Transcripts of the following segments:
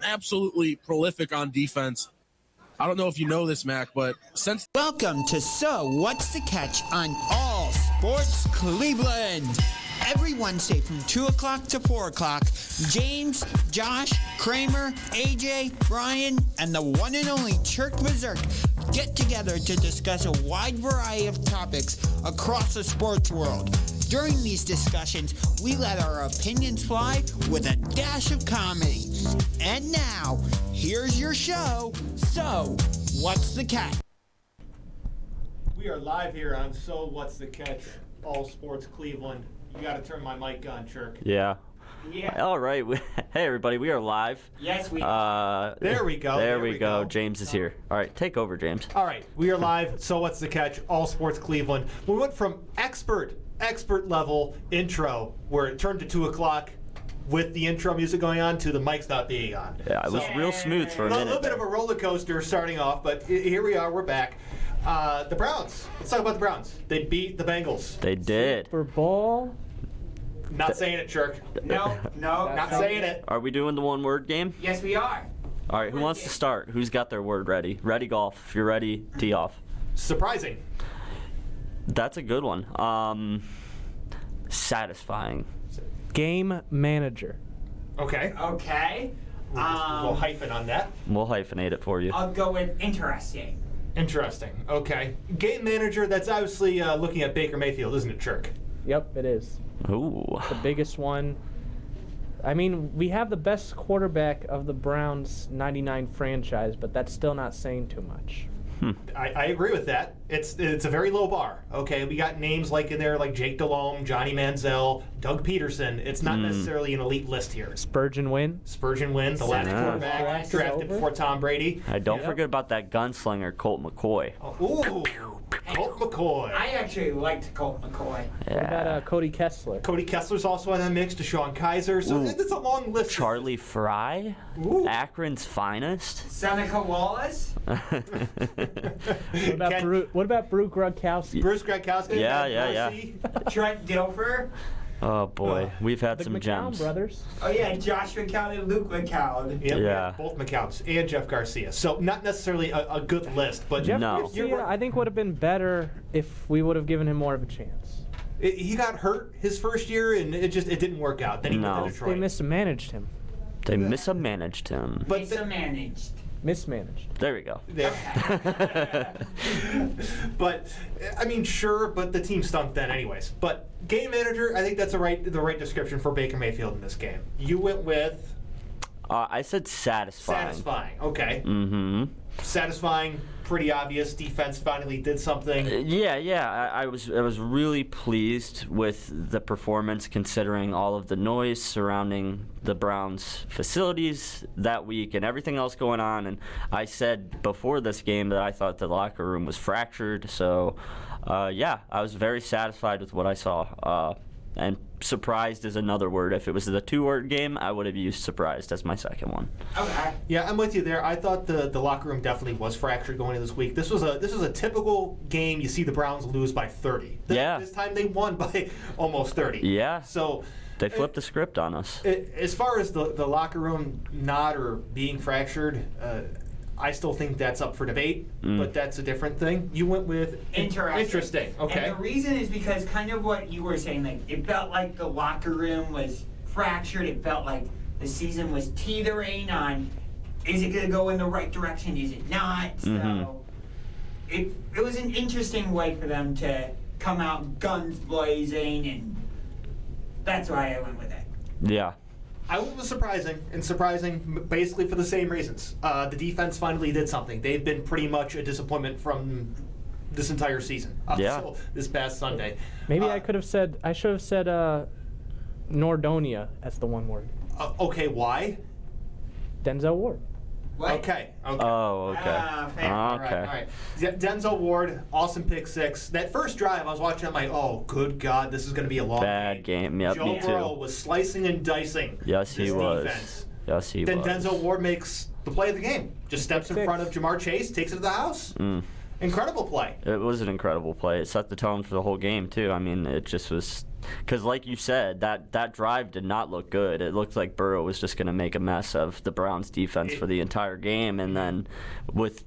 absolutely prolific on defense. I don't know if you know this, Mac, but since... Welcome to So What's the Catch on All Sports Cleveland. Every Wednesday from 2 o'clock to 4 o'clock, James, Josh, Kramer, AJ, Bryan, and the one and only Churk Bezerk get together to discuss a wide variety of topics across the sports world. During these discussions, we let our opinions fly with a dash of comedy. And now, here's your show, So What's the Catch? We are live here on So What's the Catch, All Sports Cleveland. You got to turn my mic on, Churk. Yeah. All right. Hey, everybody. We are live. Yes, we are. There we go. There we go. James is here. All right. Take over, James. All right. We are live. So What's the Catch? All Sports Cleveland. We went from expert level intro, where it turned to 2 o'clock with the intro music going on, to the mics not being on. Yeah, it was real smooth for a minute. A little bit of a roller coaster starting off, but here we are. We're back. The Browns. Let's talk about the Browns. They beat the Bengals. They did. Super Bowl. Not saying it, Churk. No, Not saying it. Are we doing the one-word game? Yes, we are. All right. Who wants to start? Who's got their word ready? Ready, golf. If you're ready, tee off. Surprising. That's a good one. Satisfying. Game manager. Okay. Okay. We'll hyphen on that. We'll hyphenate it for you. I'll go with interesting. Interesting. Okay. Game manager, that's obviously looking at Baker Mayfield, isn't it, Churk? Yep, it is. Ooh. The biggest one. I mean, we have the best quarterback of the Browns 99 franchise, but that's still not saying too much. I agree with that. It's a very low bar. Okay, we got names like in there like Jake Delhomme, Johnny Manziel, Doug Peterson. It's not necessarily an elite list here. Spurgeon win, the last quarterback drafted before Tom Brady. Don't forget about that gunslinger, Colt McCoy. Colt McCoy. I actually liked Colt McCoy. Yeah. What about Cody Kessler? Cody Kessler's also in that mix. DeShone Kaiser. So it's a long list. Charlie Fry, Ooh. Akron's finest. Seneca Wallace. What about Bruce Gronkowski? Bruce Gronkowski. Yeah. Trent Dilfer. Oh boy, we've had The some McCown gems. brothers. Oh yeah, Josh McCown and Luke McCown. Yep, Yeah. both McCown's and Jeff Garcia. So not necessarily a good list, but Jeff No. Garcia, I think, would have been better if we would have given him more of a chance. He got hurt his first year, and it didn't work out. Then he went to They Detroit. mismanaged him. They mismanaged him. But Mismanaged. Mismanaged. There we go. But I mean, sure, but the team stunk then, anyways. But game manager, I think that's the right description for Baker Mayfield in this game. You went with I said satisfying. satisfying. Okay. Mm-hmm. Satisfying, pretty obvious. Defense finally did something. I was really pleased with the performance, considering all of the noise surrounding the Browns facilities that week and everything else going on. And I said before this game that I thought the locker room was fractured. So, I was very satisfied with what I saw. And surprised is another word. If it was the 2-word game, I would have used surprised as my second one. Okay. Yeah, I'm with you there. I thought the locker room definitely was fractured going into this week. This was a typical game. You see the Browns lose by 30. This time they won by almost 30. Yeah. So they flipped the script on us. As far as the locker room not or being fractured, I still think that's up for debate, but that's a different thing. You went with interesting. Okay. And the reason is because kind of what you were saying, like it felt like the locker room was fractured. It felt like the season was teetering on, is it going to go in the right direction? Is it not? So it was an interesting way for them to come out guns blazing, and that's why I went with it. Yeah. I went with surprising basically for the same reasons. The defense finally did something. They've been pretty much a disappointment from this entire season. So this past Sunday. Maybe I should have said Nordonia as the one word. Okay, why? Denzel Ward. What? Okay. Oh, okay. Fair. All right. Denzel Ward, awesome pick six. That first drive, I was watching, I'm like, oh, good God, this is going to be a long Bad game. Yep, Joe me too. Burrow was slicing and dicing. Yes, he this was. Defense. Yes, he then was. Denzel Ward makes the play of the game. Just steps in front of Jamar Chase, takes it to the house. Incredible play. It was an incredible play. It set the tone for the whole game, too. I mean, it just was because, like you said, that drive did not look good. It looked like Burrow was just going to make a mess of the Browns' defense for the entire game, and then with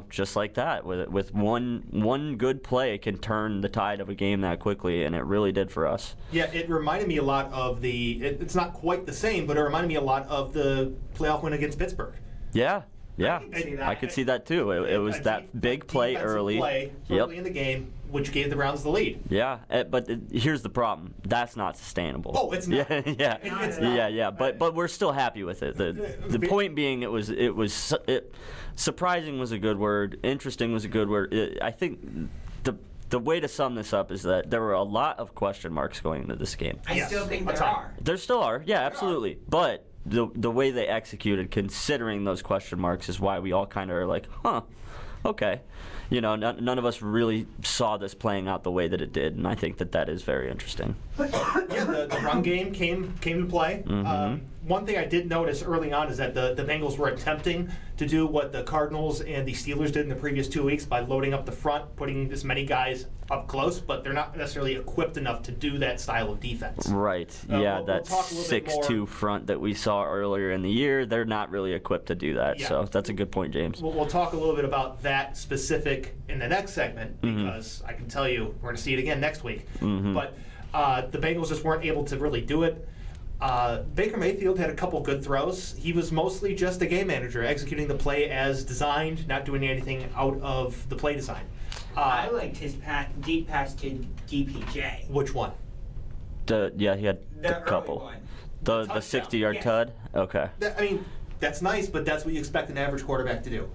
just like that, with one good play can turn the tide of a game that quickly, and it really did for us. Yeah, it reminded me a lot of it's not quite the same, but it reminded me a lot of the playoff win against Pittsburgh. Yeah. Yeah, I could see that too. It was that big play early. Early in the game, which gave the Browns the lead. Yeah, but here's the problem. That's not sustainable. Oh, it's not. Yeah. It's not. Yeah. But we're still happy with it. The point being, it was surprising was a good word. Interesting was a good word. I think the way to sum this up is that there were a lot of question marks going into this game. I still think there are. There still are. Yeah, absolutely. But the way they executed, considering those question marks, is why we all kind of are like, huh, okay. None of us really saw this playing out the way that it did, and I think that is very interesting. Yeah, the run game came to play. Mm-hmm. One thing I did notice early on is that the Bengals were attempting to do what the Cardinals and the Steelers did in the previous 2 weeks by loading up the front, putting as many guys up close, but they're not necessarily equipped enough to do that style of defense. Right. Yeah, we'll that talk a little bit 6-2 more. front that we saw earlier in the year, they're not really equipped to do that. Yeah. So that's a good point, James. We'll talk a little bit about that specific in the next segment because I can tell you we're going to see it again next week. But the Bengals just weren't able to really do it. Baker Mayfield had a couple good throws. He was mostly just a game manager, executing the play as designed, not doing anything out of the play design. I liked his deep pass to DPJ. Which one? He had The a couple. early one. The touchdown. 60-yard Yes. tud? Okay. That's nice, but that's what you expect an average quarterback to do,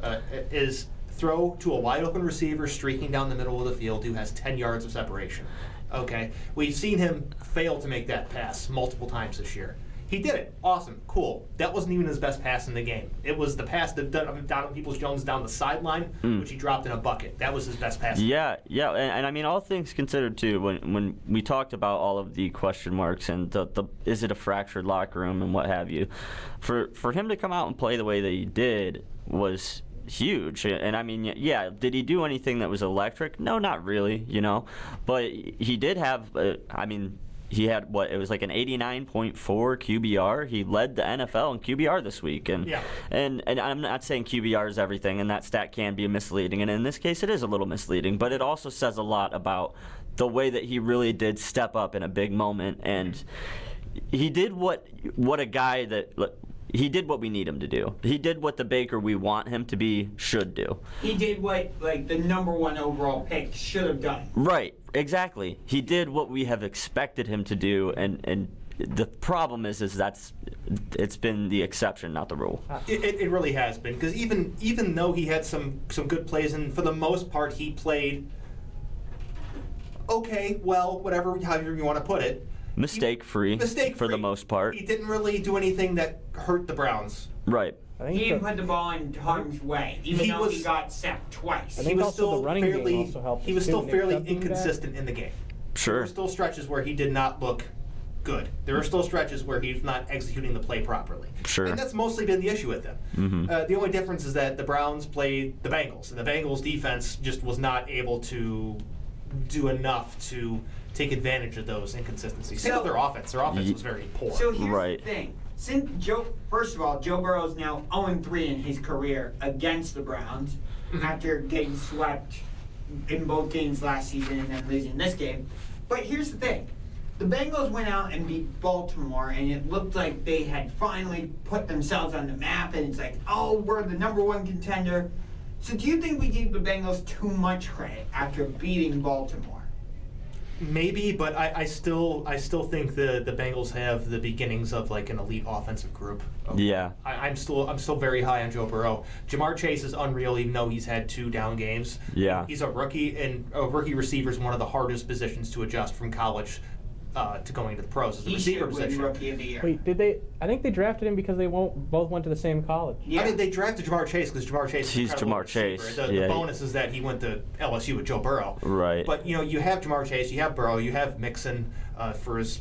is throw to a wide-open receiver streaking down the middle of the field who has 10 yards of separation. Okay? We've seen him fail to make that pass multiple times this year. He did it. Awesome. Cool. That wasn't even his best pass in the game. It was the pass that Donovan Peoples-Jones down the sideline, which he dropped in a bucket. That was his best pass. Yeah, and I mean, all things considered too, when we talked about all of the question marks and the is it a fractured locker room and what have you, for him to come out and play the way that he did was huge. And I mean, yeah, did he do anything that was electric? No, not really, but he did have, he had it was like an 89.4 QBR. He led the NFL in QBR this week, and I'm not saying QBR is everything, and that stat can be misleading, and in this case it is a little misleading, but it also says a lot about the way that he really did step up in a big moment, and he did what a guy that. He did what we need him to do. He did what the Baker we want him to be should do. He did what the number one overall pick should have done. Right, exactly. He did what we have expected him to do, and the problem is it's been the exception, not the rule. It really has been, because even though he had some good plays, and for the most part he played okay, well, however you want to put it. Mistake-free for the most part. He didn't really do anything that hurt the Browns. Right. He didn't put the ball in harm's way, even though he got sacked twice. I think also the running game also helped. He was still too, fairly accepting inconsistent in the game. Sure. There were still stretches where he did not look good. There are still stretches where he's not executing the play properly. Sure. And that's mostly been the issue with him. The only difference is that the Browns played the Bengals, and the Bengals defense just was not able to do enough to take advantage of those inconsistencies. Same with their offense. Their offense was very poor. So here's Right. the thing. First of all, Joe Burrow's now 0-3 in his career against the Browns after getting swept in both games last season and then losing this game. But here's the thing. The Bengals went out and beat Baltimore, and it looked like they had finally put themselves on the map, and it's like, oh, we're the number one contender. So do you think we gave the Bengals too much credit after beating Baltimore? Maybe, but I still think the Bengals have the beginnings of like an elite offensive group. Yeah. I'm still very high on Joe Burrow. Jamar Chase is unreal, even though he's had 2 down games. Yeah. He's a rookie, and a rookie receiver is one of the hardest positions to adjust from college to going to the pros. Is the He receiver should win position. Rookie of the Year. Wait, did they? I think they drafted him because they both went to the same college. Yeah. I mean, they drafted Jamar Chase because Jamar Chase is He's an incredible Jamar Chase. receiver. The Yeah. bonus is that he went to LSU with Joe Burrow. Right. But, you have Jamar Chase, you have Burrow, you have Mixon for his,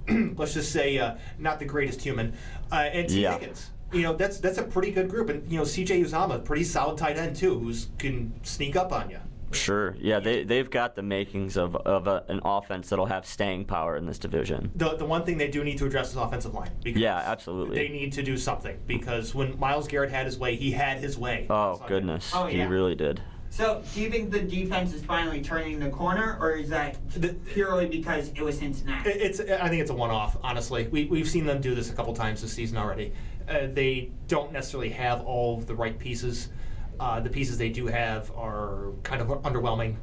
let's just say, not the greatest human, and T. Yeah. Higgins. That's a pretty good group. And, C.J. Uzama, pretty solid tight end, too, who can sneak up on you. Sure. Yeah, they've got the makings of an offense that'll have staying power in this division. The one thing they do need to address is offensive line. Yeah, absolutely. They need to do something because when Myles Garrett had his way, he had his way. Oh, goodness. Oh, yeah. He really did. So, do you think the defense is finally turning the corner, or is that purely because it was Cincinnati? I think it's a one-off, honestly. We've seen them do this a couple times this season already. They don't necessarily have all of the right pieces. The pieces they do have are kind of underwhelming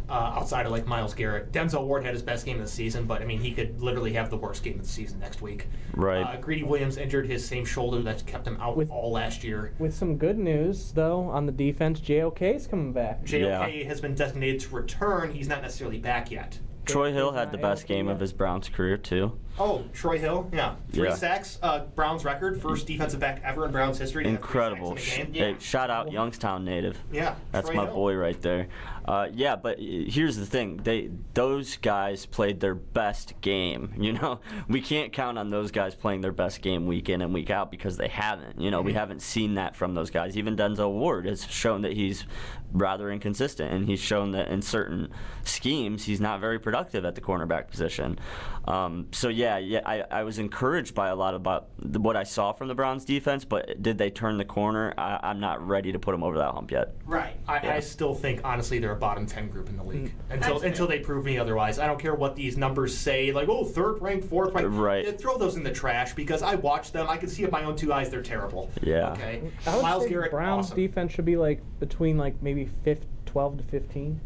outside of like Myles Garrett. Denzel Ward had his best game of the season, but he could literally have the worst game of the season next week. Right. Greedy Williams injured his same shoulder that kept him out all last year. With some good news, though, on the defense, JOK's coming back. JOK has been designated to return. He's not necessarily back yet. Troy Hill had the best game of his Browns career, too. Oh, Troy Hill, yeah. 3 Yeah. sacks, Browns record, first defensive back ever in Browns history to have 3 Incredible. sacks in a game. Hey, shout out Youngstown native. Yeah, That's Troy my Hill. boy right there. Yeah, but here's the thing. Those guys played their best game. We can't count on those guys playing their best game week in and week out because they haven't. We haven't seen that from those guys. Even Denzel Ward has shown that he's rather inconsistent, and he's shown that in certain schemes he's not very productive at the cornerback position. So I was encouraged by a lot about what I saw from the Browns defense, but did they turn the corner? I'm not ready to put them over that hump yet. Right. I still think, honestly, they're a bottom 10 group in the league until they prove me otherwise. I don't care what these numbers say, like, third ranked, fourth ranked. Right. Yeah, throw those in the trash because I watch them. I can see with my own 2 eyes they're terrible. Yeah. Okay. I would Myles say Garrett, Browns awesome. defense should be between maybe 12 to 15.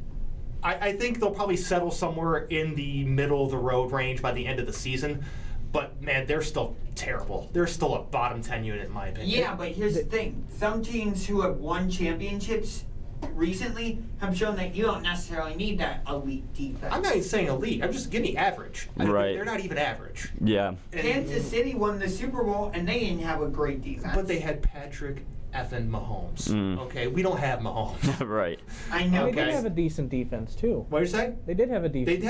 I think they'll probably settle somewhere in the middle of the road range by the end of the season. But, man, they're still terrible. They're still a bottom 10 unit, in my opinion. Yeah, but here's the thing. Some teams who have won championships recently have shown that you don't necessarily need that elite defense. I'm not even saying elite. I'm just giving average. Right. They're not even average. Yeah. Kansas City won the Super Bowl, and they didn't have a great defense. But they had Patrick effing Mahomes. Okay, we don't have Mahomes. Right. I know. They did Okay. have a decent defense, too. What did you say? They did have a decent They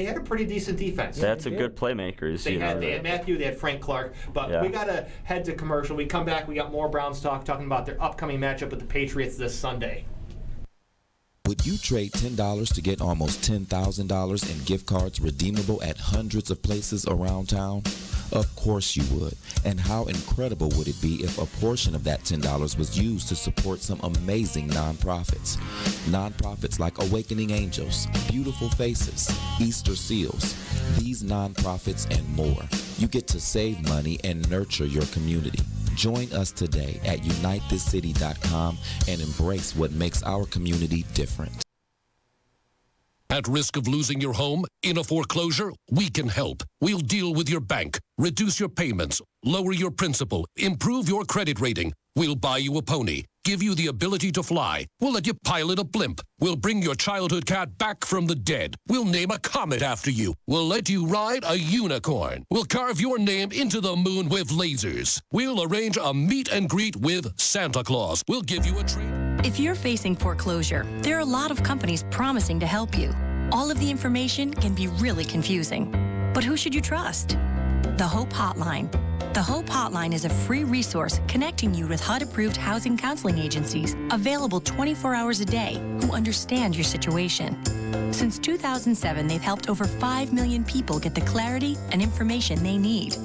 had a pretty decent defense. That's a they good playmakers. They had Matthew, they had Frank Clark, but Yeah. we gotta head to commercial. We come back, we got more Browns talking about their upcoming matchup with the Patriots this Sunday. Would you trade $10 to get almost $10,000 in gift cards redeemable at hundreds of places around town? Of course you would. And how incredible would it be if a portion of that $10 was used to support some amazing nonprofits? Nonprofits like Awakening Angels, Beautiful Faces, Easter Seals, these nonprofits and more. You get to save money and nurture your community. Join us today at unitethiscity.com and embrace what makes our community different. At risk of losing your home in a foreclosure? We can help. We'll deal with your bank, reduce your payments, lower your principal, improve your credit rating. We'll buy you a pony, give you the ability to fly. We'll let you pilot a blimp. We'll bring your childhood cat back from the dead. We'll name a comet after you. We'll let you ride a unicorn. We'll carve your name into the moon with lasers. We'll arrange a meet and greet with Santa Claus. We'll give you a trade. If you're facing foreclosure, there are a lot of companies promising to help you. All of the information can be really confusing. But who should you trust? The Hope Hotline. The Hope Hotline is a free resource connecting you with HUD-approved housing counseling agencies available 24 hours a day who understand your situation. Since 2007, they've helped over 5 million people get the clarity and information they need.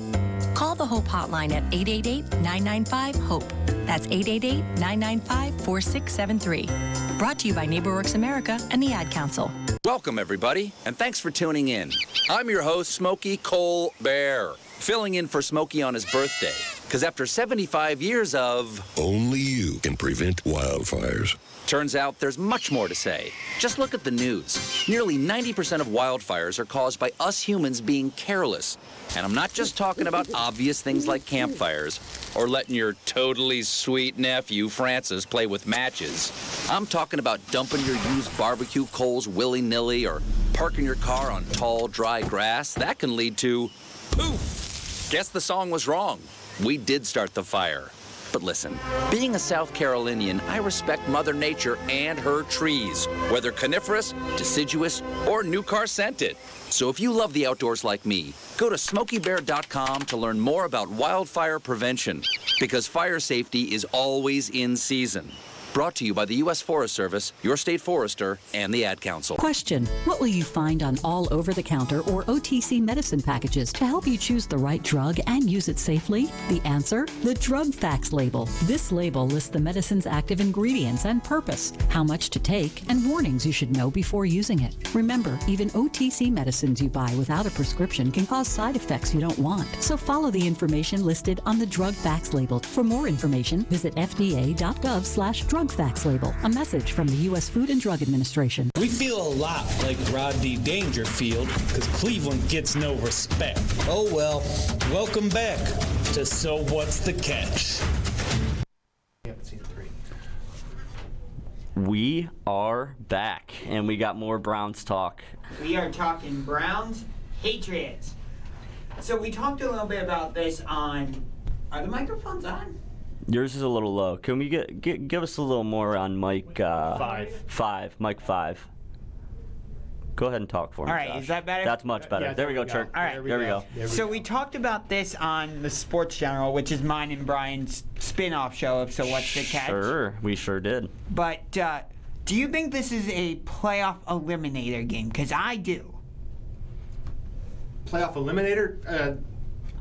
Call the Hope Hotline at 888-995-HOPE. That's 888-995-4673. Brought to you by NeighborWorks America and the Ad Council. Welcome, everybody, and thanks for tuning in. I'm your host, Smokey Cole Bear, filling in for Smokey on his birthday, because after 75 years of... Only you can prevent wildfires. Turns out there's much more to say. Just look at the news. Nearly 90% of wildfires are caused by us humans being careless. And I'm not just talking about obvious things like campfires or letting your totally sweet nephew, Francis, play with matches. I'm talking about dumping your used barbecue coals willy-nilly or parking your car on tall, dry grass. That can lead to poof. Guess the song was wrong. We did start the fire. But listen, being a South Carolinian, I respect Mother Nature and her trees, whether coniferous, deciduous, or new car scented. So if you love the outdoors like me, go to SmokeyBear.com to learn more about wildfire prevention, because fire safety is always in season. Brought to you by the U.S. Forest Service, your state forester, and the Ad Council. Question: what will you find on all over-the-counter or OTC medicine packages to help you choose the right drug and use it safely? The answer: the Drug Facts label. This label lists the medicine's active ingredients and purpose, how much to take, and warnings you should know before using it. Remember, even OTC medicines you buy without a prescription can cause side effects you don't want. So follow the information listed on the Drug Facts label. For more information, visit fda.gov/drug facts label. A message from the U.S. Food and Drug Administration. We feel a lot like Rodney Dangerfield because Cleveland gets no respect. Oh well, welcome back to So What's the Catch? We are back, and we got more Browns talk. We are talking Browns, Patriots. So we talked a little bit about this on... Are the microphones on? Yours is a little low. Can we give us a little more on mic 5? Mic 5. Go ahead and talk for me. All right, Josh. is that better? That's much better. Yeah, there we go, Churk. All right. There we go. So we talked about this on the Sports General, which is mine and Bryan's spin-off show of So What's the Catch? Sure, we sure did. But do you think this is a playoff eliminator game? Because I do. Playoff eliminator?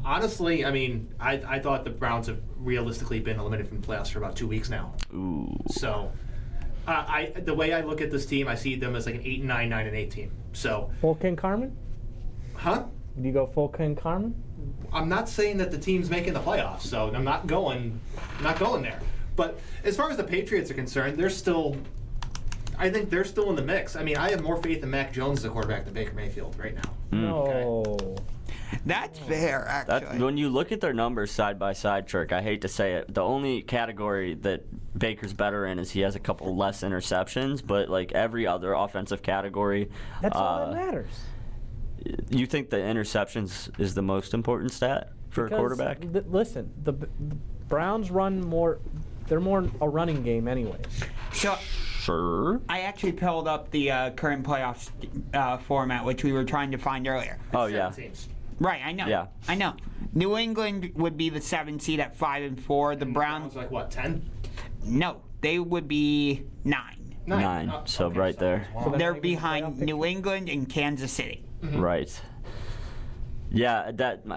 Honestly, I mean, I thought the Browns have realistically been eliminated from the playoffs for about 2 weeks now. Ooh. So, the way I look at this team, I see them as like an 8-9, 9-8 team. So, Full King Carmen? huh? Do you go full King Carmen? I'm not saying that the team's making the playoffs, so I'm not going there. But as far as the Patriots are concerned, I think they're still in the mix. I mean, I have more faith in Mac Jones as a quarterback than Baker Mayfield right now. No. Okay. That's fair, actually. When you look at their numbers side by side, Churk, I hate to say it, the only category that Baker's better in is he has a couple less interceptions, but like every other offensive category, That's all that matters. You think the interceptions is the most important stat for a quarterback? Listen, the Browns run more. They're more a running game anyway. So Sure. I actually pulled up the current playoffs format, which we were trying to find earlier. Oh yeah. Teams. Right, I know. Yeah. I know. New England would be the 7th seed at 5-4. The Browns, like what, 10? no, they would be 9. 9. Oh, So okay, right there. So They're then behind New England and Kansas City. Right. Yeah,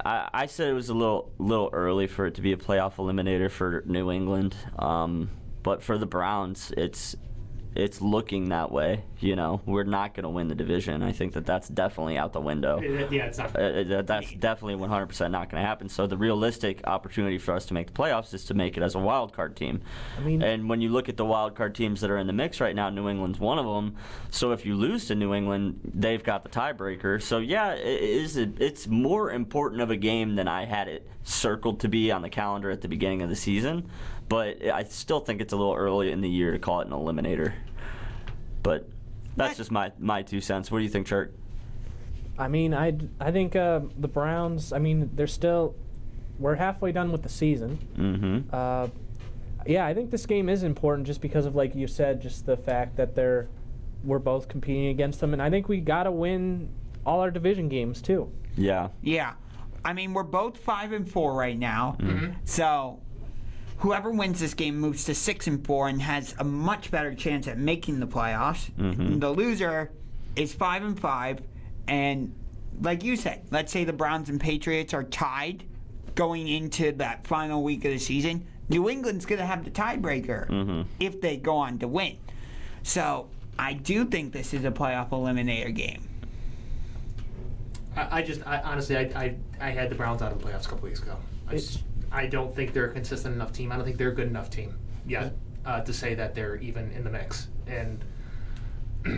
I said it was a little early for it to be a playoff eliminator for New England, but for the Browns, it's looking that way. You know, we're not going to win the division. I think that's definitely out the window. Yeah, it's not. That's definitely 100% not going to happen. So the realistic opportunity for us to make the playoffs is to make it as a wild card team. I mean, and when you look at the wild card teams that are in the mix right now, New England's one of them. So if you lose to New England, they've got the tiebreaker. So yeah, it's more important of a game than I had it circled to be on the calendar at the beginning of the season. But I still think it's a little early in the year to call it an eliminator. But that's just my 2 cents. What do you think, Churk? I mean, I think the Browns. I mean, we're halfway done with the season. Mm-hmm. Yeah, I think this game is important just because of, like you said, just the fact that we're both competing against them, and I think we gotta win all our division games too. Yeah. Yeah. I mean, we're both 5-4 right now. Mm-hmm. So whoever wins this game moves to 6-4 and has a much better chance at making the playoffs. Mm-hmm. The loser is 5-5, and like you said, let's say the Browns and Patriots are tied going into that final week of the season. New England's going to have the tiebreaker if they go on to win. So I do think this is a playoff eliminator game. I honestly had the Browns out of the playoffs a couple weeks ago. I don't think they're a consistent enough team. I don't think they're a good enough team yet to say that they're even in the mix. And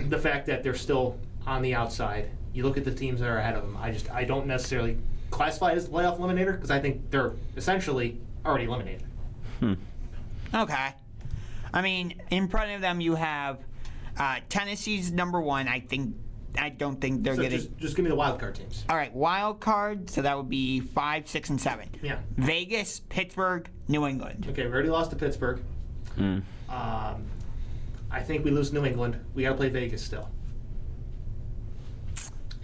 the fact that they're still on the outside, you look at the teams that are ahead of them, I don't necessarily classify it as a playoff eliminator because I think they're essentially already eliminated. Okay. I mean, in front of them you have Tennessee's number 1. I think I don't think they're So going to. just give me the wild card teams. All right, wild card. So that would be 5, 6, and 7. Yeah. Vegas, Pittsburgh, New England. Okay, we already lost to Pittsburgh. I think we lose to New England. We got to play Vegas still.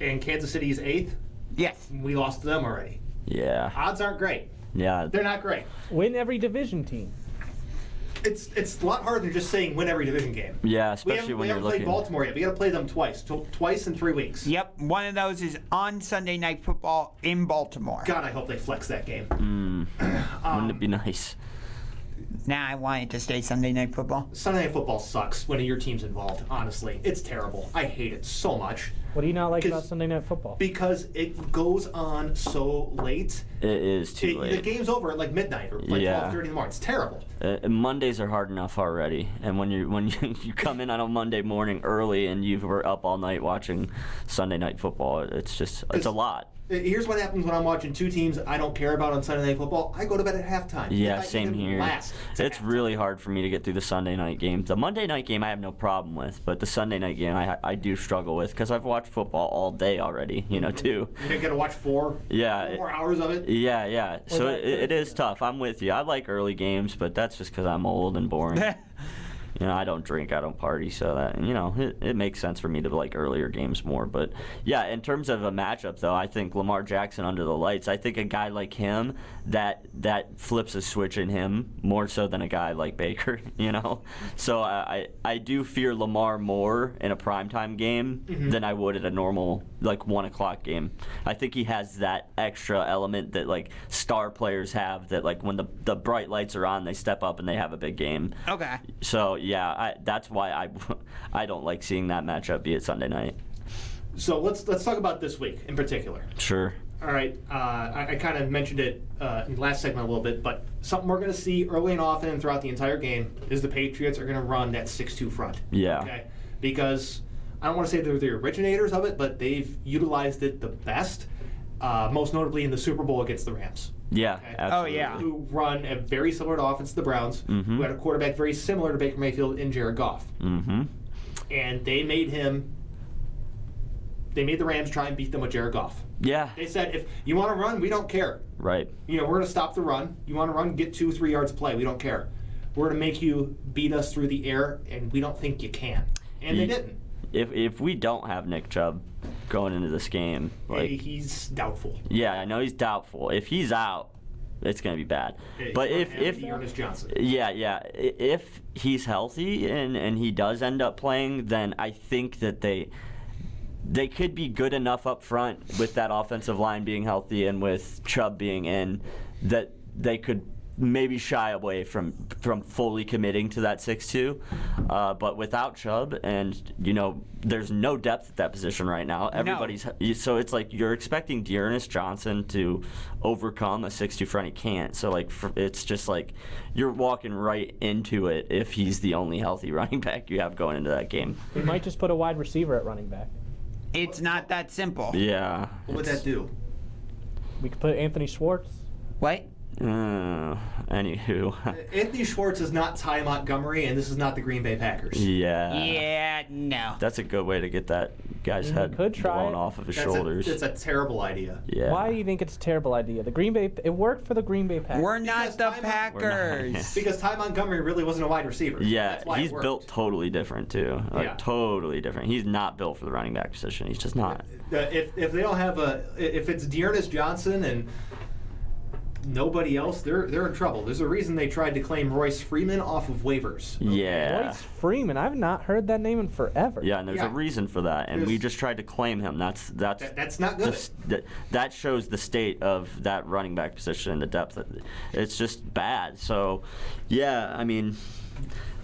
And Kansas City is 8th. Yes. We lost to them already. Yeah. Odds aren't great. Yeah. They're not great. Win every division team. It's a lot harder than just saying win every division game. Yeah, especially we when you're haven't played looking. Baltimore yet. We got to play them twice. Twice in 3 weeks. Yep, one of those is on Sunday Night Football in Baltimore. God, I hope they flex that game. Wouldn't it be nice? Nah, I want it to stay Sunday Night Football. Sunday Night Football sucks when your team's involved, honestly. It's terrible. I hate it so much. What do you not like about Sunday Night Football? Because it goes on so late. It is too late. The game's over at like midnight or like 12:30 in the morning. It's terrible. Mondays are hard enough already, and when you come in on a Monday morning early and you were up all night watching Sunday Night Football, it's a lot. Here's what happens when I'm watching two teams I don't care about on Sunday Night Football. I go to bed at halftime. Yeah, same here. It's halftime. really hard for me to get through the Sunday night game. The Monday night game I have no problem with, but the Sunday night game I do struggle with because I've watched football all day already, too. You're going to watch four more hours of it? Yeah. So it is tough. I'm with you. I like early games, but that's just because I'm old and boring. I don't drink, I don't party, so that it makes sense for me to like earlier games more. But yeah, in terms of a matchup, though, I think Lamar Jackson under the lights. I think a guy like him that flips a switch in him more so than a guy like Baker. So I do fear Lamar more in a primetime game than I would at a normal like 1:00 game. I think he has that extra element that like star players have. That like when the bright lights are on, they step up and they have a big game. Okay. So yeah, that's why I don't like seeing that matchup be at Sunday night. So let's talk about this week in particular. Sure. All right. I kind of mentioned it in the last segment a little bit, but something we're going to see early and often and throughout the entire game is the Patriots are going to run that 6-2 front. Yeah. Okay. Because I don't want to say they're the originators of it, but they've utilized it the best, most notably in the Super Bowl against the Rams. Yeah, okay? absolutely. Oh, yeah. Who run a very similar to offense to the Browns, who had a quarterback very similar to Baker Mayfield in Jared Goff. Mm-hmm. And they made the Rams try and beat them with Jared Goff. Yeah. They said, if you want to run, we don't care. Right. We're going to stop the run. You want to run, get 2-3 yards of play. We don't care. We're going to make you beat us through the air, and we don't think you can. And they didn't. If we don't have Nick Chubb going into this game, like he's doubtful. Yeah, I know he's doubtful. If he's out, it's going to be bad. But if Ernest Johnson. Yeah, if he's healthy and he does end up playing, then I think that they could be good enough up front with that offensive line being healthy and with Chubb being in that they could maybe shy away from fully committing to that 6-2. But without Chubb and, there's no depth at that position right now. So it's like you're expecting D'Ernest Johnson to overcome a 6-2 front. He can't. So, it's just like you're walking right into it if he's the only healthy running back you have going into that game. We might just put a wide receiver at running back. It's not that simple. Yeah. What would that do? We could put Anthony Schwartz. What? Anywho. Anthony Schwartz is not Ty Montgomery, and this is not the Green Bay Packers. Yeah. Yeah, no. That's a good way to get that guy's head blown off of his shoulders. It's a terrible idea. Yeah. Why do you think it's a terrible idea? It worked for the Green Bay Packers. We're not the Packers. Because Ty Montgomery really wasn't a wide receiver. Yeah, That's why he's built totally different too. Totally different. He's not built for the running back position. He's just not. If they don't have if it's D'Ernest Johnson and nobody else, they're in trouble. There's a reason they tried to claim Royce Freeman off of waivers. Yeah. Royce Freeman, I've not heard that name in forever. Yeah, and there's a reason for that, and we just tried to claim him. That's not good. That shows the state of that running back position and the depth. It's just bad. So, yeah, I mean,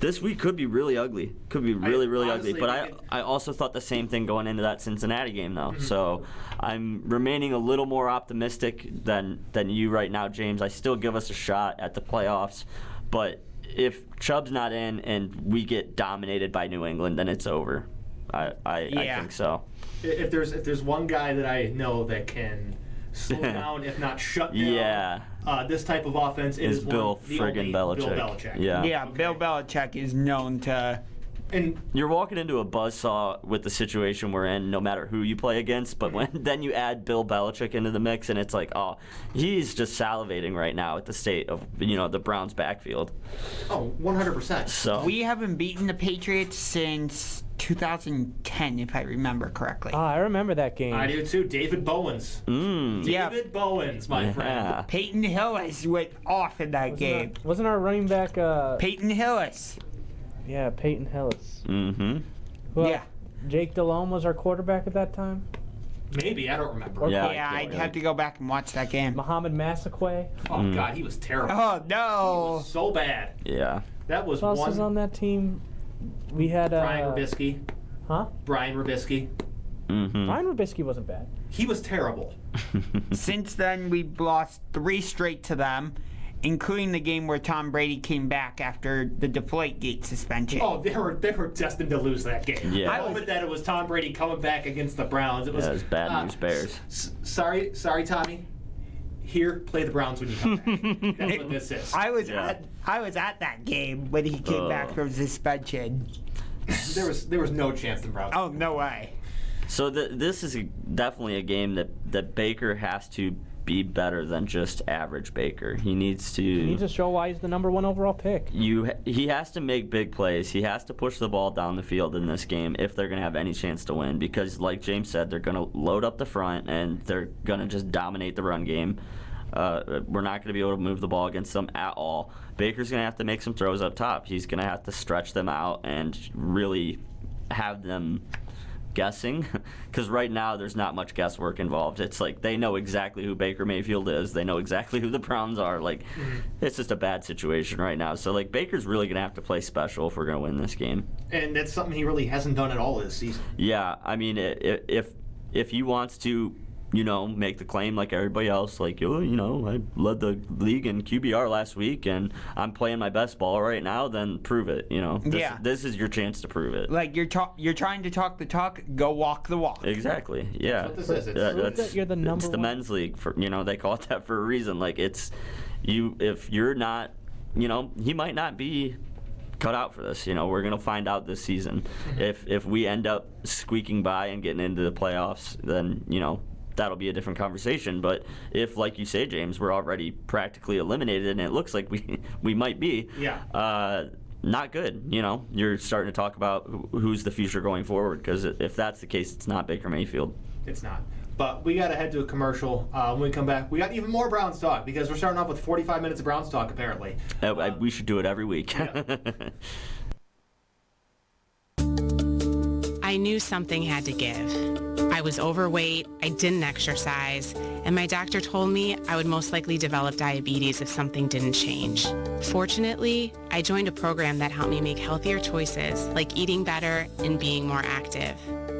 this week could be really ugly. Could be really ugly. But I also thought the same thing going into that Cincinnati game, though. Mm-hmm. So I'm remaining a little more optimistic than you right now, James. I still give us a shot at the playoffs. But if Chubb's not in and we get dominated by New England, then it's over. I think so. If there's one guy that I know that can slow down, if not shut down, this type of offense, is Bill friggin' Belichick. Bill Belichick. Yeah, Bill Belichick is known to And you're walking into a buzzsaw with the situation we're in, no matter who you play against. But when then you add Bill Belichick into the mix, and it's like, oh, he's just salivating right now at the state of the Browns' backfield. Oh, 100%. So we haven't beaten the Patriots since 2010, if I remember correctly. I remember that game. I do too. David Bowens. David Bowens, my friend. Peyton Hillis went off in that game. Wasn't our running back Peyton Hillis? Yeah, Peyton Hillis. Mm-hmm. Yeah. Jake Delhomme was our quarterback at that time? Maybe, I don't remember. Yeah, I'd have to go back and watch that game. Muhammad Massaquoi. Oh, God, he was terrible. Oh, no. He was so bad. Yeah. That was Who else was on that team? We had Brian Rubisky. Huh? Brian Rubisky. Mm-hmm. Brian Rubisky wasn't bad. He was terrible. Since then, we've lost 3 straight to them, including the game where Tom Brady came back after the Deflategate suspension. Oh, they were destined to lose that game. Yeah. The moment that it was Tom Brady coming back against the Browns, it was bad news Bears. Sorry, Tommy. Here, play the Browns when you come back. That's what this is. I was at that game when he came back from suspension. There was no chance the Browns. Oh, no way. So this is definitely a game that Baker has to be better than just average Baker. He needs to show why he's the #1 overall pick. He has to make big plays. He has to push the ball down the field in this game if they're going to have any chance to win. Because, like James said, they're going to load up the front and they're going to just dominate the run game. We're not going to be able to move the ball against them at all. Baker's going to have to make some throws up top. He's going to have to stretch them out and really have them guessing, because right now there's not much guesswork involved. It's like they know exactly who Baker Mayfield is. They know exactly who the Browns are. Like, it's just a bad situation right now. So, like, Baker's really going to have to play special if we're going to win this game. And that's something he really hasn't done at all this season. Yeah, I mean, if he wants to, make the claim like everybody else, like, I led the league in QBR last week and I'm playing my best ball right now, then prove it, This is your chance to prove it. Like, you're trying to talk the talk, go walk the walk. Exactly, yeah. That's what this is. You're the number it's the one. men's league, for they call it that for a reason. Like, it's, if you're not, he might not be cut out for this. We're going to find out this season. If we end up squeaking by and getting into the playoffs, then, that'll be a different conversation. But if, like you say, James, we're already practically eliminated, and it looks like we might be, not good. You're starting to talk about who's the future going forward, because if that's the case, it's not Baker Mayfield. It's not. But we got to head to a commercial. When we come back, we got even more Browns talk, because we're starting off with 45 minutes of Browns talk, apparently. We should do it every week. Yeah. I knew something had to give. I was overweight, I didn't exercise, and my doctor told me I would most likely develop diabetes if something didn't change. Fortunately, I joined a program that helped me make healthier choices, like eating better and being more active.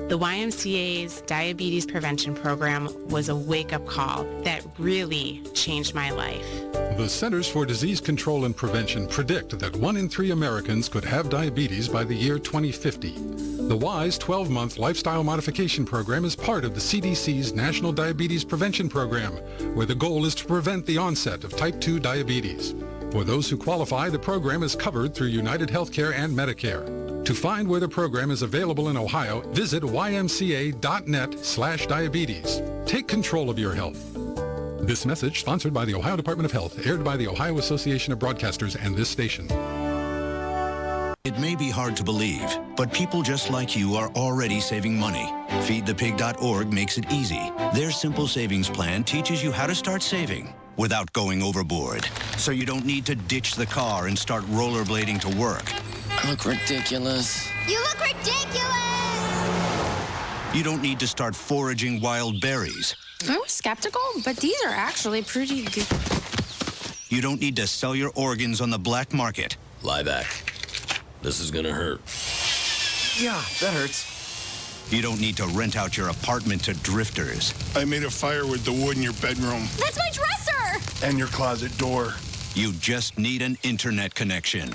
The YMCA's Diabetes Prevention Program was a wake-up call that really changed my life. The Centers for Disease Control and Prevention predict that 1 in 3 Americans could have diabetes by the year 2050. The WISE 12-month lifestyle modification program is part of the CDC's National Diabetes Prevention Program, where the goal is to prevent the onset of type 2 diabetes. For those who qualify, the program is covered through United Healthcare and Medicare. To find where the program is available in Ohio, visit ymca.net/diabetes. Take control of your health. This message sponsored by the Ohio Department of Health, aired by the Ohio Association of Broadcasters and this station. It may be hard to believe, but people just like you are already saving money. FeedThePig.org makes it easy. Their simple savings plan teaches you how to start saving without going overboard. So you don't need to ditch the car and start rollerblading to work. I look ridiculous. You look ridiculous! You don't need to start foraging wild berries. I was skeptical, but these are actually pretty good. You don't need to sell your organs on the black market. Lie back. This is gonna hurt. Yeah, that hurts. You don't need to rent out your apartment to drifters. I made a fire with the wood in your bedroom. That's my dresser! And your closet door. You just need an internet connection.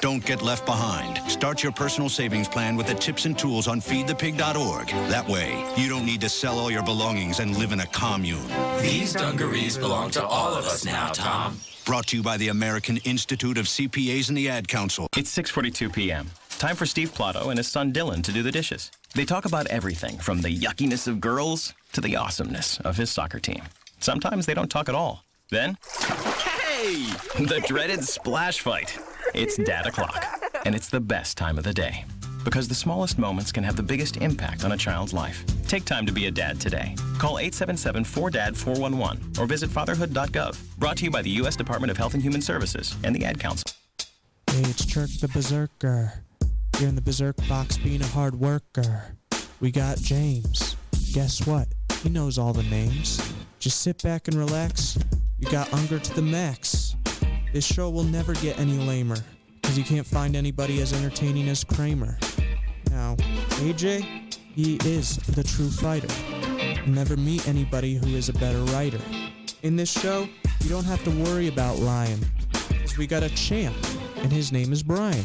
Don't get left behind. Start your personal savings plan with the tips and tools on feedthepig.org. That way, you don't need to sell all your belongings and live in a commune. These dungarees belong to all of us now, Tom. Brought to you by the American Institute of CPAs and the Ad Council. It's 6:42 p.m. Time for Steve Plotto and his son Dylan to do the dishes. They talk about everything from the yuckiness of girls to the awesomeness of his soccer team. Sometimes they don't talk at all. Then, hey! The dreaded splash fight. It's Dad o'clock, and it's the best time of the day. Because the smallest moments can have the biggest impact on a child's life. Take time to be a dad today. Call 877-4DAD-411 or visit fatherhood.gov. Brought to you by the U.S. Department of Health and Human Services and the Ad Council. Hey, it's Churk the Bezerker. Here in the Bezerk box being a hard worker. We got James. Guess what? He knows all the names. Just sit back and relax. You got Unger to the max. This show will never get any lamer, because you can't find anybody as entertaining as Kramer. Now, AJ, he is the true fighter. You'll never meet anybody who is a better writer. In this show, you don't have to worry about lying, because we got a champ, and his name is Bryan.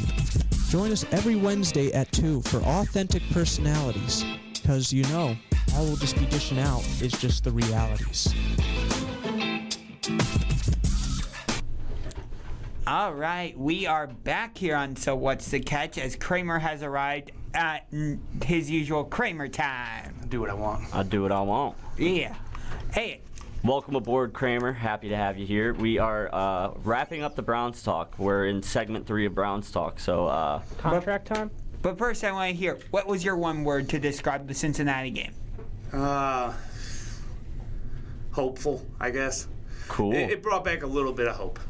Join us every Wednesday at 2 for authentic personalities, because you know, all we'll just be dishing out is just the realities. All right, we are back here on So What's the Catch as Kramer has arrived at his usual Kramer time. I do what I want. I do what I want. Yeah. Hey. Welcome aboard, Kramer. Happy to have you here. We are wrapping up the Browns talk. We're in segment 3 of Browns talk. So contract time. But first, I want to hear, what was your one word to describe the Cincinnati game? Hopeful, I guess. Cool. It brought back a little bit of hope.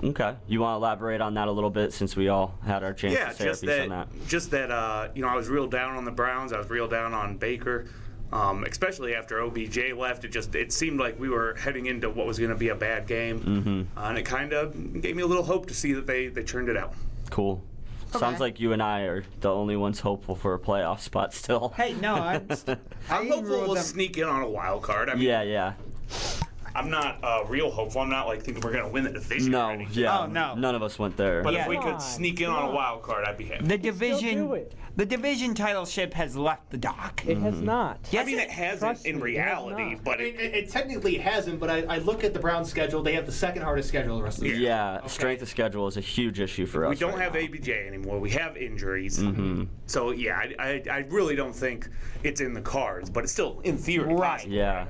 Okay. You want to elaborate on that a little bit since we all had our chance to say our piece on that? Just that, I was real down on the Browns. I was real down on Baker, especially after OBJ left. It seemed like we were heading into what was going to be a bad game, and it kind of gave me a little hope to see that they churned it out. Cool. Okay. Sounds like you and I are the only ones hopeful for a playoff spot still. Hey, no, I'm hopeful we'll sneak in on a wild card. I mean, yeah. I'm not real hopeful. I'm not thinking we're going to win the division. No, or anything. yeah. Oh, no. None of us went there. But if we could sneak in on a wild card, I'd be happy. The division title ship has left the dock. It has not. Yes, I mean, it hasn't in reality, but it technically hasn't. But I look at the Browns' schedule; they have the second hardest schedule the rest of the year. Yeah, okay. Strength of schedule is a huge issue for us. We don't have ABJ anymore. We have injuries. So yeah, I really don't think it's in the cards, but it's still in theory. Right. Yeah.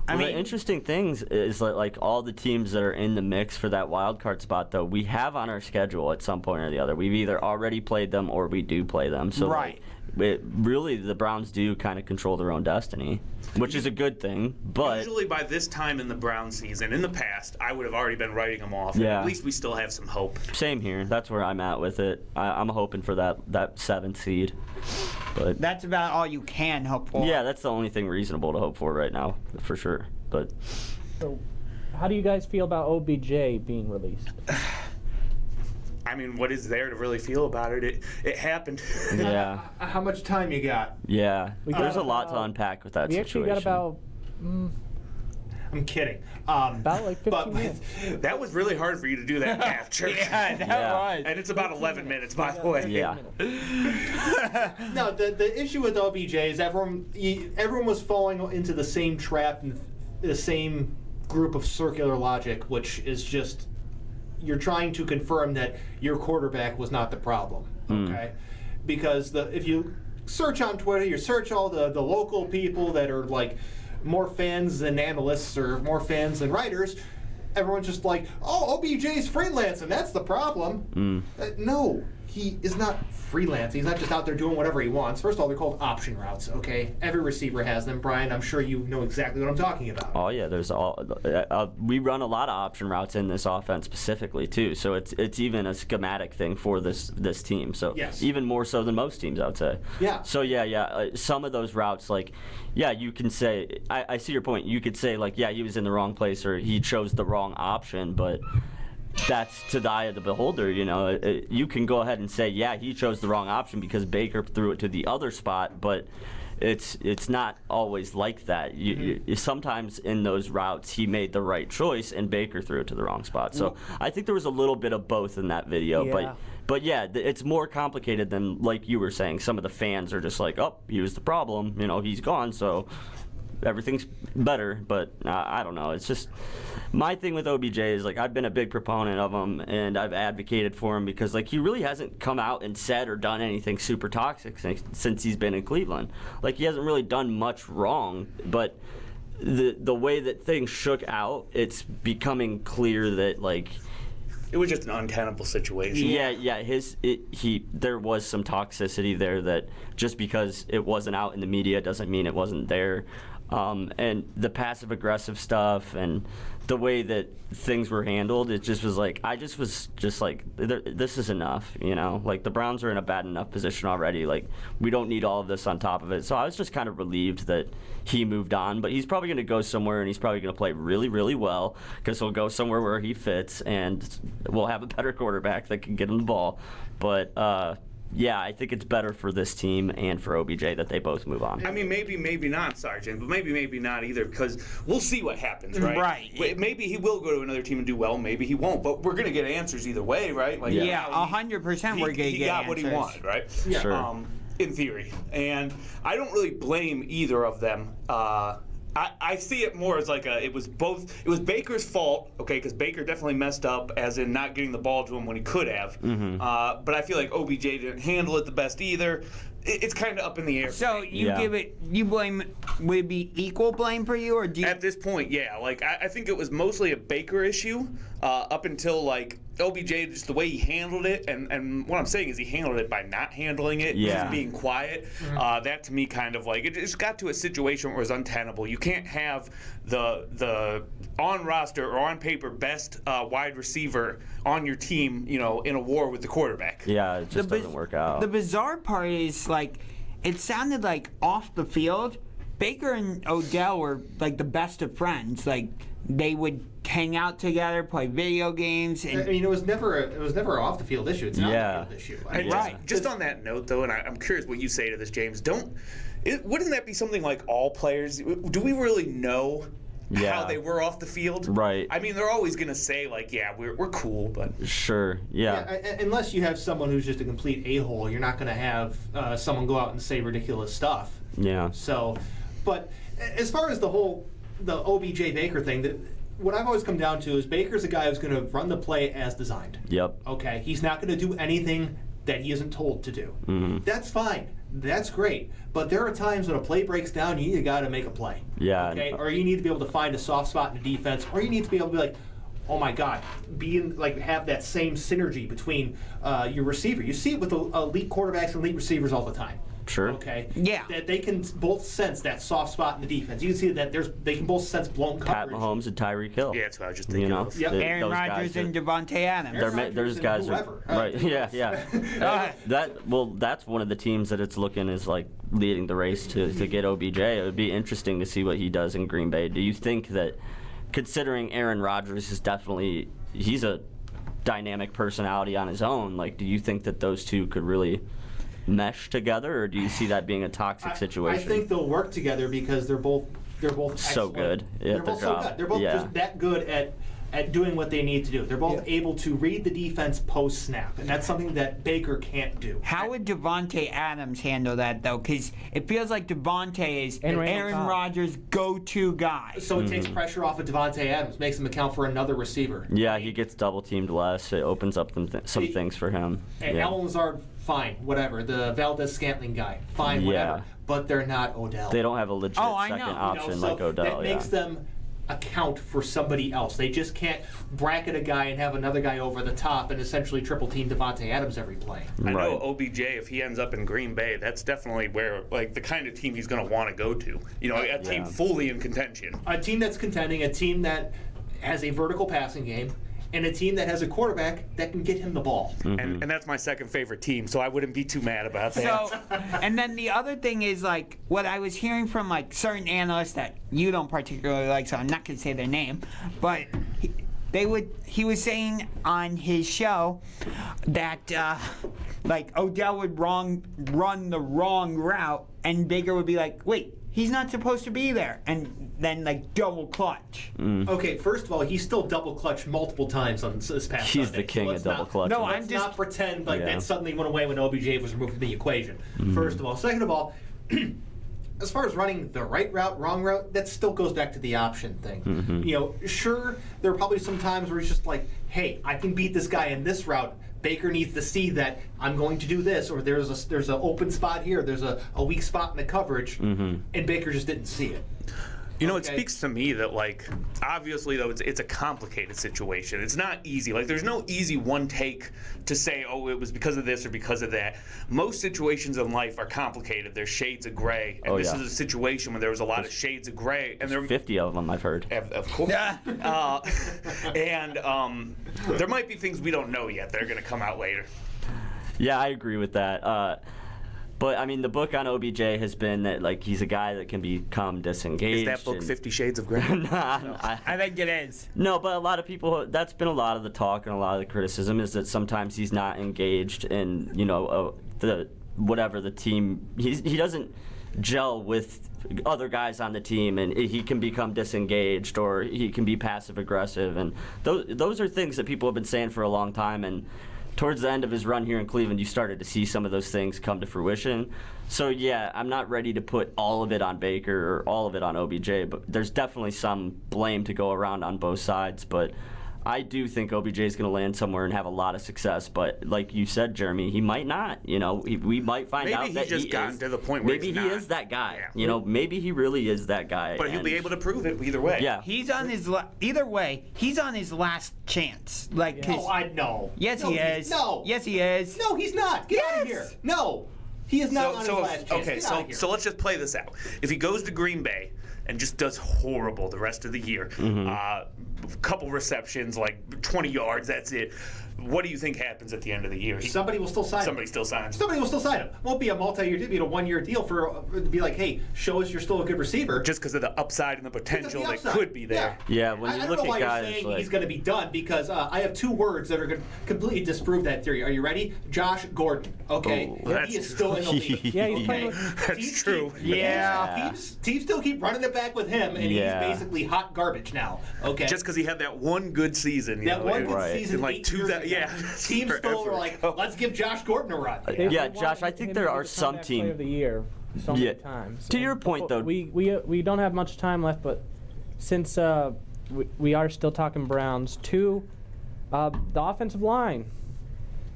I mean, the interesting things is like all the teams that are in the mix for that wild card spot, though, we have on our schedule at some point or the other. We've either already played them or we do play them. So right. Really, the Browns do kind of control their own destiny, which is a good thing. But usually by this time in the Browns season, in the past, I would have already been writing them off. Yeah. And at least we still have some hope. Same here. That's where I'm at with it. I'm hoping for that 7th seed. But that's about all you can hope for. Yeah, that's the only thing reasonable to hope for right now, for sure. But so, how do you guys feel about OBJ being released? I mean, what is there to really feel about it? It happened. Yeah. How much time you got? Yeah. There's a lot to unpack with that situation. We actually got about... I'm kidding. About like 15 minutes. That was really hard for you to do that math, Church. Yeah, that was. And it's about 11 minutes, by the way. Yeah. No, the issue with OBJ is everyone was falling into the same trap and the same group of circular logic, which is just... You're trying to confirm that your quarterback was not the problem, okay? Because if you search on Twitter, you search all the local people that are like more fans than analysts or more fans than writers, everyone's just like, oh, OBJ's freelancing, that's the problem. No, he is not freelancing. He's not just out there doing whatever he wants. First of all, they're called option routes, okay? Every receiver has them. Bryan, I'm sure you know exactly what I'm talking about. Oh, yeah. There's we run a lot of option routes in this offense specifically, too. So it's even a schematic thing for this team. So yes. Even more so than most teams, I would say. Yeah. So, some of those routes, you can say, I see your point. You could say, he was in the wrong place or he chose the wrong option, but... That's to the eye of the beholder, you can go ahead and say, he chose the wrong option because Baker threw it to the other spot, but it's not always like that. Sometimes in those routes he made the right choice and Baker threw it to the wrong spot. So I think there was a little bit of both in that video, but But yeah, it's more complicated than, like you were saying. Some of the fans are just like, oh, he was the problem. He's gone, so everything's better. But I don't know. It's just my thing with OBJ is, like, I've been a big proponent of him, and I've advocated for him because, like, he really hasn't come out and said or done anything super toxic since he's been in Cleveland. Like, he hasn't really done much wrong, but the way that things shook out, it's becoming clear that, like, it was just an untenable situation. Yeah. There was some toxicity there that just because it wasn't out in the media doesn't mean it wasn't there. And the passive aggressive stuff and the way that things were handled, it just was like, I just was just like, this is enough, Like, the Browns are in a bad enough position already. Like, we don't need all of this on top of it. So I was just kind of relieved that he moved on. But he's probably going to go somewhere, and he's probably going to play really, really well because he'll go somewhere where he fits, and we'll have a better quarterback that can get him the ball. But yeah, I think it's better for this team and for OBJ that they both move on. I mean, maybe not, Sergeant, but maybe not either, because we'll see what happens, right? Right. Maybe he will go to another team and do well. Maybe he won't. But we're going to get answers either way, right? Like, 100% we're going to get He got what he wanted, right? Yeah. Sure. In theory. And I don't really blame either of them. I see it more as like it was Baker's fault, okay, because Baker definitely messed up, as in not getting the ball to him when he could have. Mm-hmm. But I feel like OBJ didn't handle it the best either. It's kind of up in the air. So you blame, would it be equal blame for you, or do you? At this point, yeah. Like, I think it was mostly a Baker issue up until, like, OBJ, just the way he handled it, and what I'm saying is he handled it by not handling it, just being quiet. That to me kind of like, it just got to a situation where it was untenable. You can't have the on roster or on paper best wide receiver on your team, in a war with the quarterback. Yeah, it just doesn't work out. The bizarre part is, like, it sounded like off the field, Baker and Odell were like the best of friends. Like, they would hang out together, play video games. And it was never an off the field issue. It's not a field issue. Just on that note, though, and I'm curious what you say to this, James. Wouldn't that be something like all players? Do we really know how they were off the field? Right. I mean, they're always going to say, like, yeah, we're cool, but... Sure, yeah. Unless you have someone who's just a complete a-hole, you're not going to have someone go out and say ridiculous stuff. Yeah. So, but as far as the OBJ Baker thing, what I've always come down to is Baker's a guy who's going to run the play as designed. Yep. Okay? He's not going to do anything that he isn't told to do. Mm-hmm. That's fine. That's great. But there are times when a play breaks down, you got to make a play. Yeah. Okay? Or you need to be able to find a soft spot in the defense, or you need to be able to be like, oh my God, have that same synergy between your receiver. You see it with elite quarterbacks and elite receivers all the time. Sure. Okay. Yeah. That they can both sense that soft spot in the defense. You can see that they can both sense blown Pat coverage. Mahomes and Tyreek Hill. Yeah, that's what I was just thinking of. Yep. Aaron Rodgers and Devontae Adams. Those guys are right. Yeah. That's one of the teams that it's looking is like leading the race to get OBJ. It would be interesting to see what he does in Green Bay. Do you think that, considering Aaron Rodgers is he's a dynamic personality on his own, like, do you think that those two could really mesh together, or do you see that being a toxic situation? I think they'll work together because they're both so excellent. good They're both so good. They're both just that good at doing what they need to do. They're both able to read the defense post snap, and that's something that Baker can't do. How would Devontae Adams handle that, though? Because it feels like Devontae is Aaron Rodgers' go-to guy. So it takes pressure off of Devontae Adams, makes him account for another receiver. Yeah, he gets double teamed less. It opens up some things for him. And Allen Lazard, fine, whatever. The Valdez-Scantling guy, fine, whatever. But they're not Odell. They don't have a legit second option like Odell. That makes them account for somebody else. They just can't bracket a guy and have another guy over the top and essentially triple team Devontae Adams every play. I know OBJ, if he ends up in Green Bay, that's definitely where, like, the kind of team he's going to want to go to. A team fully in contention. A team that's contending, a team that has a vertical passing game, and a team that has a quarterback that can get him the ball. Mm-hmm. And that's my second favorite team, so I wouldn't be too mad about that. So, and then the other thing is, like, what I was hearing from, like, certain analysts that you don't particularly like, so I'm not going to say their name, but he was saying on his show that, like, Odell would run the wrong route, and Baker would be like, wait, He's not supposed to be there. And then, like, double clutch. Okay, first of all, he's still double clutched multiple times on this past He's Sunday. the king of double clutch. No, Let's not pretend like that suddenly went away when OBJ was removed from the equation. First of all. Second of all, as far as running the right route, wrong route, that still goes back to the option thing. You know, sure, there are probably some times where it's just like, hey, I can beat this guy in this route. Baker needs to see that I'm going to do this, or there's an open spot here, there's a weak spot in the coverage, and Baker just didn't see it. You know, it speaks to me that, like, obviously, though, it's a complicated situation. It's not easy. Like, there's no easy one take to say, oh, it was because of this or because of that. Most situations in life are complicated. There's shades of gray. And this is a situation where there was a lot of shades of gray. And there 50 of them, I've heard. Of course. And there might be things we don't know yet that are going to come out later. Yeah, I agree with that. But, I mean, the book on OBJ has been that, like, he's a guy that can become disengaged. Is that book 50 Shades of Grey? I think it is. No, but a lot of people, that's been a lot of the talk and a lot of the criticism is that sometimes he's not engaged in, you know, the team. He doesn't gel with other guys on the team, and he can become disengaged or he can be passive-aggressive. And those are things that people have been saying for a long time, and towards the end of his run here in Cleveland, you started to see some of those things come to fruition. So, yeah, I'm not ready to put all of it on Baker or all of it on OBJ, but there's definitely some blame to go around on both sides. But I do think OBJ is going to land somewhere and have a lot of success. But like you said, Jeremy, he might not. You know, we might find out that he just gotten to the point where maybe he's he not. is that guy. Yeah. You know, maybe he really is that guy. But he'll be able to prove it either way. Yeah. He's on his either way. He's on his last chance. Like, No, I know. Yes, No, he he's- is. no. Yes, he is. No, he's not. Get out of here. No. He is not on his last chance. Okay, Get out of here. so let's just play this out. If he goes to Green Bay and just does horrible the rest of the year, couple receptions, like 20 yards, that's it. What do you think happens at the end of the year? Somebody will still sign him. Somebody still signs him. Somebody will still sign him. Won't be a multi-year deal, be a one-year deal to be like, hey, show us you're still a good receiver. Just because of the upside and the potential that could be there. Yeah, when you I look don't know why at guys you're saying like he's going to be done, because I have two words that are going to completely disprove that theory. Are you ready? Josh Gordon. Okay, he is still in the league. Yeah, he's playing That's true. Teams still keep running it back with him, and he's basically hot garbage now. Okay, Just because he had that one good season. that one good season, in like 8 years ago. Teams still were like, let's give Josh Gordon a run. Yeah, Josh, I think there are some Player of teams. the year so many times. To your point, though, we don't have much time left, but since we are still talking Browns, the offensive line,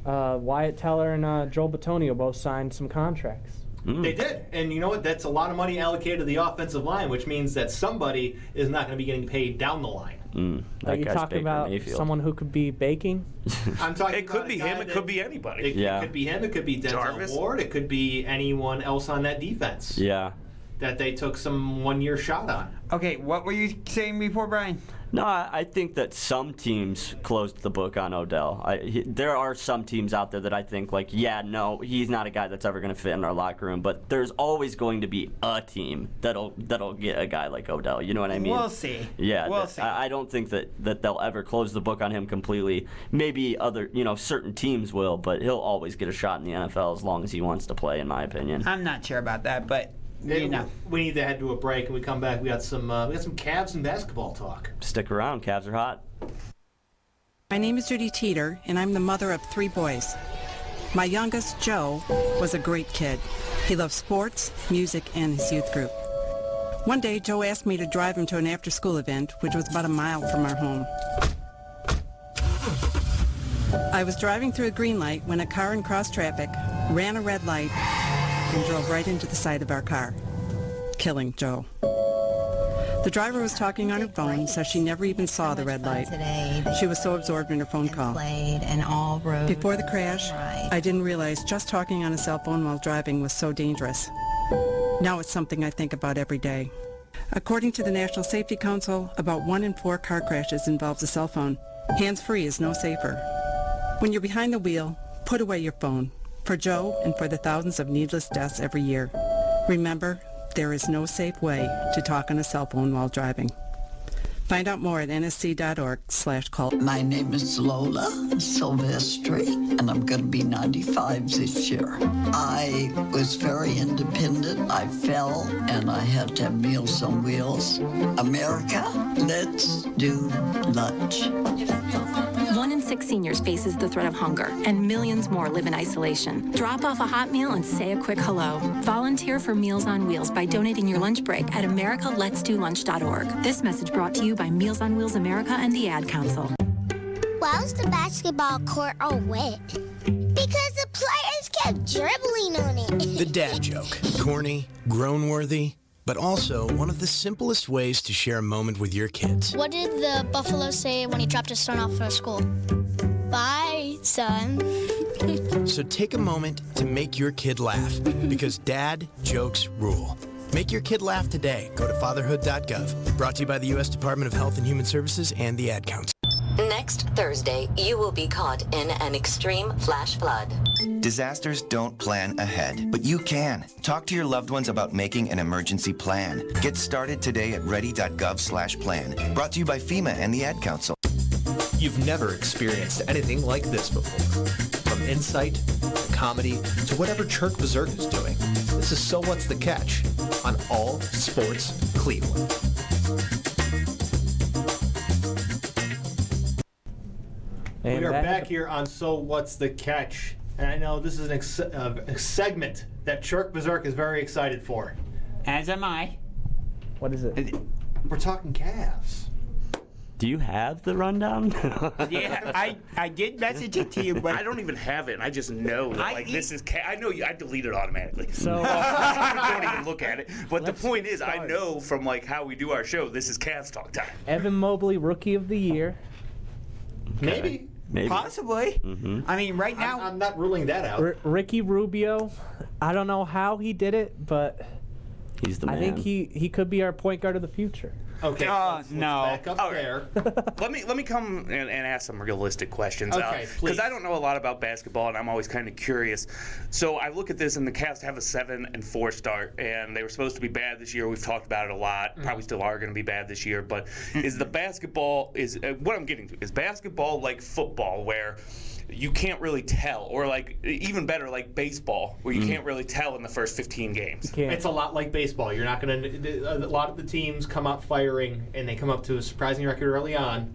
Wyatt Teller and Joel Bitonio both signed some contracts. They did, and you know what? That's a lot of money allocated to the offensive line, which means that somebody is not going to be getting paid down the line. Are you talking about someone who could be baking? I'm talking. It could about be a guy him. It could be anybody. It could be him. It could be Denzel Jarvis. Ward. It could be anyone else on that defense. Yeah. That they took some one-year shot on. Okay, what were you saying before, Brian? No, I think that some teams closed the book on Odell. There are some teams out there that I think, like, yeah, no, he's not a guy that's ever going to fit in our locker room. But there's always going to be a team that'll get a guy like Odell. You know what I mean? We'll see. Yeah, we'll see. I don't think that they'll ever close the book on him completely. Maybe other, certain teams will, but he'll always get a shot in the NFL as long as he wants to play, in my opinion. I'm not sure about that, but. We need to head to a break, and we come back. We got some Cavs and basketball talk. Stick around, Cavs are hot. My name is Judy Teeter, and I'm the mother of 3 boys. My youngest, Joe, was a great kid. He loved sports, music, and his youth group. One day, Joe asked me to drive him to an after-school event, which was about a mile from our home. I was driving through a green light when a car in cross traffic ran a red light and drove right into the side of our car, killing Joe. The driver was talking on her phone, so she never even saw the red light. She was so absorbed in her phone call. Before the crash, I didn't realize just talking on a cell phone while driving was so dangerous. Now it's something I think about every day. According to the National Safety Council, about 1 in 4 car crashes involves a cell phone. Hands-free is no safer. When you're behind the wheel, put away your phone. For Joe and for the thousands of needless deaths every year. Remember, there is no safe way to talk on a cell phone while driving. Find out more at nsc.org/call. My name is Lola Silvestri, and I'm going to be 95 this year. I was very independent. I fell, and I had to have Meals on Wheels. America, let's do lunch. 1 in 6 seniors faces the threat of hunger, and millions more live in isolation. Drop off a hot meal and say a quick hello. Volunteer for Meals on Wheels by donating your lunch break at americaletsdolunch.org. This message brought to you by Meals on Wheels America and the Ad Council. Why was the basketball court all wet? Because the players kept dribbling on it. The dad joke. Corny, groan-worthy, but also one of the simplest ways to share a moment with your kids. What did the buffalo say when he dropped his son off for school? Bye, son. So take a moment to make your kid laugh, because dad jokes rule. Make your kid laugh today. Go to fatherhood.gov. Brought to you by the U.S. Department of Health and Human Services and the Ad Council. Next Thursday, you will be caught in an extreme flash flood. Disasters don't plan ahead, but you can. Talk to your loved ones about making an emergency plan. Get started today at ready.gov/plan. Brought to you by FEMA and the Ad Council. You've never experienced anything like this before. From insight, to comedy, to whatever Churk Bezerk is doing. This is So What's the Catch on All Sports Cleveland. We are back here on So What's the Catch? And I know this is a segment that Churk Bezerk is very excited for. As am I. What is it? We're talking Cavs. Do you have the rundown? Yeah, I did message it to you, but I don't even have it. I just know that this is. I know I delete it automatically. So I don't even look at it. But the point is, I know from how we do our show, this is Cavs talk time. Evan Mobley, Rookie of the Year. Maybe. Possibly. Mm-hmm. I mean, right now I'm not ruling that out. Ricky Rubio. I don't know how he did it, but he's the man. I think he could be our point guard of the future. Okay. let's back up there. Let me come and ask some realistic questions. Okay, please. Because I don't know a lot about basketball, and I'm always kind of curious. So I look at this, and the Cavs have a 7-4 start, and they were supposed to be bad this year. We've talked about it a lot. Probably still are going to be bad this year. But is the basketball what I'm getting to? Is basketball like football, where you can't really tell, or even better, like baseball, where you can't really tell in the first 15 games? It's a lot like baseball. You're not going to. A lot of the teams come out firing, and they come up to a surprising record early on,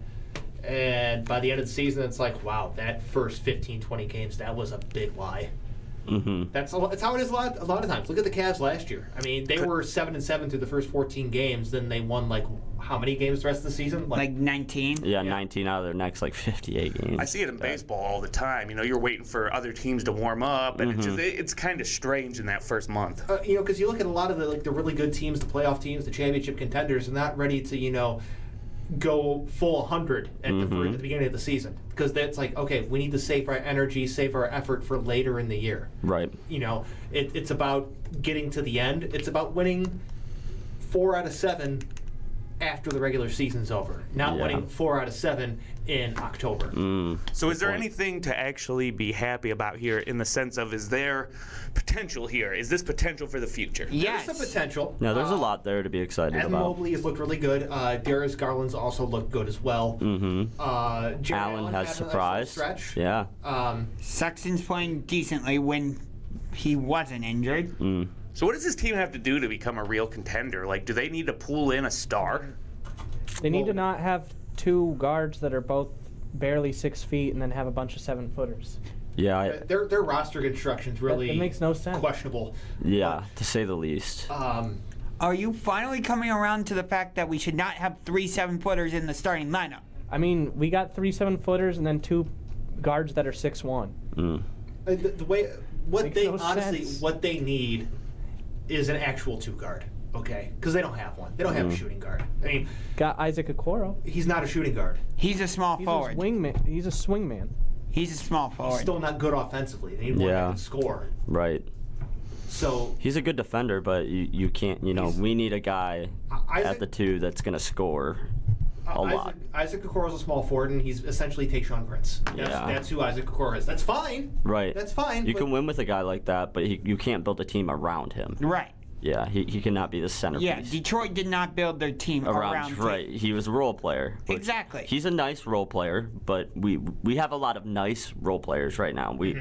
and by the end of the season, it's like, wow, that first 15, 20 games, that was a big lie. Mm-hmm. That's how it is a lot of times. Look at the Cavs last year. I mean, they were 7-7 through the first 14 games. Then they won how many games the rest of the season? Like 19. Yeah, 19 out of their next 58 games. I see it in baseball all the time. You're waiting for other teams to warm up, and it's kind of strange in that first month. Because you look at a lot of the really good teams, the playoff teams, the championship contenders, and not ready to go full 100 at the beginning of the season, because that's like, okay, we need to save our energy, save our effort for later in the year. Right. It's about getting to the end. It's about winning 4 out of 7 after the regular season's over, not winning 4 out of 7 in October. So is there anything to actually be happy about here, in the sense of, is there potential here? Is this potential for the future? Yes. There's some potential. No, there's a lot there to be excited Evan about. Mobley has looked really good. Darius Garland's also looked good as well. Allen has surprised. Stretch. Yeah. Sexton's playing decently when he wasn't injured. So what does this team have to do to become a real contender? Do they need to pull in a star? They need to not have 2 guards that are both barely 6 feet and then have a bunch of 7-footers. Yeah. Their roster construction's really it makes no sense. Questionable. Yeah, to say the least. Are you finally coming around to the fact that we should not have 3 7-footers in the starting lineup? I mean, we got 3 7-footers and then 2 guards that are 6'1". The way what Makes they no honestly sense. what they need is an actual 2 guard. Okay, because they don't have one. They don't have a shooting guard. I mean, got Isaac Okoro. He's not a shooting guard. He's a small He's forward. a wingman. He's a swingman. He's a small He's forward. still not good offensively. They need one that can score. Right. So he's a good defender, but you can't. We need a guy at the 2 that's going to score a lot. Isaac Okoro's a small forward, and he's essentially Tayshaun Prince. That's who Isaac Okoro is. That's fine. Right. That's fine. You can win with a guy like that, but you can't build a team around him. Right. Yeah, he cannot be the centerpiece. Yeah, Detroit did not build their team around right. He was a role player. Exactly. He's a nice role player, but we have a lot of nice role players right now. We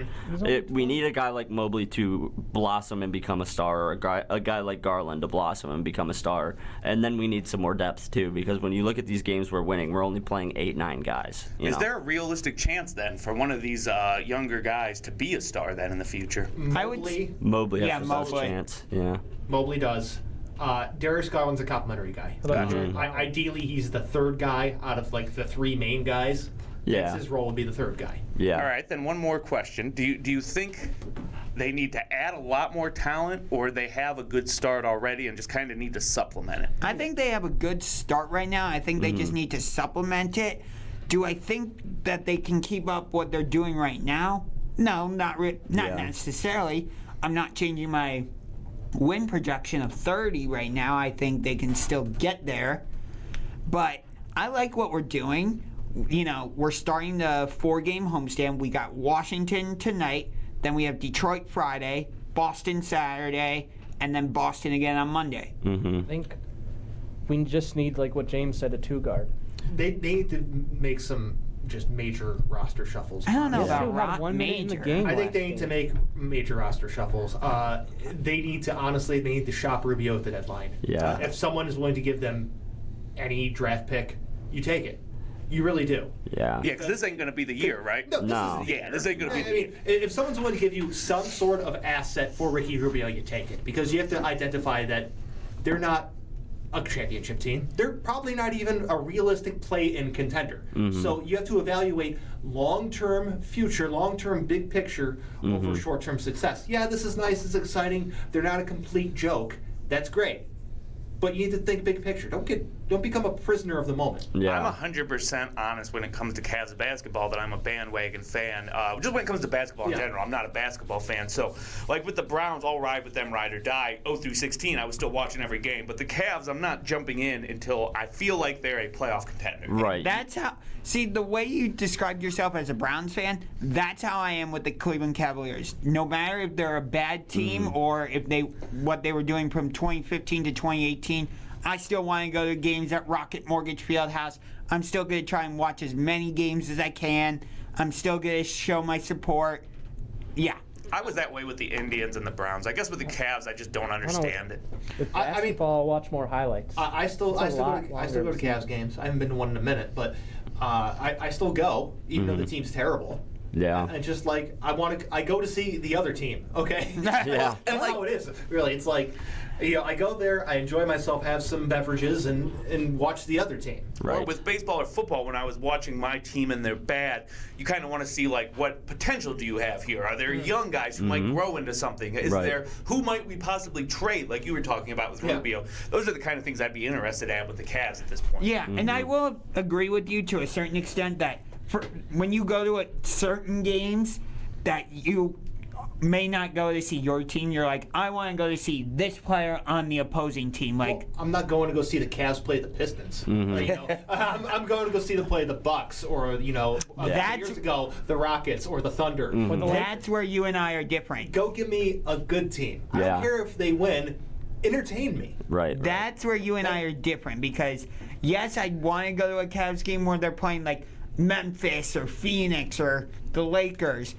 need a guy like Mobley to blossom and become a star, or a guy like Garland to blossom and become a star. And then we need some more depth too, because when you look at these games we're winning, we're only playing 8-9 guys. Is there a realistic chance then for one of these younger guys to be a star then in the future? Mobley has the best chance. Yeah. Mobley does. Darius Garland's a complimentary guy. Ideally, he's the third guy out of like the three main guys. Yeah. His role would be the third guy. Yeah. All right, then one more question. Do you think they need to add a lot more talent, or they have a good start already and just kind of need to supplement it? I think they have a good start right now. I think they just need to supplement it. Do I think that they can keep up what they're doing right now? No, not necessarily. I'm not changing my win projection of 30 right now. I think they can still get there. But I like what we're doing. You know, we're starting the 4-game homestand. We got Washington tonight, then we have Detroit Friday, Boston Saturday, and then Boston again on Monday. I think we just need, like what James said, a 2-guard. They need to make some just major roster shuffles. I don't know about major. I think they need to make major roster shuffles. They need to shop Rubio at the deadline. Yeah. If someone is willing to give them any draft pick, you take it. You really do. Yeah. Yeah, because this ain't going to be the year, right? No. This ain't going to be the year. If someone's willing to give you some sort of asset for Ricky Rubio, you take it. Because you have to identify that they're not a championship team. They're probably not even a realistic play-in contender. So you have to evaluate long-term future, long-term big picture over short-term success. Yeah, this is nice, it's exciting. They're not a complete joke. That's great. But you need to think big picture. Don't become a prisoner of the moment. Yeah. I'm 100% honest when it comes to Cavs basketball that I'm a bandwagon fan. Just when it comes to basketball in general, I'm not a basketball fan. So, like with the Browns, I'll ride with them, ride or die. 0-16, I was still watching every game. But the Cavs, I'm not jumping in until I feel like they're a playoff contender. Right. That's how. See, the way you described yourself as a Browns fan, that's how I am with the Cleveland Cavaliers. No matter if they're a bad team or if what they were doing from 2015 to 2018, I still want to go to games at Rocket Mortgage Fieldhouse. I'm still going to try and watch as many games as I can. I'm still going to show my support. Yeah. I was that way with the Indians and the Browns. I guess with the Cavs, I just don't understand it. With basketball, I'll watch more highlights. I still go to Cavs games. I haven't been to one in a minute, but I still go, even though the team's terrible. Yeah. And just like I go to see the other team. Okay. Yeah. That's how it is. Really, it's like, I go there, I enjoy myself, have some beverages, and watch the other team. Right. Or with baseball or football, when I was watching my team and they're bad, you kind of want to see, like, what potential do you have here? Are there young guys who might grow into something? Who might we possibly trade, like you were talking about with Rubio? Those are the kind of things I'd be interested in with the Cavs at this point. Yeah, and I will agree with you to a certain extent that when you go to certain games that you may not go to see your team, you're like, I want to go to see this player on the opposing team. Like, I'm not going to go see the Cavs play the Pistons. I'm going to go see them play the Bucks, or years ago the Rockets or the Thunder. That's where you and I are different. Go give me a good team. I don't care if they win. Entertain me. Right. That's where you and I are different, because yes, I'd want to go to a Cavs game where they're playing like Memphis or Phoenix or the Lakers.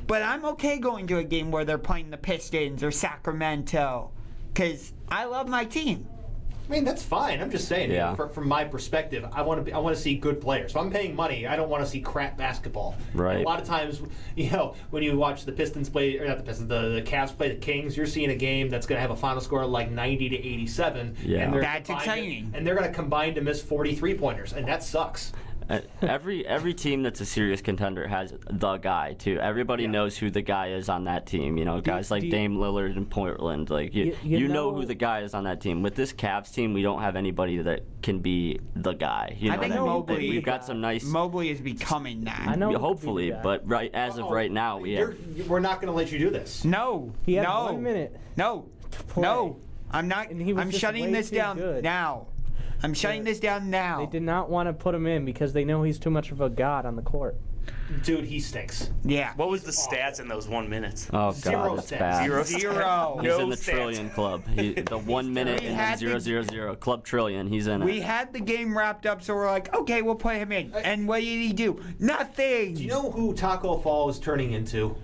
But I'm okay going to a game where they're playing the Pistons or Sacramento, because I love my team. I mean, that's fine. I'm just saying, from my perspective, I want to see good players. So I'm paying money. I don't want to see crap basketball. Right. And a lot of times, when you watch the Pistons play, or not the Pistons, the Cavs play the Kings, you're seeing a game that's going to have a final score of like 90-87. Yeah. And that's exciting. And they're going to combine to miss 43 pointers, and that sucks. Every team that's a serious contender has the guy too. Everybody knows who the guy is on that team. Guys like Dame Lillard in Portland. Like you know who the guy is on that team. With this Cavs team, we don't have anybody that can be the guy. I think Mobley. We've got some nice. Mobley is becoming that. I know. Hopefully, but as of right now, we're not going to let you do this. No. He had 1 minute. No. I'm not. I'm shutting this down now. I'm shutting this down now. They did not want to put him in because they know he's too much of a god on the court. Dude, he stinks. Yeah. What was the stats in those 1 minute? Oh, Zero God, that's stats. bad. Zero. He's in the trillion club. The 1 minute and then 000 club trillion. He's in it. We had the game wrapped up, so we're like, okay, we'll put him in. And what did he do? Nothing. Do you know who Taco Fall is turning into?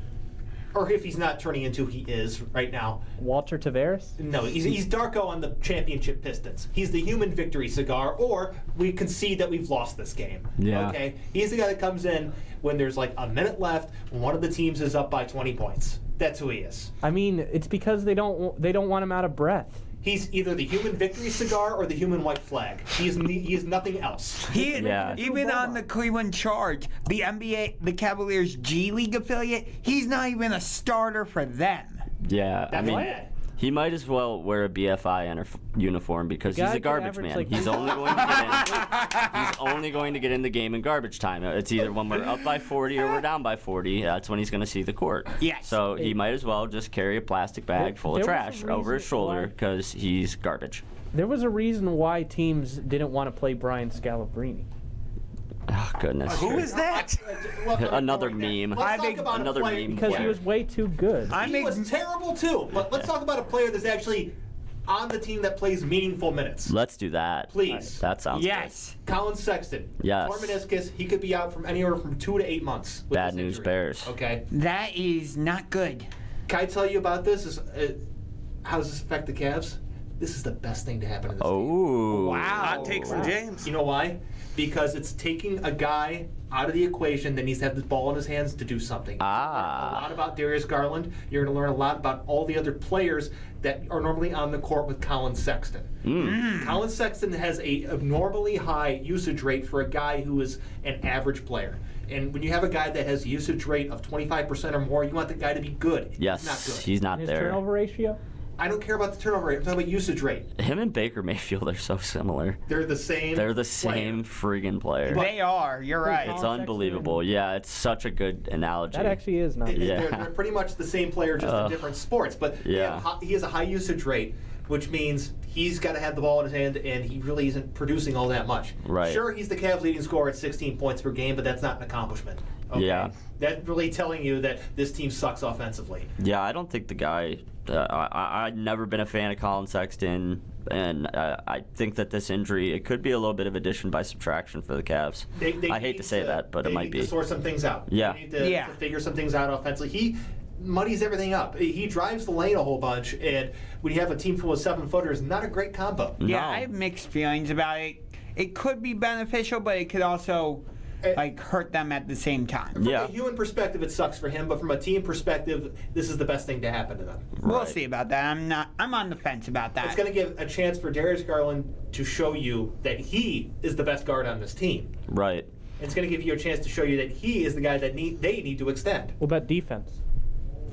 Or if he's not turning into, he is right now. Walter Tavares? No, he's Darko on the championship Pistons. He's the human victory cigar, or we concede that we've lost this game. Yeah. Okay? He's the guy that comes in when there's like a minute left, when one of the teams is up by 20 points. That's who he is. I mean, it's because they don't want him out of breath. He's either the human victory cigar or the human white flag. He is nothing else. Even on the Cleveland Charge, the NBA, the Cavaliers G League affiliate, he's not even a starter for them. Yeah, I mean, he might as well wear a BFI uniform because he's a garbage man. He's only going to get in. He's only going to get in the game in garbage time. It's either when we're up by 40 or we're down by 40. That's when he's going to see the court. Yes. So he might as well just carry a plastic bag full of trash over his shoulder because he's garbage. There was a reason why teams didn't want to play Bryan Scalabrine. Oh, goodness. Who is that? Another meme. Let's talk about another a player, meme. Because he was way too good. He was terrible too. But let's talk about a player that's actually on the team that plays meaningful minutes. Let's do that. Please. That sounds yes. good. Colin Sexton. Yes. Torn meniscus. He could be out from anywhere from 2 to 8 months. With Bad this news injury. bears. Okay. That is not good. Can I tell you about this? How does this affect the Cavs? This is the best thing to happen in this team. Oh. Wow. Hot take from James. You know why? Because it's taking a guy out of the equation that needs to have the ball in his hands to do something. You're going to learn a lot about Darius Garland. You're going to learn a lot about all the other players that are normally on the court with Colin Sexton. Colin Sexton has a abnormally high usage rate for a guy who is an average player. And when you have a guy that has a usage rate of 25% or more, you want the guy to be good. Yes, he's not good. he's not His there. turnover ratio? I don't care about the turnover rate. I'm talking about usage rate. Him and Baker Mayfield are so similar. They're the same. They're the same friggin' player. They are. You're right. It's unbelievable. Yeah, it's such a good analogy. That actually is not. They're pretty much the same player, just in different sports. But Yeah. he has a high usage rate, which means he's got to have the ball in his hand, and he really isn't producing all that much. Right. Sure, he's the Cavs' leading scorer at 16 points per game, but that's not an accomplishment. Okay? Yeah. That's really telling you that this team sucks offensively. Yeah, I don't think the guy. I've never been a fan of Colin Sexton, and I think that this injury, it could be a little bit of addition by subtraction for the Cavs. I hate to say that, but it might be. They need to sort some things out. Yeah. They need to figure some things out offensively. He muddies everything up. He drives the lane a whole bunch, and when you have a team full of 7-footers, not a great combo. Yeah, I have mixed feelings about it. It could be beneficial, but it could also hurt them at the same time. From a human perspective, it sucks for him, but from a team perspective, this is the best thing to happen to them. We'll see about that. I'm on the fence about that. It's going to give a chance for Darius Garland to show you that he is the best guard on this team. Right. It's going to give you a chance to show you that he is the guy that they need to extend. What about defense?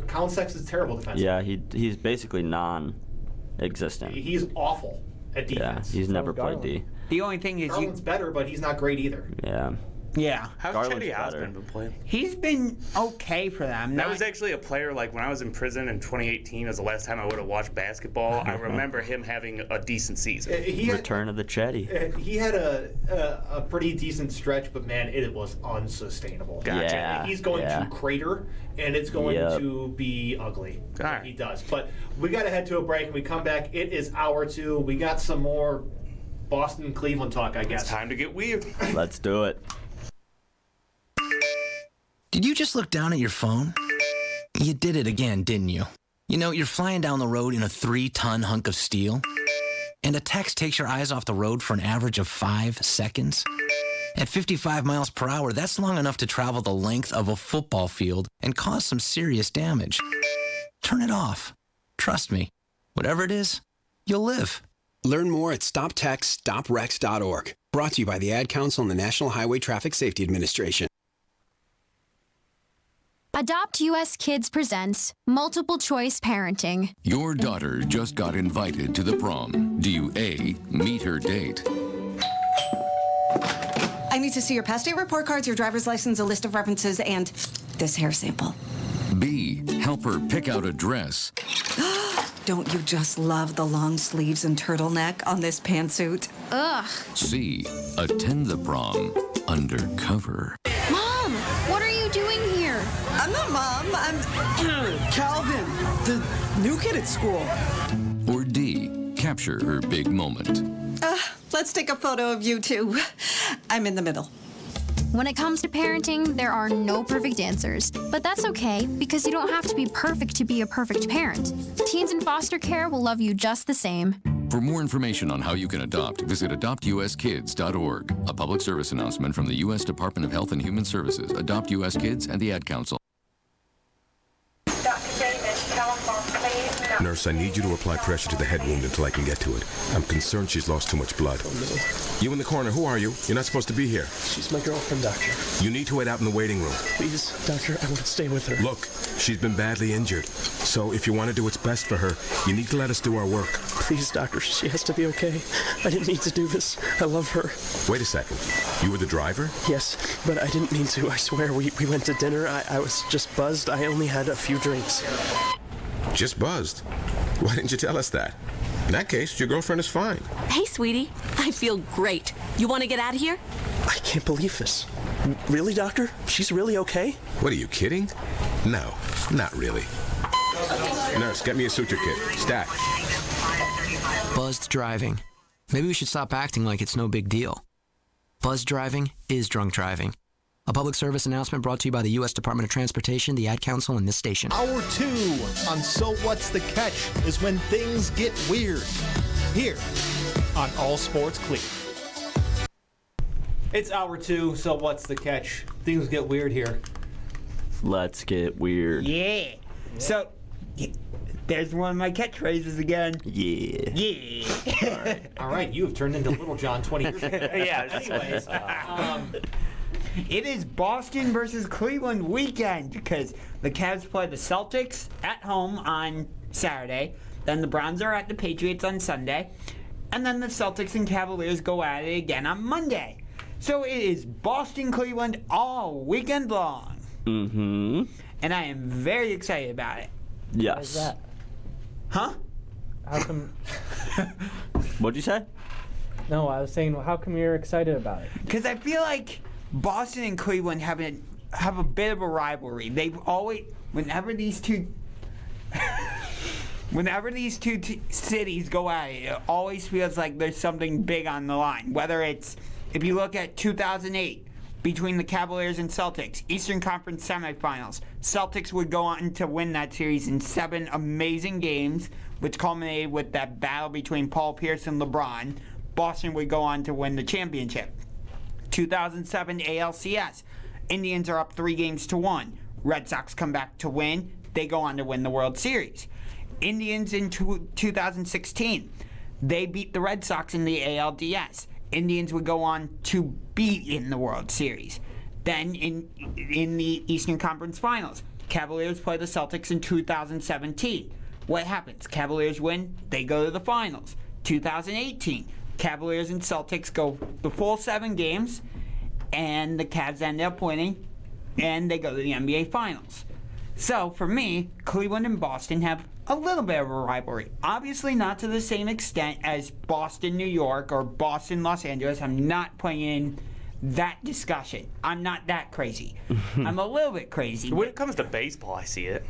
Colin Sexton's terrible defensively. Yeah, he's basically non-existent. He's awful at defense. Yeah, he's never played D. The only thing is Garland's better, but he's not great either. Yeah. Yeah. How's Garland's Chetty better. Osman been playing? He's been okay for them. That was actually a player, like when I was in prison in 2018, was the last time I would have watched basketball. I remember him having a decent season. Return of the Chetty. He had a pretty decent stretch, but man, it was unsustainable. Gotcha. Yeah, He's going to crater, and it's going to be ugly. Right. He does. But we got to head to a break, and we come back. It is hour 2. We got some more Boston Cleveland talk, I guess. It's time to get weird. Let's do it. Did you just look down at your phone? You did it again, didn't you? You know, you're flying down the road in a 3-ton hunk of steel, and a text takes your eyes off the road for an average of 5 seconds. At 55 miles per hour, that's long enough to travel the length of a football field and cause some serious damage. Turn it off. Trust me. Whatever it is, you'll live. Learn more at StopTextStopWrecks.org. Brought to you by the Ad Council and the National Highway Traffic Safety Administration. Adopt US Kids presents Multiple Choice Parenting. Your daughter just got invited to the prom. Do you A, meet her date? I need to see your past date report cards, your driver's license, a list of references, and this hair sample. B, help her pick out a dress. Don't you just love the long sleeves and turtleneck on this pantsuit? Ugh. C, attend the prom undercover. Mom, what The new kid at school. Or D, capture her big moment. Let's take a photo of you two. I'm in the middle. When it comes to parenting, there are no perfect answers. But that's okay, because you don't have to be perfect to be a perfect parent. Teens in foster care will love you just the same. For more information on how you can adopt, visit adoptuskids.org. A public service announcement from the U.S. Department of Health and Human Services, Adopt U.S. Kids, and the Ad Council. Nurse, I need you to apply pressure to the head wound until I can get to it. I'm concerned she's lost too much blood. Oh, no. You in the corner, who are you? You're not supposed to be here. She's my girlfriend, Doctor. You need to wait out in the waiting room. Please, Doctor, I want to stay with her. Look, she's been badly injured. So if you want to do what's best for her, you need to let us do our work. Please, Doctor, she has to be okay. I didn't need to do this. I love her. Wait a second. You were the driver? Yes, but I didn't mean to. I swear, we went to dinner. I was just buzzed. I only had a few drinks. Just buzzed? Why didn't you tell us that? In that case, your girlfriend is fine. Hey, sweetie. I feel great. You want to get out of here? I can't believe this. Really, Doctor? She's really okay? What, are you kidding? No, not really. Nurse, get me a suture kit. Stack. Buzzed driving. Maybe we should stop acting like it's no big deal. Buzzed driving is drunk driving. A public service announcement brought to you by the U.S. Department of Transportation, the Ad Council, and this station. Hour 2 on So What's the Catch is when things get weird. Here on All Sports Cleveland. It's hour 2, so what's the catch? Things get weird here. Let's get weird. Yeah. So, there's one of my catchphrases again. Yeah. Yeah. All right, you have turned into Little John 20 years ago. Yeah. Anyways, it is Boston versus Cleveland weekend because the Cavs play the Celtics at home on Saturday. Then the Browns are at the Patriots on Sunday. And then the Celtics and Cavaliers go at it again on Monday. So it is Boston-Cleveland all weekend long. Mm-hmm. And I am very excited about it. Yes. Why is that? Huh? How come? What'd you say? No, I was saying, how come you're excited about it? Because I feel like Boston and Cleveland have a bit of a rivalry. They've always, whenever these two cities go at it, it always feels like there's something big on the line. Whether it's, if you look at 2008, between the Cavaliers and Celtics, Eastern Conference semifinals, Celtics would go on to win that series in 7 amazing games, which culminated with that battle between Paul Pierce and LeBron. Boston would go on to win the championship. 2007 ALCS, Indians are up 3-1. Red Sox come back to win. They go on to win the World Series. Indians in 2016, they beat the Red Sox in the ALDS. Indians would go on to be in the World Series. Then in the Eastern Conference Finals, Cavaliers play the Celtics in 2017. What happens? Cavaliers win, they go to the finals. 2018, Cavaliers and Celtics go the full 7 games, and the Cavs end up winning, and they go to the NBA Finals. So, for me, Cleveland and Boston have a little bit of a rivalry. Obviously not to the same extent as Boston, New York, or Boston, Los Angeles. I'm not playing in that discussion. I'm not that crazy. I'm a little bit crazy. When it comes to baseball, I see it.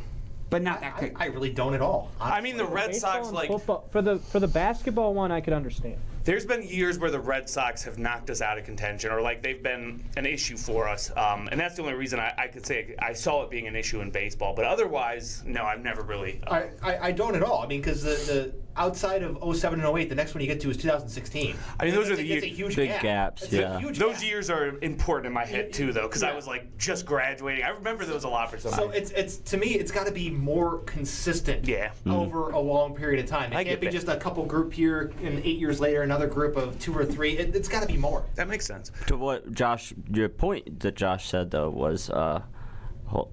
But not that crazy. I really don't at all. I mean, the Red Sox, like... Football, for the basketball one, I could understand. There's been years where the Red Sox have knocked us out of contention, or like they've been an issue for us, and that's the only reason I could say I saw it being an issue in baseball. But otherwise, no, I've never really. I don't at all. I mean, because the outside of 07 and 08, the next one you get to is 2016. I mean, those are the years. It's a huge big gap. gaps. It's yeah, a huge those gap. years are important in my head too, though, because Yeah. I was like just graduating. I remember there was a lot for some. So it's to me, it's got to be more consistent. Yeah. Over a long period of time. It can't be just a couple group here, and 8 years later, another group of 2 or 3. It's got to be more. That makes sense. To what Josh, your point that Josh said though was,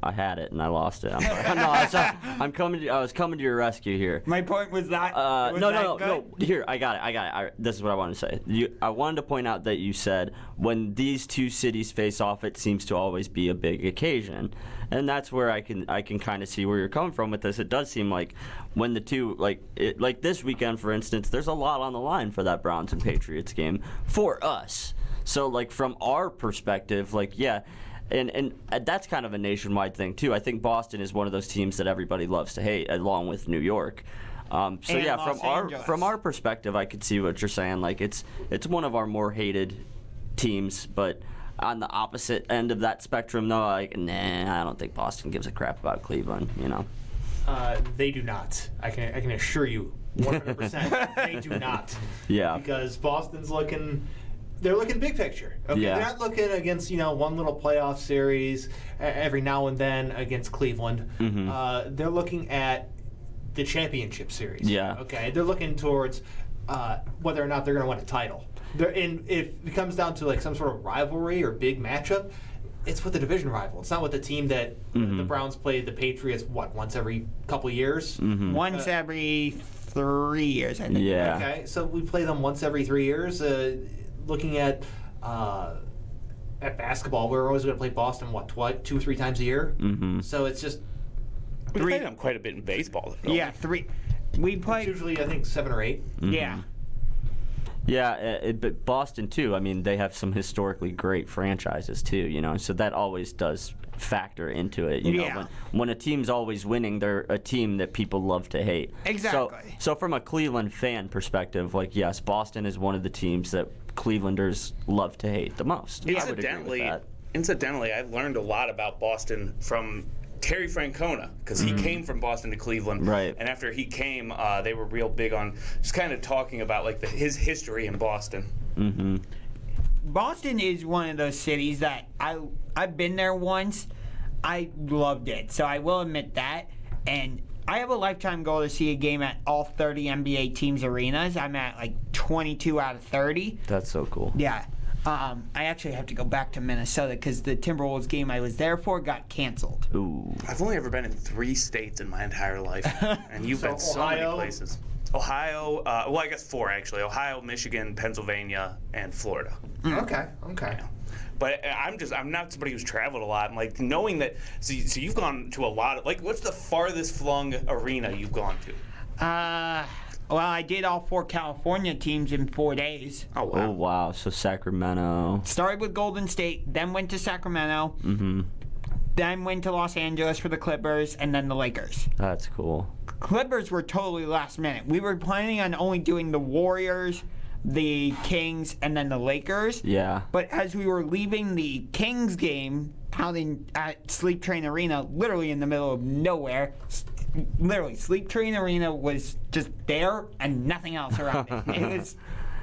I had it and I lost it. I was coming to your rescue here. My point was that. No. Here, I got it. This is what I wanted to say. I wanted to point out that you said when these two cities face off, it seems to always be a big occasion, and that's where I can kind of see where you're coming from with this. It does seem like when the two, like this weekend, for instance, there's a lot on the line for that Browns and Patriots game for us. So, like, from our perspective, like, yeah, And that's kind of a nationwide thing too. I think Boston is one of those teams that everybody loves to hate, along with New York. So yeah, from our perspective, I could see what you're saying. Like it's one of our more hated teams, but on the opposite end of that spectrum, though, like I don't think Boston gives a crap about Cleveland. You know, they do not. I can assure you, 100%, they do not. Yeah. Because Boston's they're looking big picture. Okay, Yeah. They're not looking against one little playoff series every now and then against Cleveland. Mm-hmm. They're looking at the championship series. Yeah. Okay, they're looking towards whether or not they're going to win a title. If it comes down to like some sort of rivalry or big matchup, it's with the division rival. It's not with the team that the Browns play the Patriots once every couple years. Mm-hmm. Once every 3 years, I think. Yeah. Okay, so we play them once every 3 years. Looking at basketball, we're always going to play Boston 2 or 3 times a year. Mm-hmm. So it's just We play them quite a bit in baseball. Though. Yeah, 3. We play usually I think 7 or 8. Mm-hmm. Yeah. Yeah, but Boston too. I mean, they have some historically great franchises too. So that always does factor into it. You know, when a team's always winning, they're a team that people love to hate. Exactly. So from a Cleveland fan perspective, like yes, Boston is one of the teams that Clevelanders love to hate the most. I would agree with that. Incidentally, I learned a lot about Boston from Terry Francona, because he came from Boston to Cleveland, right? And after he came, they were real big on just kind of talking about like his history in Boston. Mm-hmm. Boston is one of those cities that I've been there once. I loved it, so I will admit that. And I have a lifetime goal to see a game at all 30 NBA teams' arenas. I'm at like 22 out of 30. That's so cool. Yeah. I actually have to go back to Minnesota because the Timberwolves game I was there for got canceled. Ooh. I've only ever been in 3 states in my entire life, and you've been so many places. Ohio, well, I guess 4 actually. Ohio, Michigan, Pennsylvania, and Florida. Okay. Yeah. But I'm not somebody who's traveled a lot. And like knowing that, so you've gone to a lot of, like, what's the farthest flung arena you've gone to? Well, I did all 4 California teams in 4 days. Oh, wow. Oh, wow. So Sacramento. Started with Golden State, then went to Sacramento, then went to Los Angeles for the Clippers, and then the Lakers. That's cool. Clippers were totally last minute. We were planning on only doing the Warriors, the Kings, and then the Lakers. Yeah. But as we were leaving the Kings game out at Sleep Train Arena, literally in the middle of nowhere, literally, Sleep Train Arena was just there and nothing else around it. It was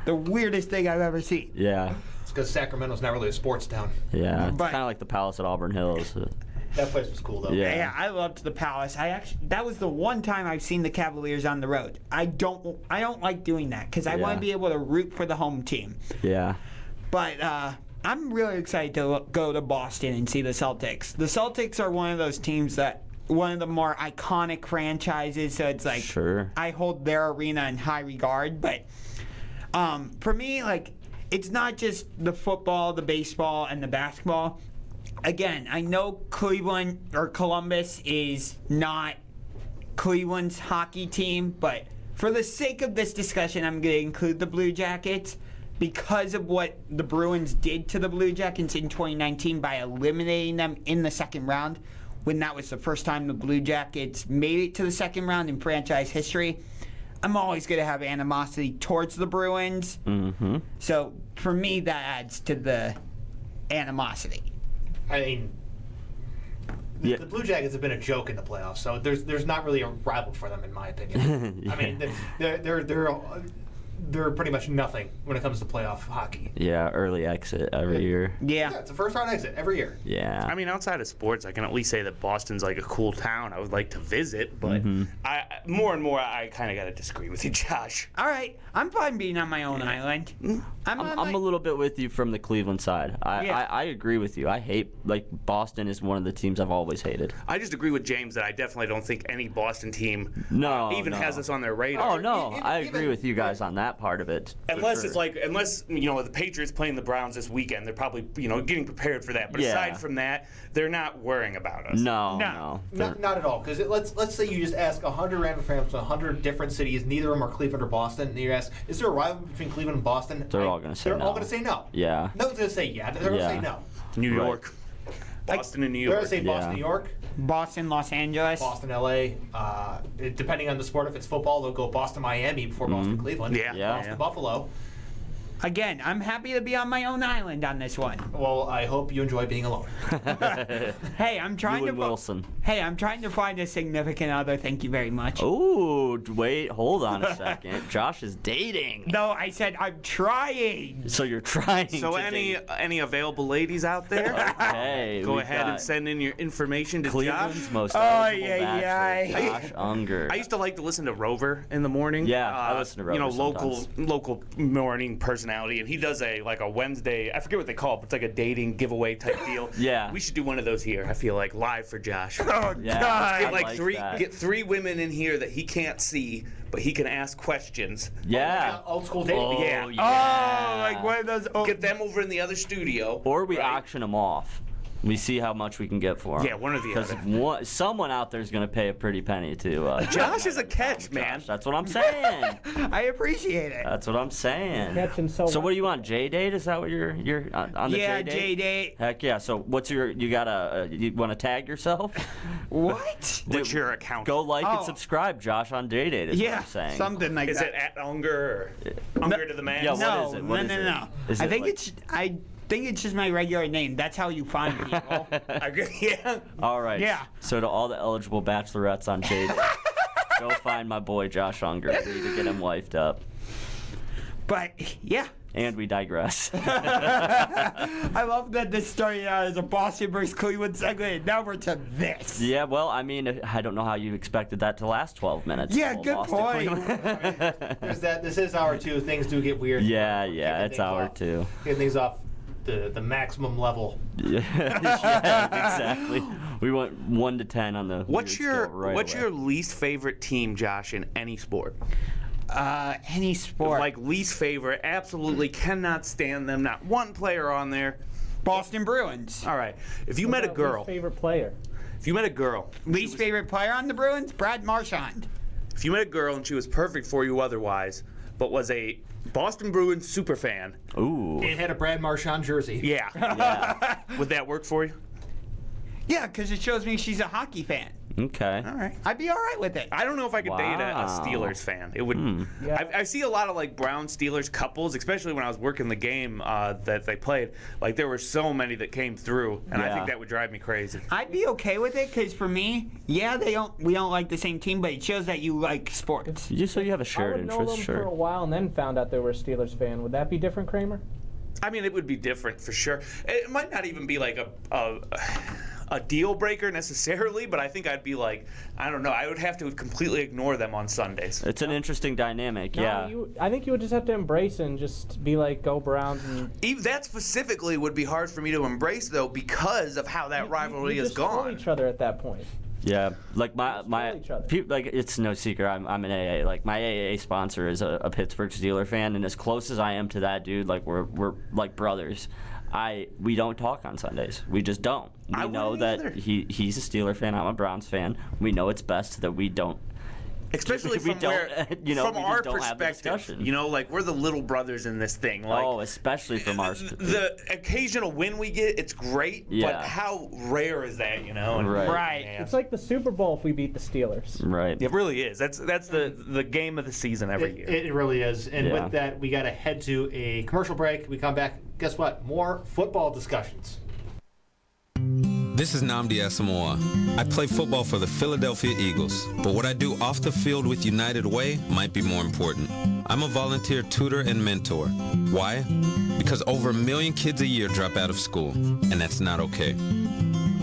the weirdest thing I've ever seen. Yeah. It's because Sacramento's not really a sports town. Yeah. It's kind of like the Palace at Auburn Hills. That place was cool though. Yeah, I loved the Palace. That was the one time I've seen the Cavaliers on the road. I don't like doing that because I want to be able to root for the home team. Yeah. But I'm really excited to go to Boston and see the Celtics. The Celtics are one of those teams that one of the more iconic franchises, so it's like I hold their arena in high regard. But for me, like, it's not just the football, the baseball, and the basketball. Again, I know Cleveland or Columbus is not Cleveland's hockey team, but for the sake of this discussion, I'm going to include the Blue Jackets because of what the Bruins did to the Blue Jackets in 2019 by eliminating them in the second round, when that was the first time the Blue Jackets made it to the second round in franchise history. I'm always going to have animosity towards the Bruins. Mm-hmm. So for me, that adds to the animosity. I mean, the Blue Jackets have been a joke in the playoffs, so there's not really a rival for them in my opinion. I mean, they're pretty much nothing when it comes to playoff hockey. Yeah, early exit every year. Yeah, it's a first round exit every year. Yeah. I mean, outside of sports, I can at least say that Boston's like a cool town. I would like to visit, but more and more, I kind of got to disagree with you, Josh. All right, I'm fine being on my own island. I'm a little bit with you from the Cleveland side. I agree with you. I hate, like, Boston is one of the teams I've always hated. I just agree with James that I definitely don't think any Boston team has us on their radar. Oh, no, I agree with you guys on that part of it. Unless the Patriots playing the Browns this weekend, they're probably getting prepared for that. But aside from that, they're not worrying about us. No. Not at all. Because let's say you just ask 100 random fans from 100 different cities, neither of them are Cleveland or Boston, and you ask, is there a rivalry between Cleveland and Boston? They're all going to say no. They're all going to say no. Yeah. No one's going to say yeah. They're going to say no. New York. Boston and New Where York. I say Boston, New York. Boston, Los Angeles. Boston, LA. Depending on the sport, if it's football, they'll go Boston, Miami before Boston, Cleveland. Boston, Buffalo. Again, I'm happy to be on my own island on this one. Well, I hope you enjoy being alone. Hey, I'm trying You and Wilson. Hey, I'm trying to find a significant other. Thank you very much. Ooh, wait, hold on a second. Josh is dating. No, I said I'm trying. So you're trying. So to any available ladies out there? Okay, Go we've ahead and got send in your information to Cleveland's Josh. most eligible bachelor, Josh Unger. I used to like to listen to Rover in the morning. Yeah, I listen to Rover You know, sometimes. local morning personality, and he does a Wednesday. I forget what they call it, but it's like a dating giveaway type deal. Yeah. We should do one of those here. I feel like live for Josh. Oh Yeah, God! Get that. three women in here that he can't see, but he can ask questions. Yeah. Old school dating. Oh, Yeah. Oh, like one of those. Get them over in the other studio. Or we auction them off. We see how much we can get for them. Yeah, one or the other. Because someone out there is going to pay a pretty penny to. Josh is a catch, man. That's what I'm saying. I appreciate it. That's what I'm saying. Catching so So what do you want? J-Date? Is that what you're on the Yeah, J-Date? J-Date. Heck yeah. So what's you want to tag yourself? What? What's your account? Go like and subscribe, Josh, on J-Date is what I'm saying. Something like Is that. it at Unger or Unger to the man? Yeah, no, what is it? What is it? no. Is I it think like- I think it's just my regular name. That's how you find people. Yeah. All right. Yeah. So to all the eligible bachelorettes on J-Date, go find my boy Josh Unger. We need to get him wifed up. But yeah. And we digress. I love that this started out as a Boston versus Cleveland segment, and now we're to this. Yeah, well, I mean, I don't know how you expected that to last 12 minutes. Yeah, Well, good Boston, point. Cleveland. There's that. This is hour 2. Things do get weird. Yeah, Kicking it's things hour off. 2. Getting things off the maximum level. Yeah, exactly. We went 1 to 10 on the. What's weird your scale right away. your least favorite team, Josh, in any sport? Any sport. Like least favorite, absolutely cannot stand them. Not one player on there. Boston Bruins. All right. If you met a girl, favorite player. if you met a girl, Least favorite player on the Bruins? Brad Marchand. if you met a girl and she was perfect for you otherwise, but was a Boston Bruins super fan, Ooh. It had a Brad Marchand jersey. yeah, would that work for you? Yeah, because it shows me she's a hockey fan. Okay. All right. I'd be all right with it. I don't know if I could date a Wow. Steelers fan. It would. I see a lot of like Brown Steelers couples, especially when I was working the game that they played. Like there were so many that came through, and I Yeah. think that would drive me crazy. I'd be okay with it because for me, yeah, we don't like the same team, but it shows that you like sports. So you have a I shared would know interest, them for a sure. while and then found out they were a Steelers fan. Would that be different, Kramer? I mean, it would be different for sure. It might not even be like a deal breaker necessarily, but I think I'd be like, I don't know, I would have to completely ignore them on Sundays. It's an interesting dynamic, No, yeah. I think you would just have to embrace it and just be like, go Browns. And Even that specifically would be hard for me to embrace though because of how that rivalry you is just troll gone. each other at that point. Yeah, like my each other. like it's no secret. I'm an AA. Like my AA sponsor is a Pittsburgh Steeler fan, and as close as I am to that dude, like we're like brothers. We don't talk on Sundays. We just don't. We know that he's a Steeler fan. I'm a Browns fan. We know it's best that we don't. Especially we from don't, where, you know, from we our just don't have the perspective, discussion. you know, like we're the little brothers in this thing. Like, especially from our. The occasional win we get, it's great, Yeah. but how rare is that, you know? And- Right. Yeah. It's like the Super Bowl if we beat the Steelers. Right. It really is. That's the game of the season every year. It really is. And Yeah. with that, we got to head to a commercial break. We come back. Guess what? More football discussions. This is Nnamdi Asamoah. I play football for the Philadelphia Eagles, but what I do off the field with United Way might be more important. I'm a volunteer tutor and mentor. Why? Because over 1 million kids a year drop out of school, and that's not okay.